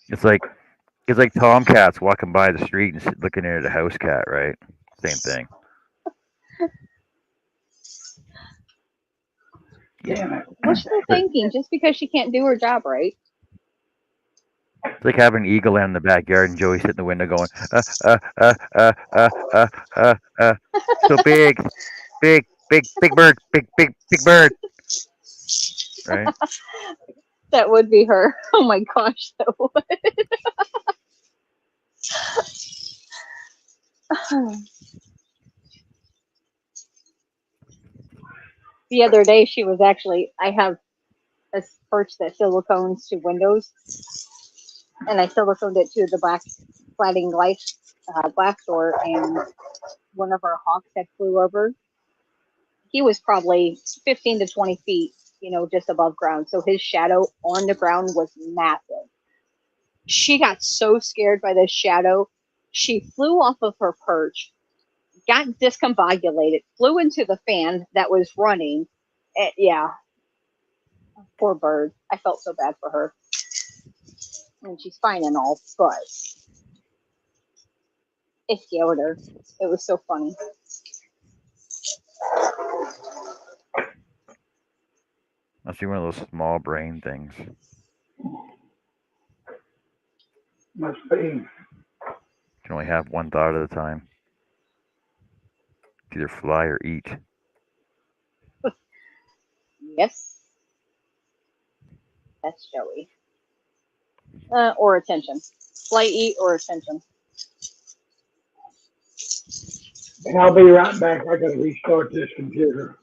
It's like tomcats walking by the street and looking at a house cat, right? Same thing. Damn it. What's she thinking? Just because she can't do her job right? It's like having an eagle in the backyard and Joey sitting in the window going, so big bird, big bird. Right? That would be her. Oh my gosh, that would. The other day, she was actually, I have a perch that silicones to windows, and I siliconed it to the black sliding glass door, and one of our hawks had flew over. He was probably 15 to 20 feet, just above ground. So his shadow on the ground was massive. She got so scared by this shadow. She flew off of her perch, got discombobulated, flew into the fan that was running. Yeah. Poor bird. I felt so bad for her. I mean, she's fine and all, but it scared her. It was so funny. Must be one of those small brain things. Must be. You can only have one thought at a time. Either fly or eat. Yes. That's Joey. Or attention. Flight, eat, or attention. And I'll be right back. I gotta restart this computer.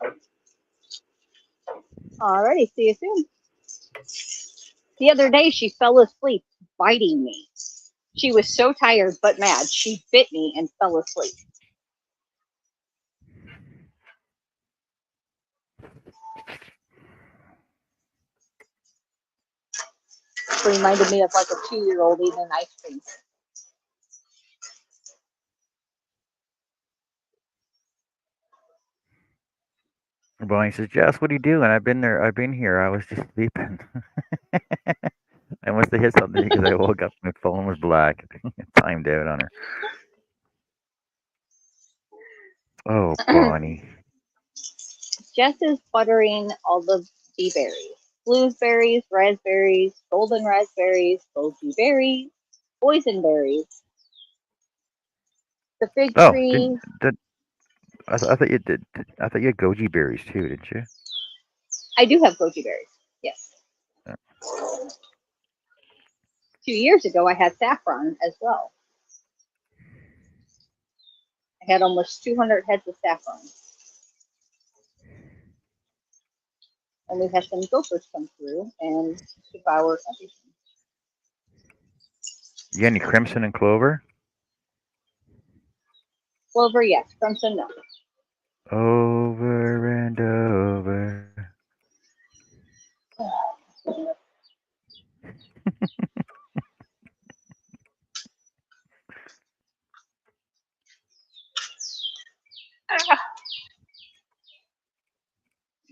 Alrighty, see you soon. The other day, she fell asleep biting me. She was so tired but mad. She bit me and fell asleep. Reminded me of like a 2-year-old eating ice cream. Bonnie says, Jess, what are you doing? I've been here. I was just sleeping. I must have hit something because I woke up and my phone was black. Timed out on her. Oh, Bonnie. Jess is buttering all the bee berries. Blueberries, raspberries, golden raspberries, goji berries, boysenberries. The fig Oh, tree. I thought you did. I thought you had goji berries too, didn't you? I do have goji berries. Yes. Yeah. 2 years ago, I had saffron as well. I had almost 200 heads of saffron. And we had some gophers come through and devour everything. You got any crimson and clover? Clover, yes. Crimson, no. Over and over.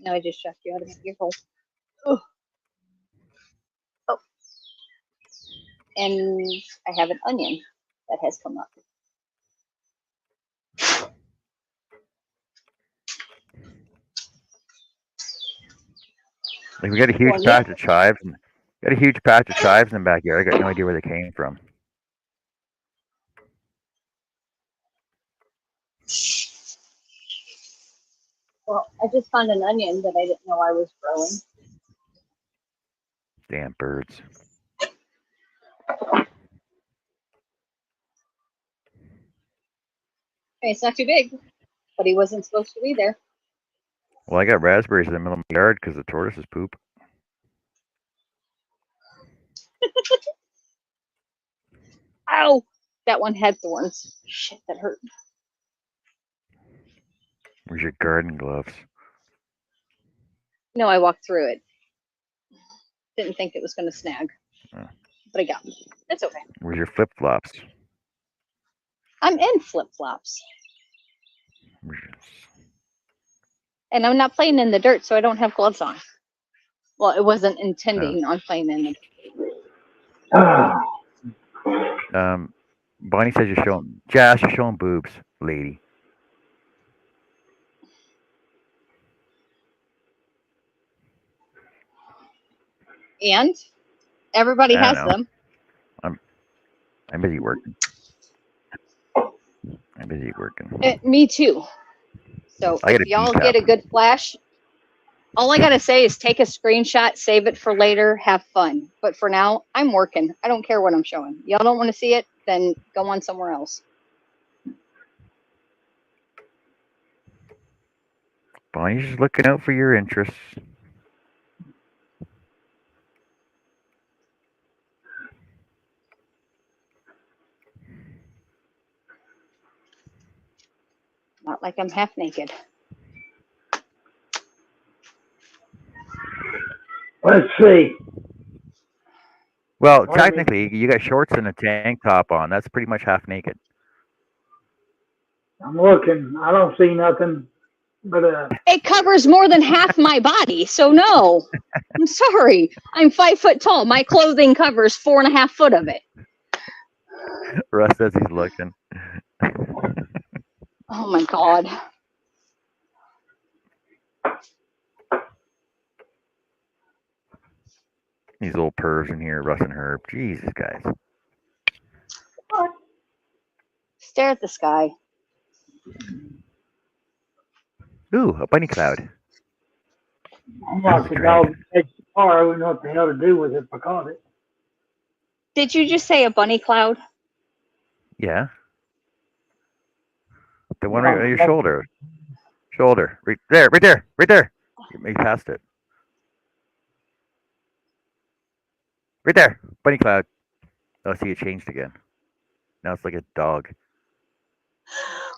No, I just checked you out of your hole. Ugh. Oh, and I have an onion that has come up. Like we got a huge Well, patch of chives. Got a huge patch of chives in the backyard. I got no idea where they came from. Well, I just found an onion that I didn't know I was growing. Damn birds. Okay, it's not too big, but he wasn't supposed to be there. Well, I got raspberries in the middle of my yard because the tortoises poop. Ow! That one had thorns. Shit, that hurt. Where's your garden gloves? No, I walked through it. Didn't think it was going to snag, Oh. but I got them. It's okay. Where's your flip flops? I'm in flip flops, and I'm not playing in the dirt, so I don't have gloves on. Well, it wasn't intending on playing in the dirt. Bonnie says you're showing. Jazz, you're showing boobs, lady. And everybody I has don't know. them. I'm busy working. I'm busy working. Me too. So I got if a y'all decaf. get a good flash, all I gotta say is take a screenshot, save it for later, have fun. But for now, I'm working. I don't care what I'm showing. Y'all don't want to see it, then go on somewhere else. Bonnie's just looking out for your interests. Not like I'm half naked. Let's see. Well, Pardon me. technically, you got shorts and a tank top on. That's pretty much half naked. I'm looking. I don't see nothing but It covers more than half my body, so no. I'm sorry. I'm 5 foot tall. My clothing covers 4.5 foot of it. Russ says he's looking. Oh my god. These old pervs in here, Russ and Herb. Jesus, guys. Stare at the sky. Ooh, a bunny cloud. I'm like the dog that takes the car. I wouldn't know what the hell to do with it if I caught it. Did you just say a bunny cloud? Yeah. The one right on your shoulder. Shoulder. Right there, right there, right there. You passed it. Right there. Bunny cloud. Oh, see, it changed again. Now it's like a dog.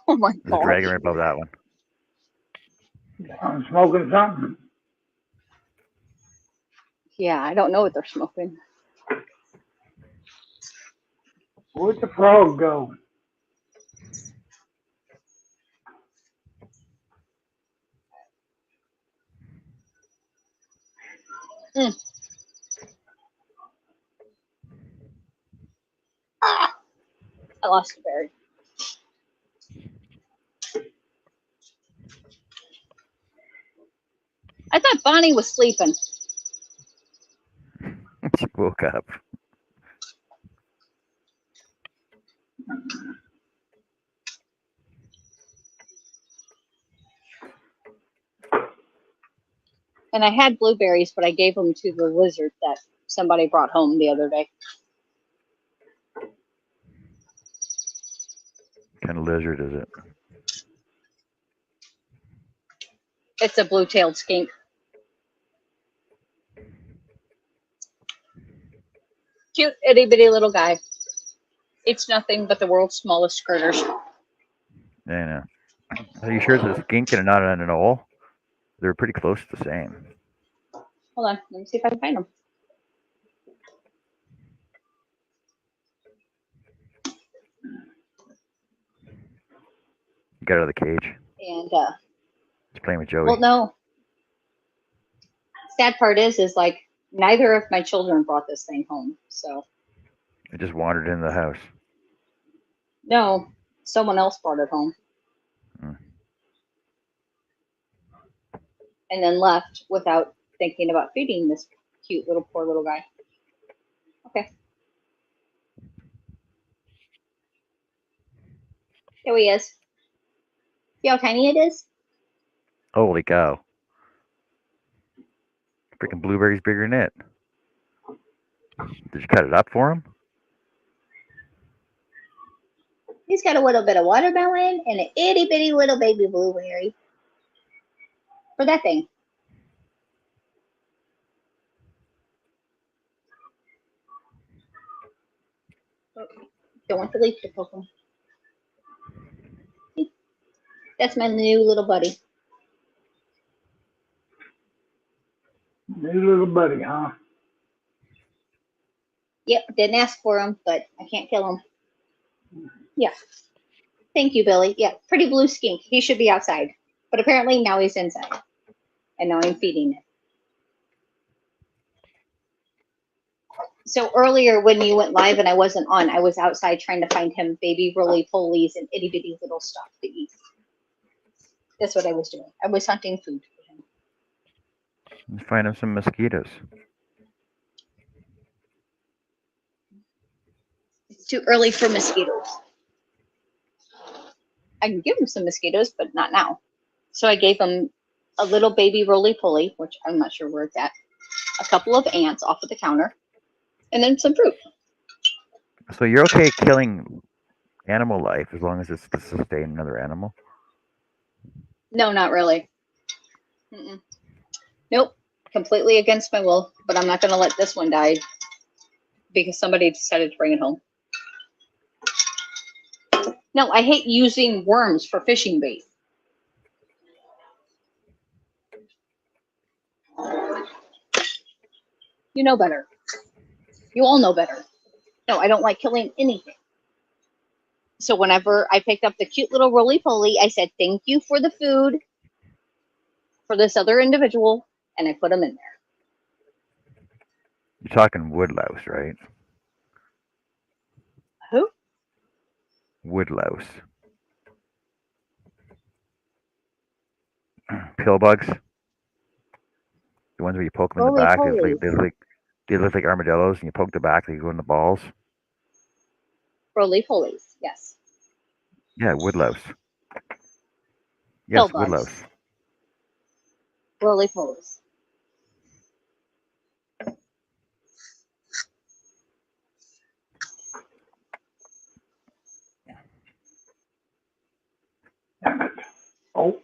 Oh my There's a god. dragon right above that one. I'm smoking something. Yeah, I don't know what they're smoking. Where'd the frog go? Ah, I lost a berry. I thought Bonnie was sleeping. She woke up. And I had blueberries, but I gave them to the lizard that somebody brought home the other day. What kind of lizard is it? It's a blue-tailed skink. Cute, itty-bitty little guy. It's nothing but the world's smallest critters. Yeah, I know. Are you sure it's a skink and not an owl? They're pretty close to the same. Hold on, let me see if I can find them. Got out of the cage. And He's playing with Joey. well, no. Sad part is like neither of my children brought this thing home. So It just wandered into the house. no, someone else brought it home. Hmm. And then left without thinking about feeding this cute little poor little guy. Okay. There he is. See how tiny it is? Holy cow. Freaking blueberry's bigger than it. Did you cut it up for him? He's got a little bit of watermelon and an itty bitty little baby blueberry. For that thing. Don't want the leaf to poke him. That's my new little buddy. New little buddy, huh? Yep, didn't ask for him, but I can't kill him. Yeah. Thank you, Billy. Yeah, pretty blue skink. He should be outside. But apparently now he's inside. And now I'm feeding it. So earlier when you went live and I wasn't on, I was outside trying to find him baby roly-polies and itty-bitty little stuff to eat. That's what I was doing. I was hunting food for him. Let's find him some mosquitoes. It's too early for mosquitoes. I can give him some mosquitoes, but not now. So I gave him a little baby roly-poly, which I'm not sure where it's at, a couple of ants off of the counter, and then some fruit. So you're okay killing animal life as long as it's to sustain another animal? No, not really. Mm-mm. Nope. Completely against my will, but I'm not going to let this one die because somebody decided to bring it home. No, I hate using worms for fishing bait. You know better. You all know better. No, I don't like killing anything. So whenever I picked up the cute little roly-poly, I said, thank you for the food for this other individual, and I put them in there. You're talking woodlouse, right? Who? Woodlouse. Pill bugs. The ones where you poke them in the back. They look like armadillos, and you poke the back, they go in the balls. Roly-polies, yes. Yeah, woodlouse. Pill Yes, bugs. woodlouse. Roly-polies. Damn it. Oh,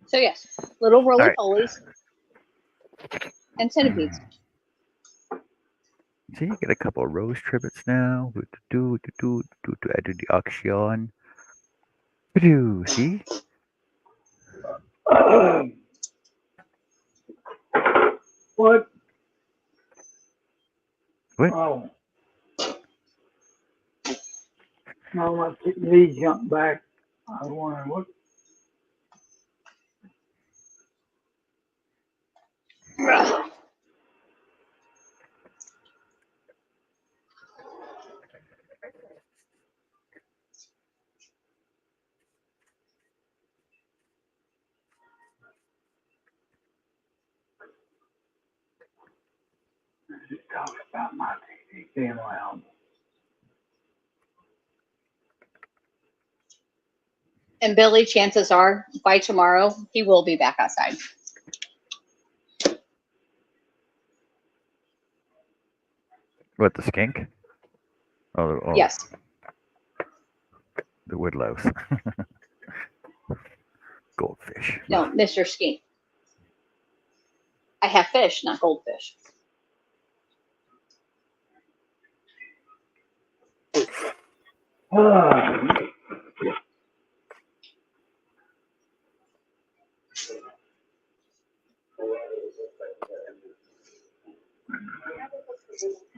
So yes, little roly-polies and centipedes. See, you get a couple of rose trivets now. To add to the auction. See? what? What? Oh. No, my knee jumped back. I was wondering what. Just talk about my TV being loud. And Billy, chances are by tomorrow he will be back outside. What, the skink? Oh, Yes. the wood louse. Goldfish. No, Mr. Skink. I have fish, not goldfish.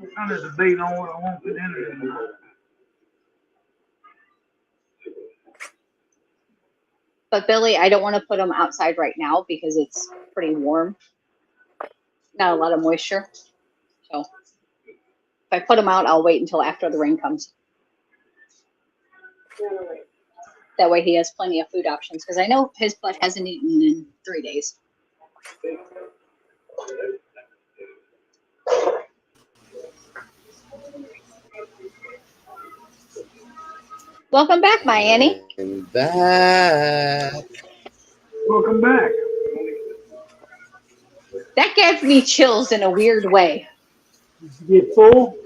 I'm trying to debate on what I want to put in there. But Billy, I don't want to put them outside right now because it's pretty warm. Not a lot of moisture. So if I put them out, I'll wait until after the rain comes. That way he has plenty of food options because I know his butt hasn't eaten in 3 days. Welcome back, my Annie. And back. Welcome back. That gave me chills in a weird way. Get full?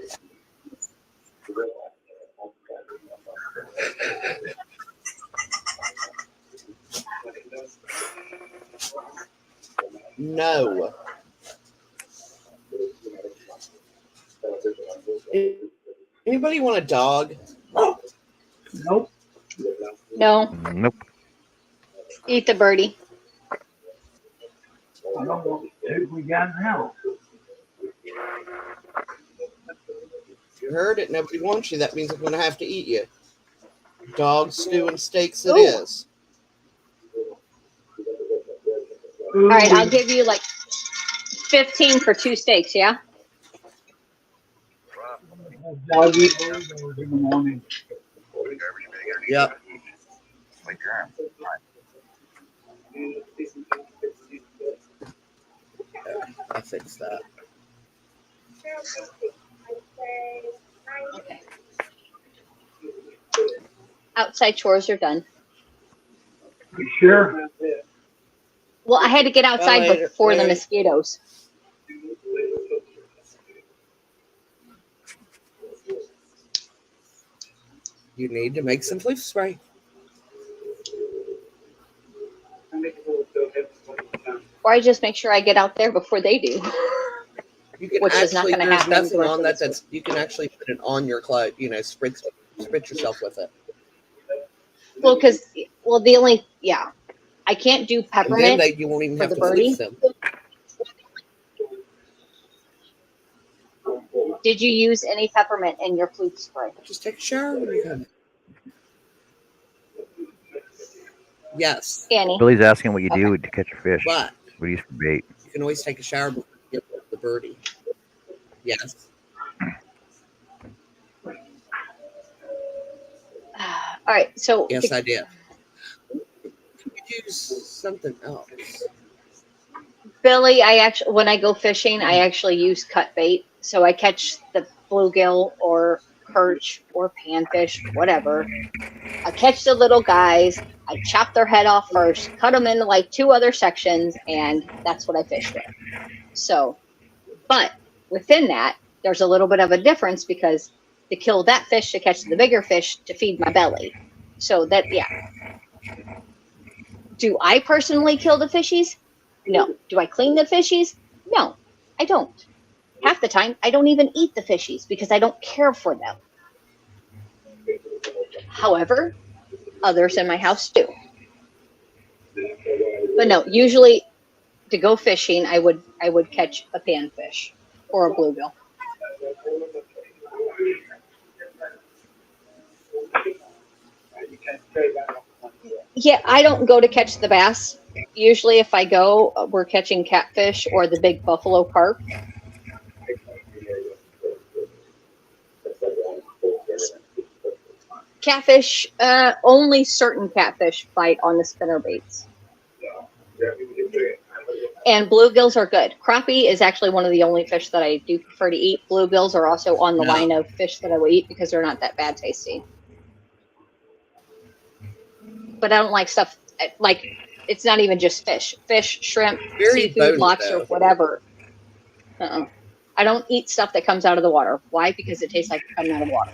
No. Anybody want a dog? Nope. No, Nope. eat the birdie. I don't want who we got now. You heard it. Nobody wants you. That means I'm going to have to eat you. Dog stew and steaks it Ooh. is. All right, I'll give you like 15 for 2 steaks, yeah? Doggy burgers in the morning. Yep. I fixed that. Okay. Outside chores are done. You sure? Well, I had to get outside Well, before the wait. mosquitoes. You need to make some flea spray. Or I just make sure I get out there before they do. You can Which is not actually, gonna there's happen nothing the rest on of that this that's, you can actually put it on your clothes, spritz yourself with it. Well, because, the only, I can't do And then peppermint. you won't even for have the to birdie? fleece them. Did you use any peppermint in your flute spray? Just take a shower when you come. Yes, Annie? Billy's asking what you do to catch a fish. but What do you use for bait? you can always take a shower before you get the birdie. Yes. All right, so Yes, I did. You could use something else. Billy, when I go fishing, I actually use cut bait. So I catch the bluegill or perch or panfish, whatever. I catch the little guys. I chop their head off first, cut them into like 2 other sections, and that's what I fish with. So, but within that, there's a little bit of a difference because to kill that fish to catch the bigger fish to feed my belly. So that, Do I personally kill the fishies? No. Do I clean the fishies? No, I don't. Half the time, I don't even eat the fishies because I don't care for them. However, others in my house do. But no, usually to go fishing, I would catch a panfish or a bluegill. Yeah, I don't go to catch the bass. Usually if I go, we're catching catfish or the big buffalo carp. Catfish, only certain catfish bite on the spinner baits. And bluegills are good. Crappie is actually one of the only fish that I do prefer to eat. Bluegills are also on the line of fish that I will eat because they're not that bad tasting. But I don't like stuff like it's not even just fish. Fish, shrimp, Very seafood, bony, lobster, though. whatever. I I don't eat stuff that comes out of the water. Why? Because it tastes like it's coming out of water.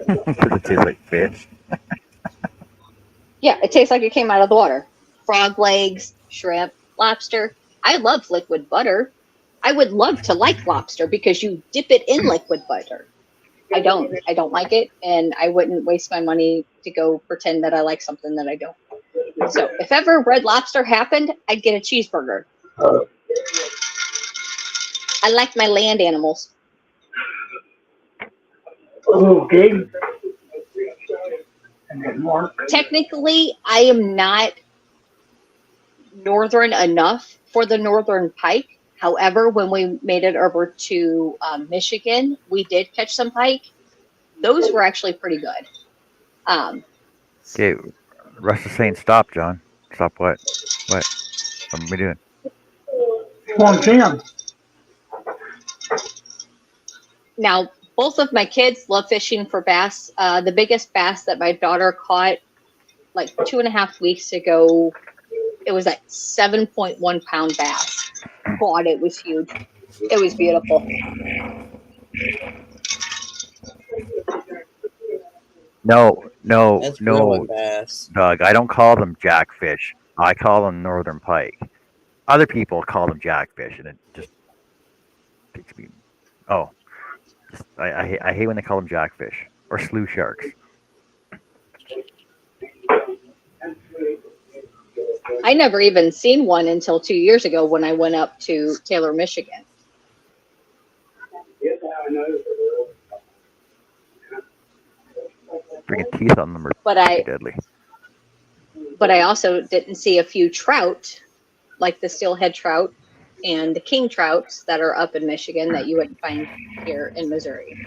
Because it tastes like fish. Yeah, it tastes like it came out of the water. Frog legs, shrimp, lobster. I love liquid butter. I would love to like lobster because you dip it in liquid butter. I don't like it, and I wouldn't waste my money to go pretend that I like something that I don't. So if ever Red Lobster happened, I'd get a cheeseburger. I like my land animals. Okay. And then more. Technically, I am not northern enough for the northern pike. However, when we made it over to Michigan, we did catch some pike. Those were actually pretty good. Okay, Russ is saying stop, John. Stop what? What? What are we doing? One Tim. Now, both of my kids love fishing for bass. The biggest bass that my daughter caught like 2.5 weeks ago, it was like 7.1 pound bass. God, it was huge. It was beautiful. That's No, really bass. Doug. I don't call them jackfish. I call them northern pike. Other people call them jackfish, and it just makes me. Oh, I hate when they call them jackfish or slough sharks. I never even seen one until 2 years ago when I went up to Taylor, Michigan. Freaking teeth on them are But I deadly. also didn't see a few trout, like the steelhead trout and the king trouts that are up in Michigan that you wouldn't find here in Missouri.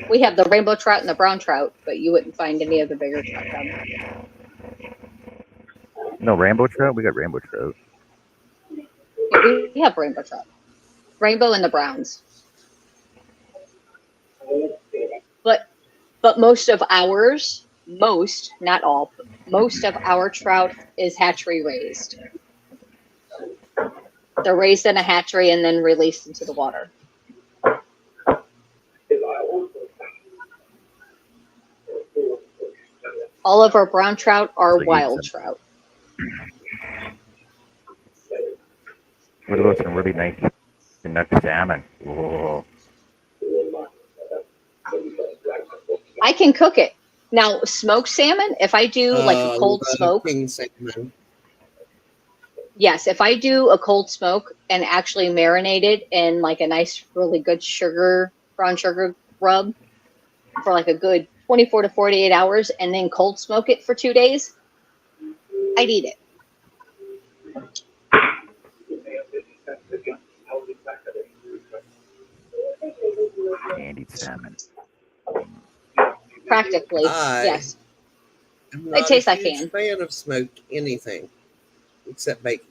We have the rainbow trout and the brown trout, but you wouldn't find any of the bigger trout down there. No rainbow trout. We got rainbow trout. Yeah, we have rainbow trout, rainbow and the browns. But most of ours, not all, but most of our trout is hatchery raised. They're raised in a hatchery and then released into the water. All of our brown trout are wild trout. What about some really nice nut salmon? Whoa. I can cook it. Now, smoked salmon, if I do like a cold smoke, King salmon. yes, if I do a cold smoke and actually marinate it in like a nice, really good brown sugar rub for like a good 24 to 48 hours and then cold smoke it for 2 days, I'd eat it. Candied salmon. Practically, yes. I'm It not tastes a like huge can. fan of smoked anything except bacon.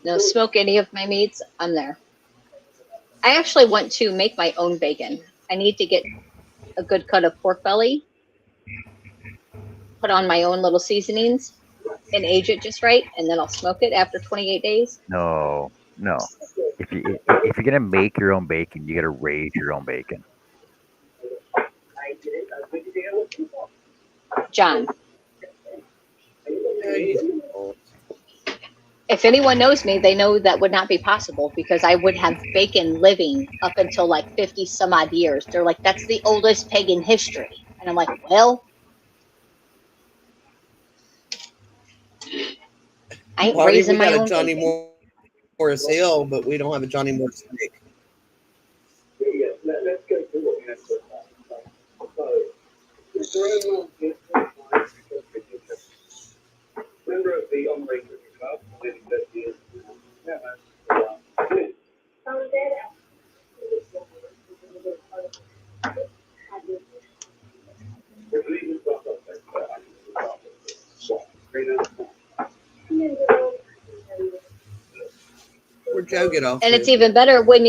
No, smoke any of my meats, I'm there. I actually want to make my own bacon. I need to get a good cut of pork belly, put on my own little seasonings, and age it just right, and then I'll smoke it after 28 days. No. If you're gonna make your own bacon, you gotta raise your own bacon. John, Yeah, you don't. if anyone knows me, they know that would not be possible because I would have bacon living up until like 50 some odd years. They're like, that's the oldest pig in history. And I'm like, well, I ain't Party, raising we my got a own Johnny bacon. Morris Hill, but we don't have a Johnny Morris steak. Where'd Joe get off? And it's to? even better when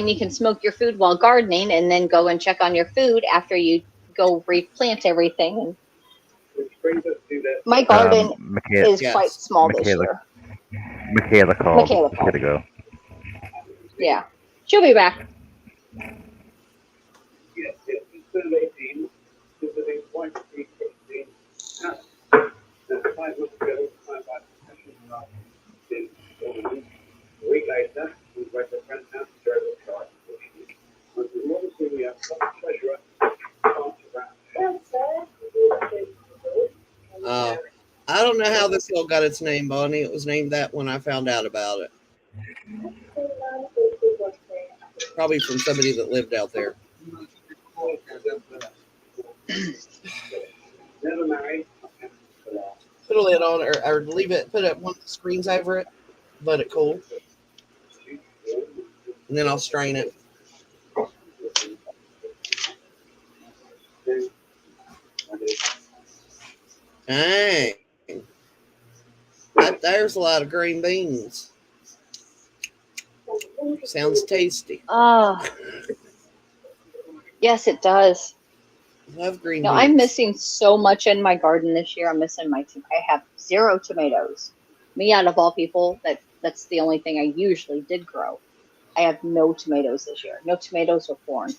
you can smoke your food while gardening and then go and check on your food after you go replant everything. My garden Michaela, is quite small this Michaela. year. Michaela called. Michaela She called. had to go. Yeah. She'll be back. I don't know how this hill got its name, Bonnie. It was named that when I found out about it. Probably from somebody that lived out there. Put a lid on it or leave it, put one of the screens over it, let it cool. And then I'll strain it. Dang. There's a lot of green beans. Sounds tasty. Oh. Yes, it does. Love green No, beans. I'm missing so much in my garden this year. I'm missing I have 0 tomatoes. Me out of all people, that's the only thing I usually did grow. I have no tomatoes this year. No tomatoes or corn.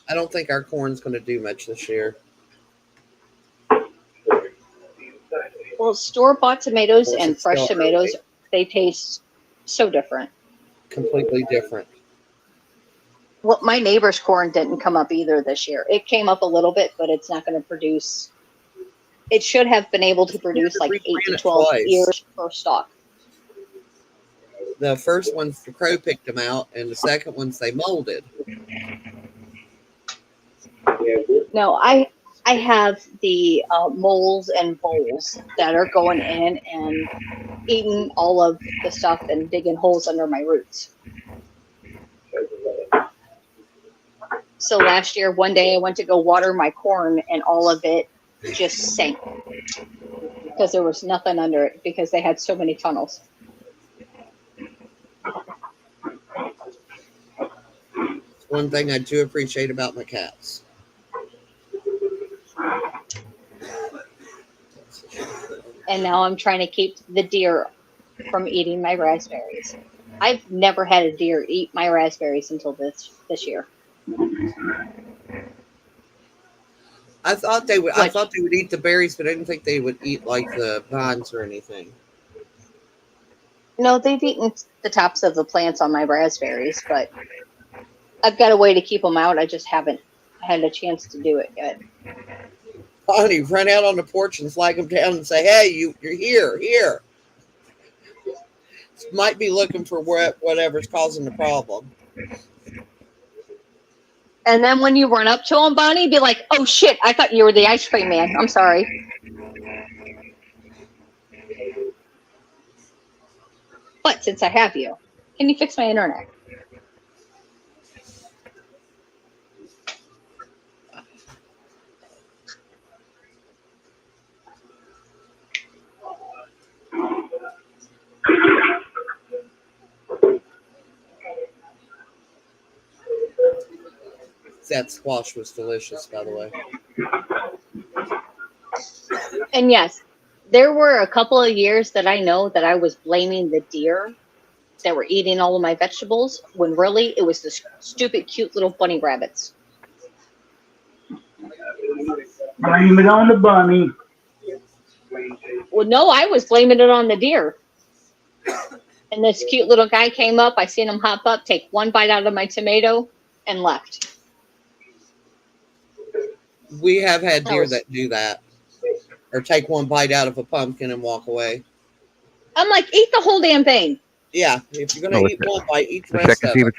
I don't think our corn's going to do much this year. Well, store-bought tomatoes Of course, and it's fresh still tomatoes, early. they taste so different. Completely different. Well, my neighbor's corn didn't come up either this year. It came up a little bit, but it's not going to produce. It should have been able to produce like 8 to 12 ears per stalk. The first ones, the crow picked them out, and the second ones they molded. No, I have the moles and voles that are going in and eating all of the stuff and digging holes under my roots. So last year, one day I went to go water my corn and all of it just sank because there was nothing under it because they had so many tunnels. It's one thing I do appreciate about my cats. And now I'm trying to keep the deer from eating my raspberries. I've never had a deer eat my raspberries until this year. I thought they would eat the berries, but I didn't think they would eat like the vines or anything. No, they've eaten the tops of the plants on my raspberries, but I've got a way to keep them out. I just haven't had a chance to do it yet. Bonnie, run out on the porch and flag them down and say, "Hey, you're here. Might be looking for whatever's causing the problem." And then when you run up to them, Bonnie, be like, "Oh shit, I thought you were the ice cream man. I'm sorry." But since I have you, can you fix my internet? That squash was delicious, by the way. And yes, there were a couple of years that I know that I was blaming the deer that were eating all of my vegetables when really it was the stupid, cute little bunny rabbits. Blame it on the bunny. Well, no, I was blaming it on the deer. And this cute little guy came up. I seen him hop up, take one bite out of my tomato, and left. We have had deer that do that, or take one bite out of a pumpkin and walk away. I'm like, eat the whole damn thing. Yeah, if you're gonna eat one bite, eat the Check rest and of see it.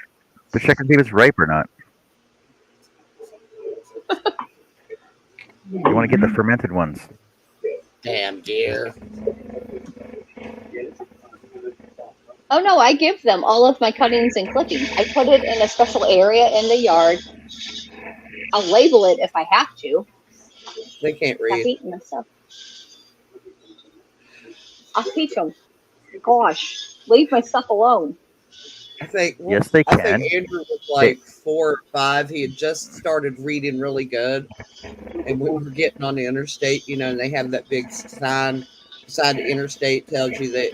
check and see if it's ripe or not. You want to get the fermented ones. Damn deer. Oh no, I give them all of my cuttings and clippings. I put it in a special area in the yard. I'll label it if I have to. They can't Stop read. eating my stuff. I'll teach them. Gosh, leave my stuff alone. I think Yes, they I can. think Andrew was like 4 or 5. He had just started reading really good, and we were getting on the interstate, and they have that big sign beside the interstate tells you that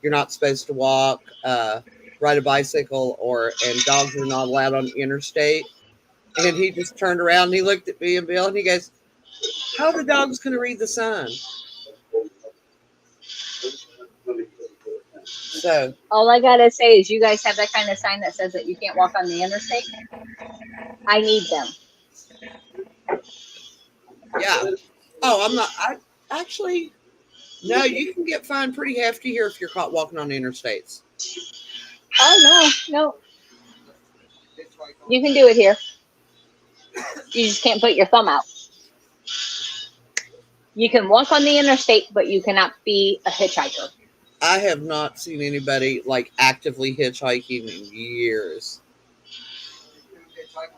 you're not supposed to walk, ride a bicycle, and dogs are not allowed on the interstate. And he just turned around and he looked at me and Bill and he goes, "How are the dogs going to read the sign?" So All I gotta say is, you guys have that kind of sign that says that you can't walk on the interstate. I need them. yeah. Oh, I'm not. I actually no. You can get fined pretty hefty here if you're caught walking on the interstates. Oh no. You can do it here. You just can't put your thumb out. You can walk on the interstate, but you cannot be a hitchhiker. I have not seen anybody like actively hitchhiking in years.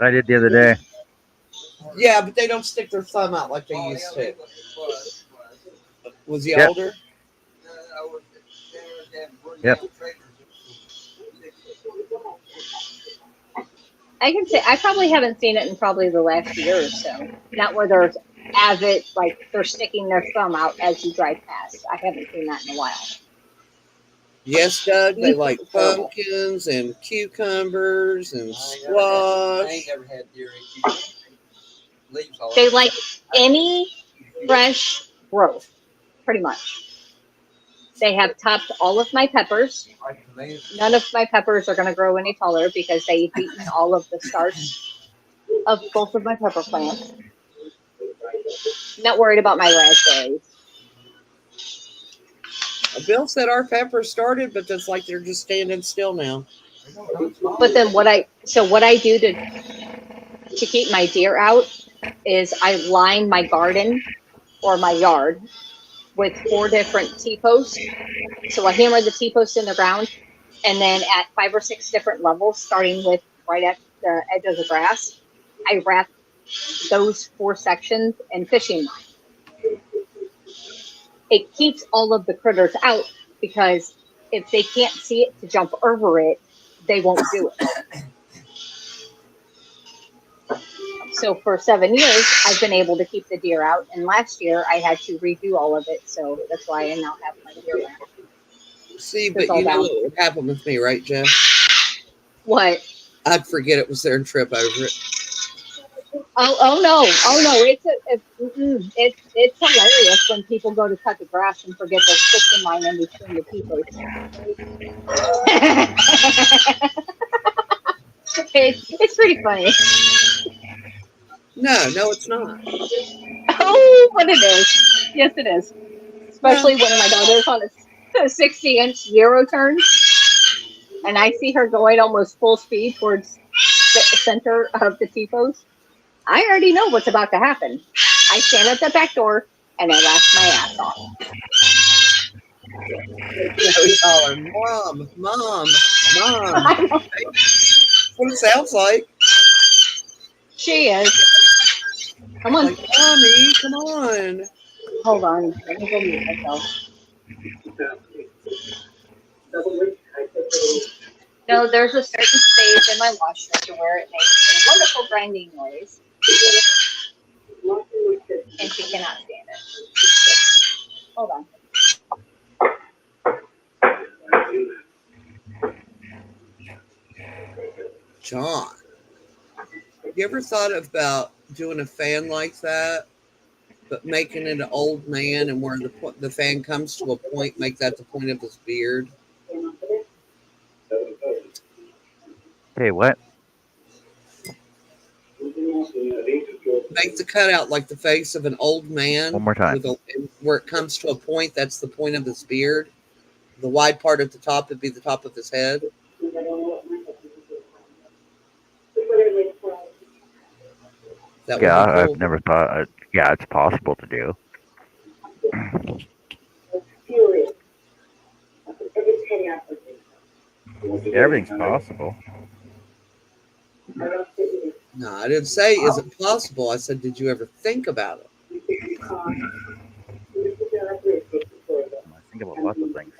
I did the other day. Yeah, but they don't stick their thumb out like they used to. Was he Yep. older? Yep. I can say I probably haven't seen it in probably the last year or so. Not where there's avid, like they're sticking their thumb out as you drive past. I haven't seen that in a while. Yes, Doug. They It's like horrible. pumpkins and cucumbers and I squash. ain't never had deer eat leaves all They over. like any fresh growth, pretty much. They have topped all of my peppers. None of my peppers are going to grow any taller because they've eaten all of the starch of both of my pepper plants. Not worried about my raspberries. Bill said our peppers started, but it's like they're just standing still now. But then what I do to keep my deer out is I line my garden or my yard with 4 different T-posts. So I hammer the T-posts in the ground, and then at 5 or 6 different levels, starting with right at the edge of the grass, I wrap those 4 sections in fishing line. It keeps all of the critters out because if they can't see it to jump over it, they won't do it. So for 7 years, I've been able to keep the deer out. And last year, I had to redo all of it. So that's why I now have my deer lamp. See, It's but all you know down. what would happen with me, right, Jeff? What? I'd forget it was there and trip over it. Oh no! It's hilarious when people go to cut the grass and forget their fishing line in between the people. It's pretty funny. No, it's not. Oh, but it is. Yes, it is. Especially when my daughter's on a 60-inch Euro turn, and I see her going almost full speed towards the center of the T-post. I already know what's about to happen. I stand at the back door and I laugh my ass off. We call her Mom. I know. That's what it sounds like. She is. Come on. Like, Mommy, come on. Hold on. Let me go mute myself. No, there's a certain space in my washer to where it makes a wonderful grinding noise. And she cannot stand it. Hold on. John, you ever thought about doing a fan like that, but making it an old man, and where the fan comes to a point, make that the point of his beard? Hey, what? Make the cutout like the face of an old man. One more time. Where it comes to a point, that's the point of his beard. The wide part at the top would be the top of his head. That would Yeah, be cool. I've never thought. Yeah, it's possible to do. Everything's possible. No, I didn't say is it possible. I said, did you ever think about it? I think about lots of things.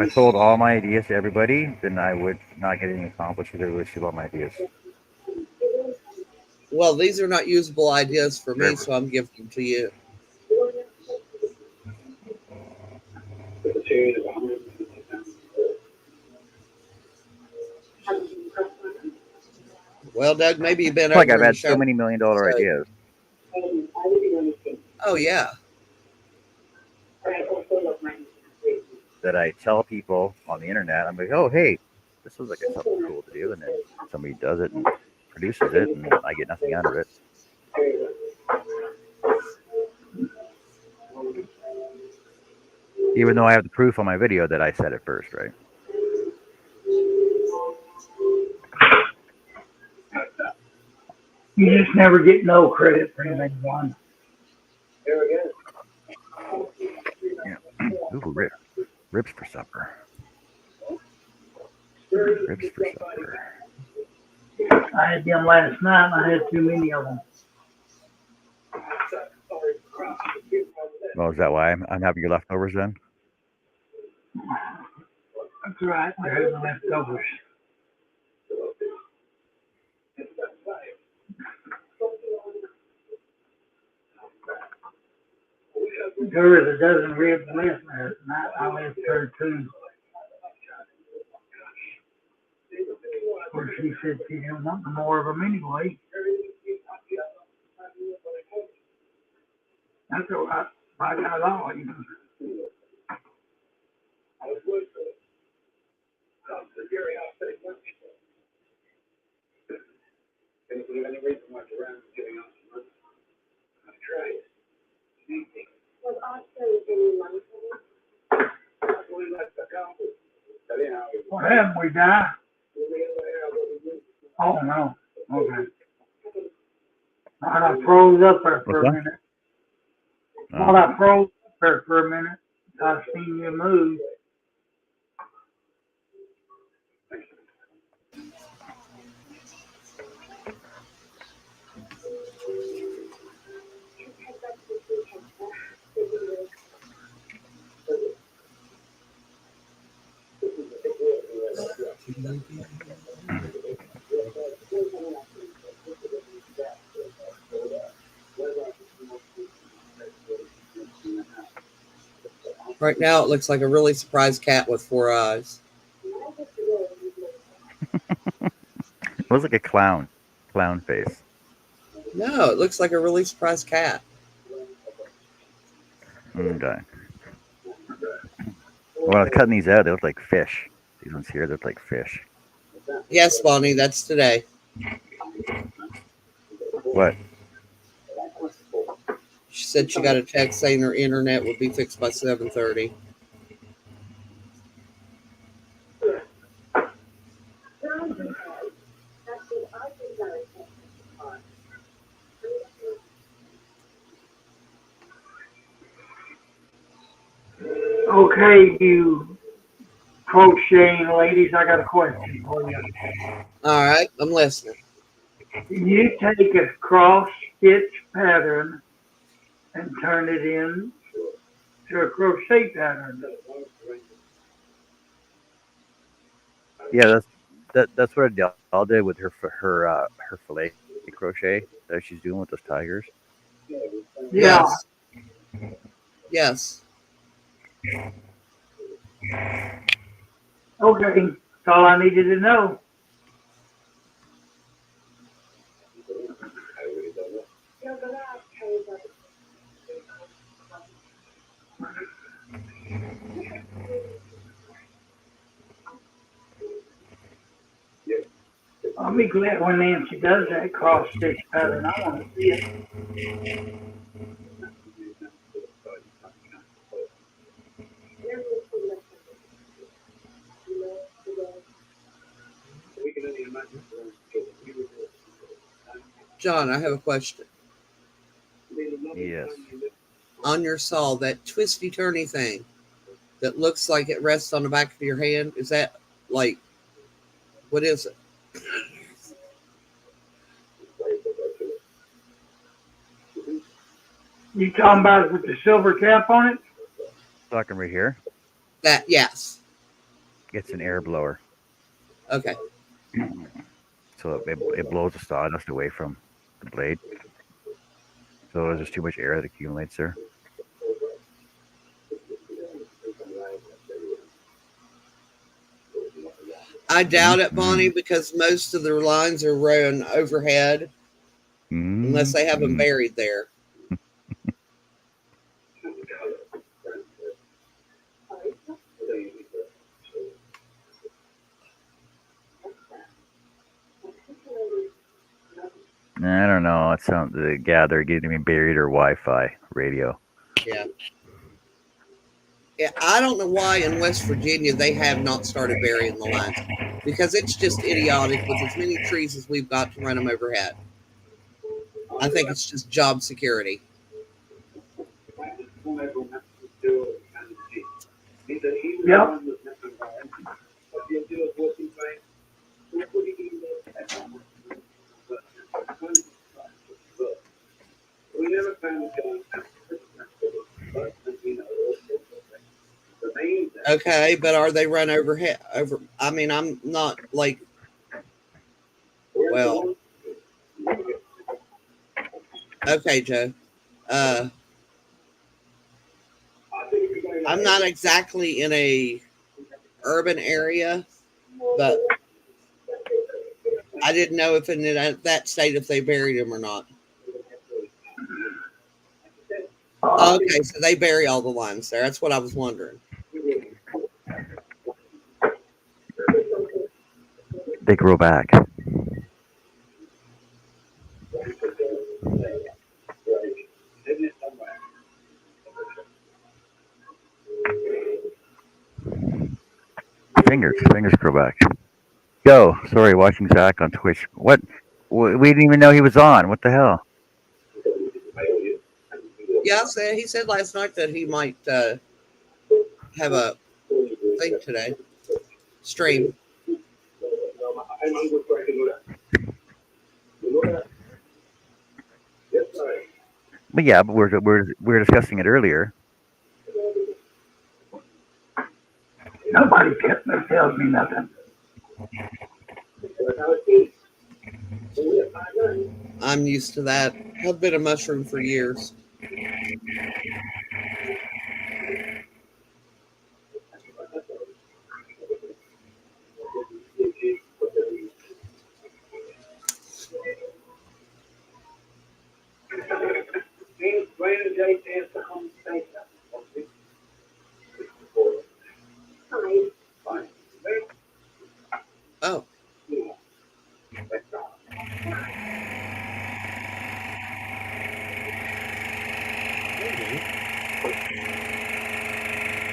If I sold all my ideas to everybody, then I would not get anything accomplished because everybody would steal all my ideas. Well, these are not usable ideas for me, so I'm giving them to you. Well, Doug, maybe you've been It's like over I've in had the so show. many $1 million ideas Oh yeah. that I tell people on the internet. I'm like, oh, hey, this was like something cool to do. And then somebody does it and produces it, and I get nothing out of it. Even though I have the proof on my video that I said it first, right? You just never get no credit for anything one. Yeah. Ooh, ribs for supper. Ribs for supper. I had them last night and I had too many of them. Well, is that why I'm having your leftovers then? That's right. I had the leftovers. There was a dozen ribs left last night. I left her two. Of course, she said she didn't want no more of them anyway. That's all right. I got it all. You know. What happened? We die? Oh no. Okay. I froze up there for a What's that? minute. Oh. While I froze up there for a minute, I seen you move. Right now, it looks like a really surprised cat with 4 eyes. It was like a clown face. No, it looks like a really surprised cat. Okay. When I was cutting these out, they look like fish. These ones here, they look like fish. Yes, Bonnie, that's today. What? She said she got a text saying her internet would be fixed by 7:30. Okay, you crocheting ladies, I got a question for you. All right, I'm listening. You take a cross stitch pattern and turn it in to a crochet pattern. Yeah, that's what Adele did with her fillet crochet that she's doing with those tigers. Yeah. Yes. Okay, that's all I needed to know. I'll be glad when Nancy does that cross stitch pattern. I want to see it. John, I have a question. Yes. On your saw, that twisty turny thing that looks like it rests on the back of your hand, is that like, what is it? You talking about it with the silver cap on it? Talking right here. That, yes. It's an air blower, Okay. so it blows the sawdust away from the blade. So there's just too much air that accumulates there. I doubt it, Bonnie, because most of their lines are run overhead unless they have them Mm. buried there. I don't know. It sounds yeah, they're getting buried or Wi-Fi radio. Yeah. Yeah, I don't know why in West Virginia they have not started burying the lines because it's just idiotic with as many trees as we've got to run them overhead. I think it's just job security. Yep. Okay, but are they run overhead? I mean, I'm not like, well, okay, Joe. I'm not exactly in a urban area, but I didn't know if in that state if they buried them or not. Okay, so they bury all the lines there. That's what I was wondering. They grow back. Fingers grow back. Go. Sorry, watching Zach on Twitch. What? We didn't even know he was on. What the hell? Yeah, he said last night that he might have a thing today. Stream. But yeah, but we're discussing it earlier. Nobody tells me nothing. I'm used to that. I've been a mushroom for years. Oh.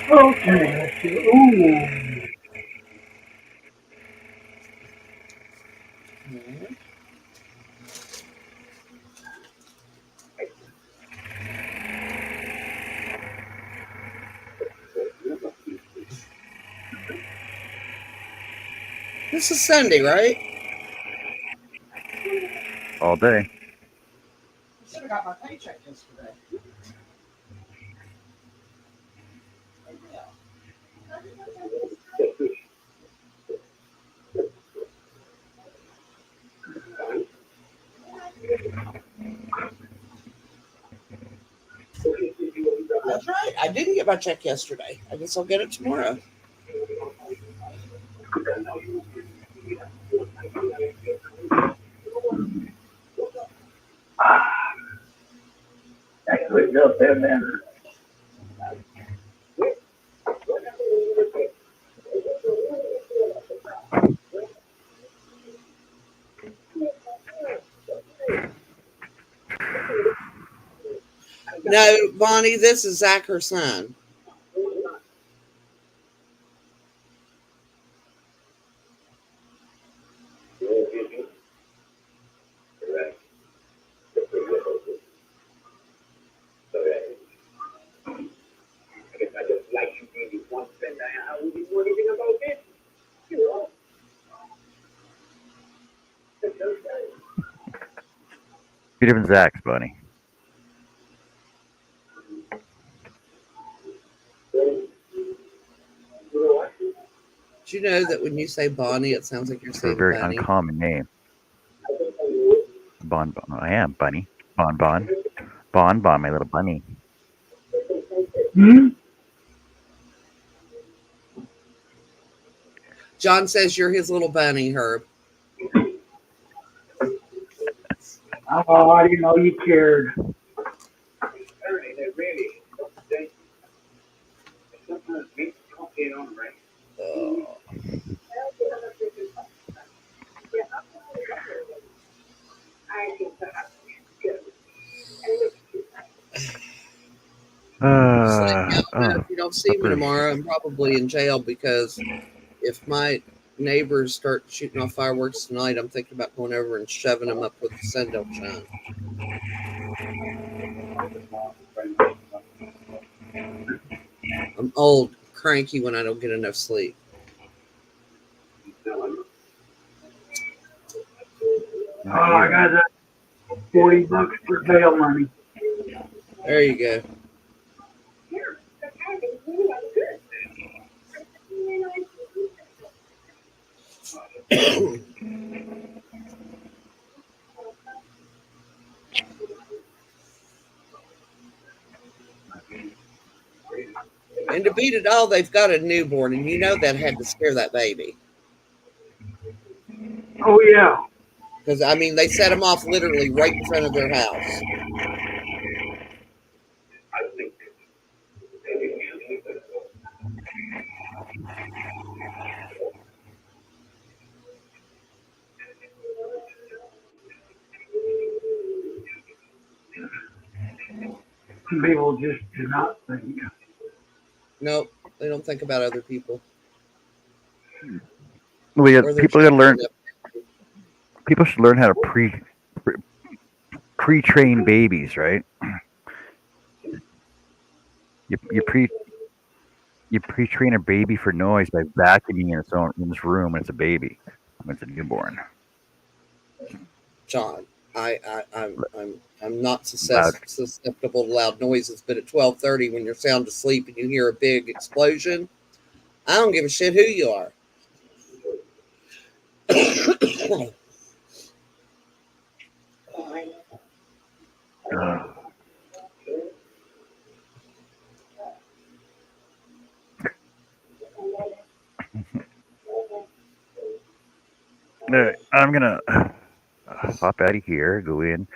Okay, let's see. Ooh. This is Sunday, right? All day. Should have got my paycheck yesterday. That's right. I didn't get my check yesterday. I guess I'll get it tomorrow. That was up there, man. No, Bonnie, this is Zach, her son. Two different Zachs, buddy. Do you know that when you say Bonnie, it sounds like you're For a saying very bunny? uncommon name. Bon Bon. I am Bunny. Bon Bon. Bon Bon, my little bunny. Hmm? John says you're his little bunny, Herb. Oh, I didn't know you cared. Oh. So, yeah, Oh, if you don't see me supper. tomorrow, I'm probably in jail because if my neighbors start shooting off fireworks tonight, I'm thinking about going over and shoving them up with the Sendell shine. I'm old, cranky when I don't get enough sleep. Oh, I got that $40 for bail money. There you go. And to beat it all, they've got a newborn, and you know that had to scare that baby. Oh yeah. Because, I mean, they set him off literally right in front of their house. People just do not think. Nope, they don't think about other people. Well, yeah, Or their people gotta learn. children. People should learn how to pre-train babies, right? You pre-train a baby for noise by vacuuming in its room when it's a baby, when it's a newborn. John, I'm not Loud. susceptible to loud noises, but at 12:30 when you're sound asleep and you hear a big explosion, I don't give a shit who you are. I'm gonna hop out of here, go in,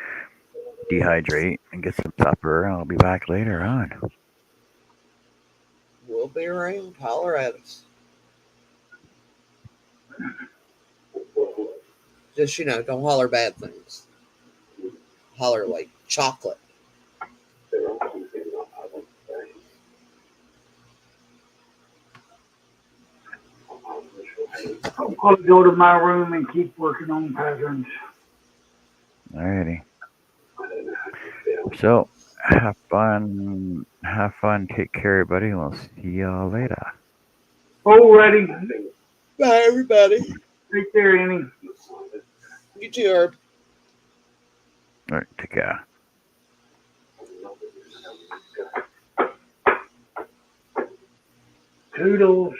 dehydrate, and get some supper. I'll be back later on. We'll be around. Holler at us. Just, don't holler bad things. Holler like chocolate. I'll probably go to my room and keep working on patterns. Alrighty. So, have fun. Have fun. Take care, everybody. We'll see y'all later. Alrighty. Bye, everybody. Take care, Annie. You too, Herb. All right. Take care. Toodles.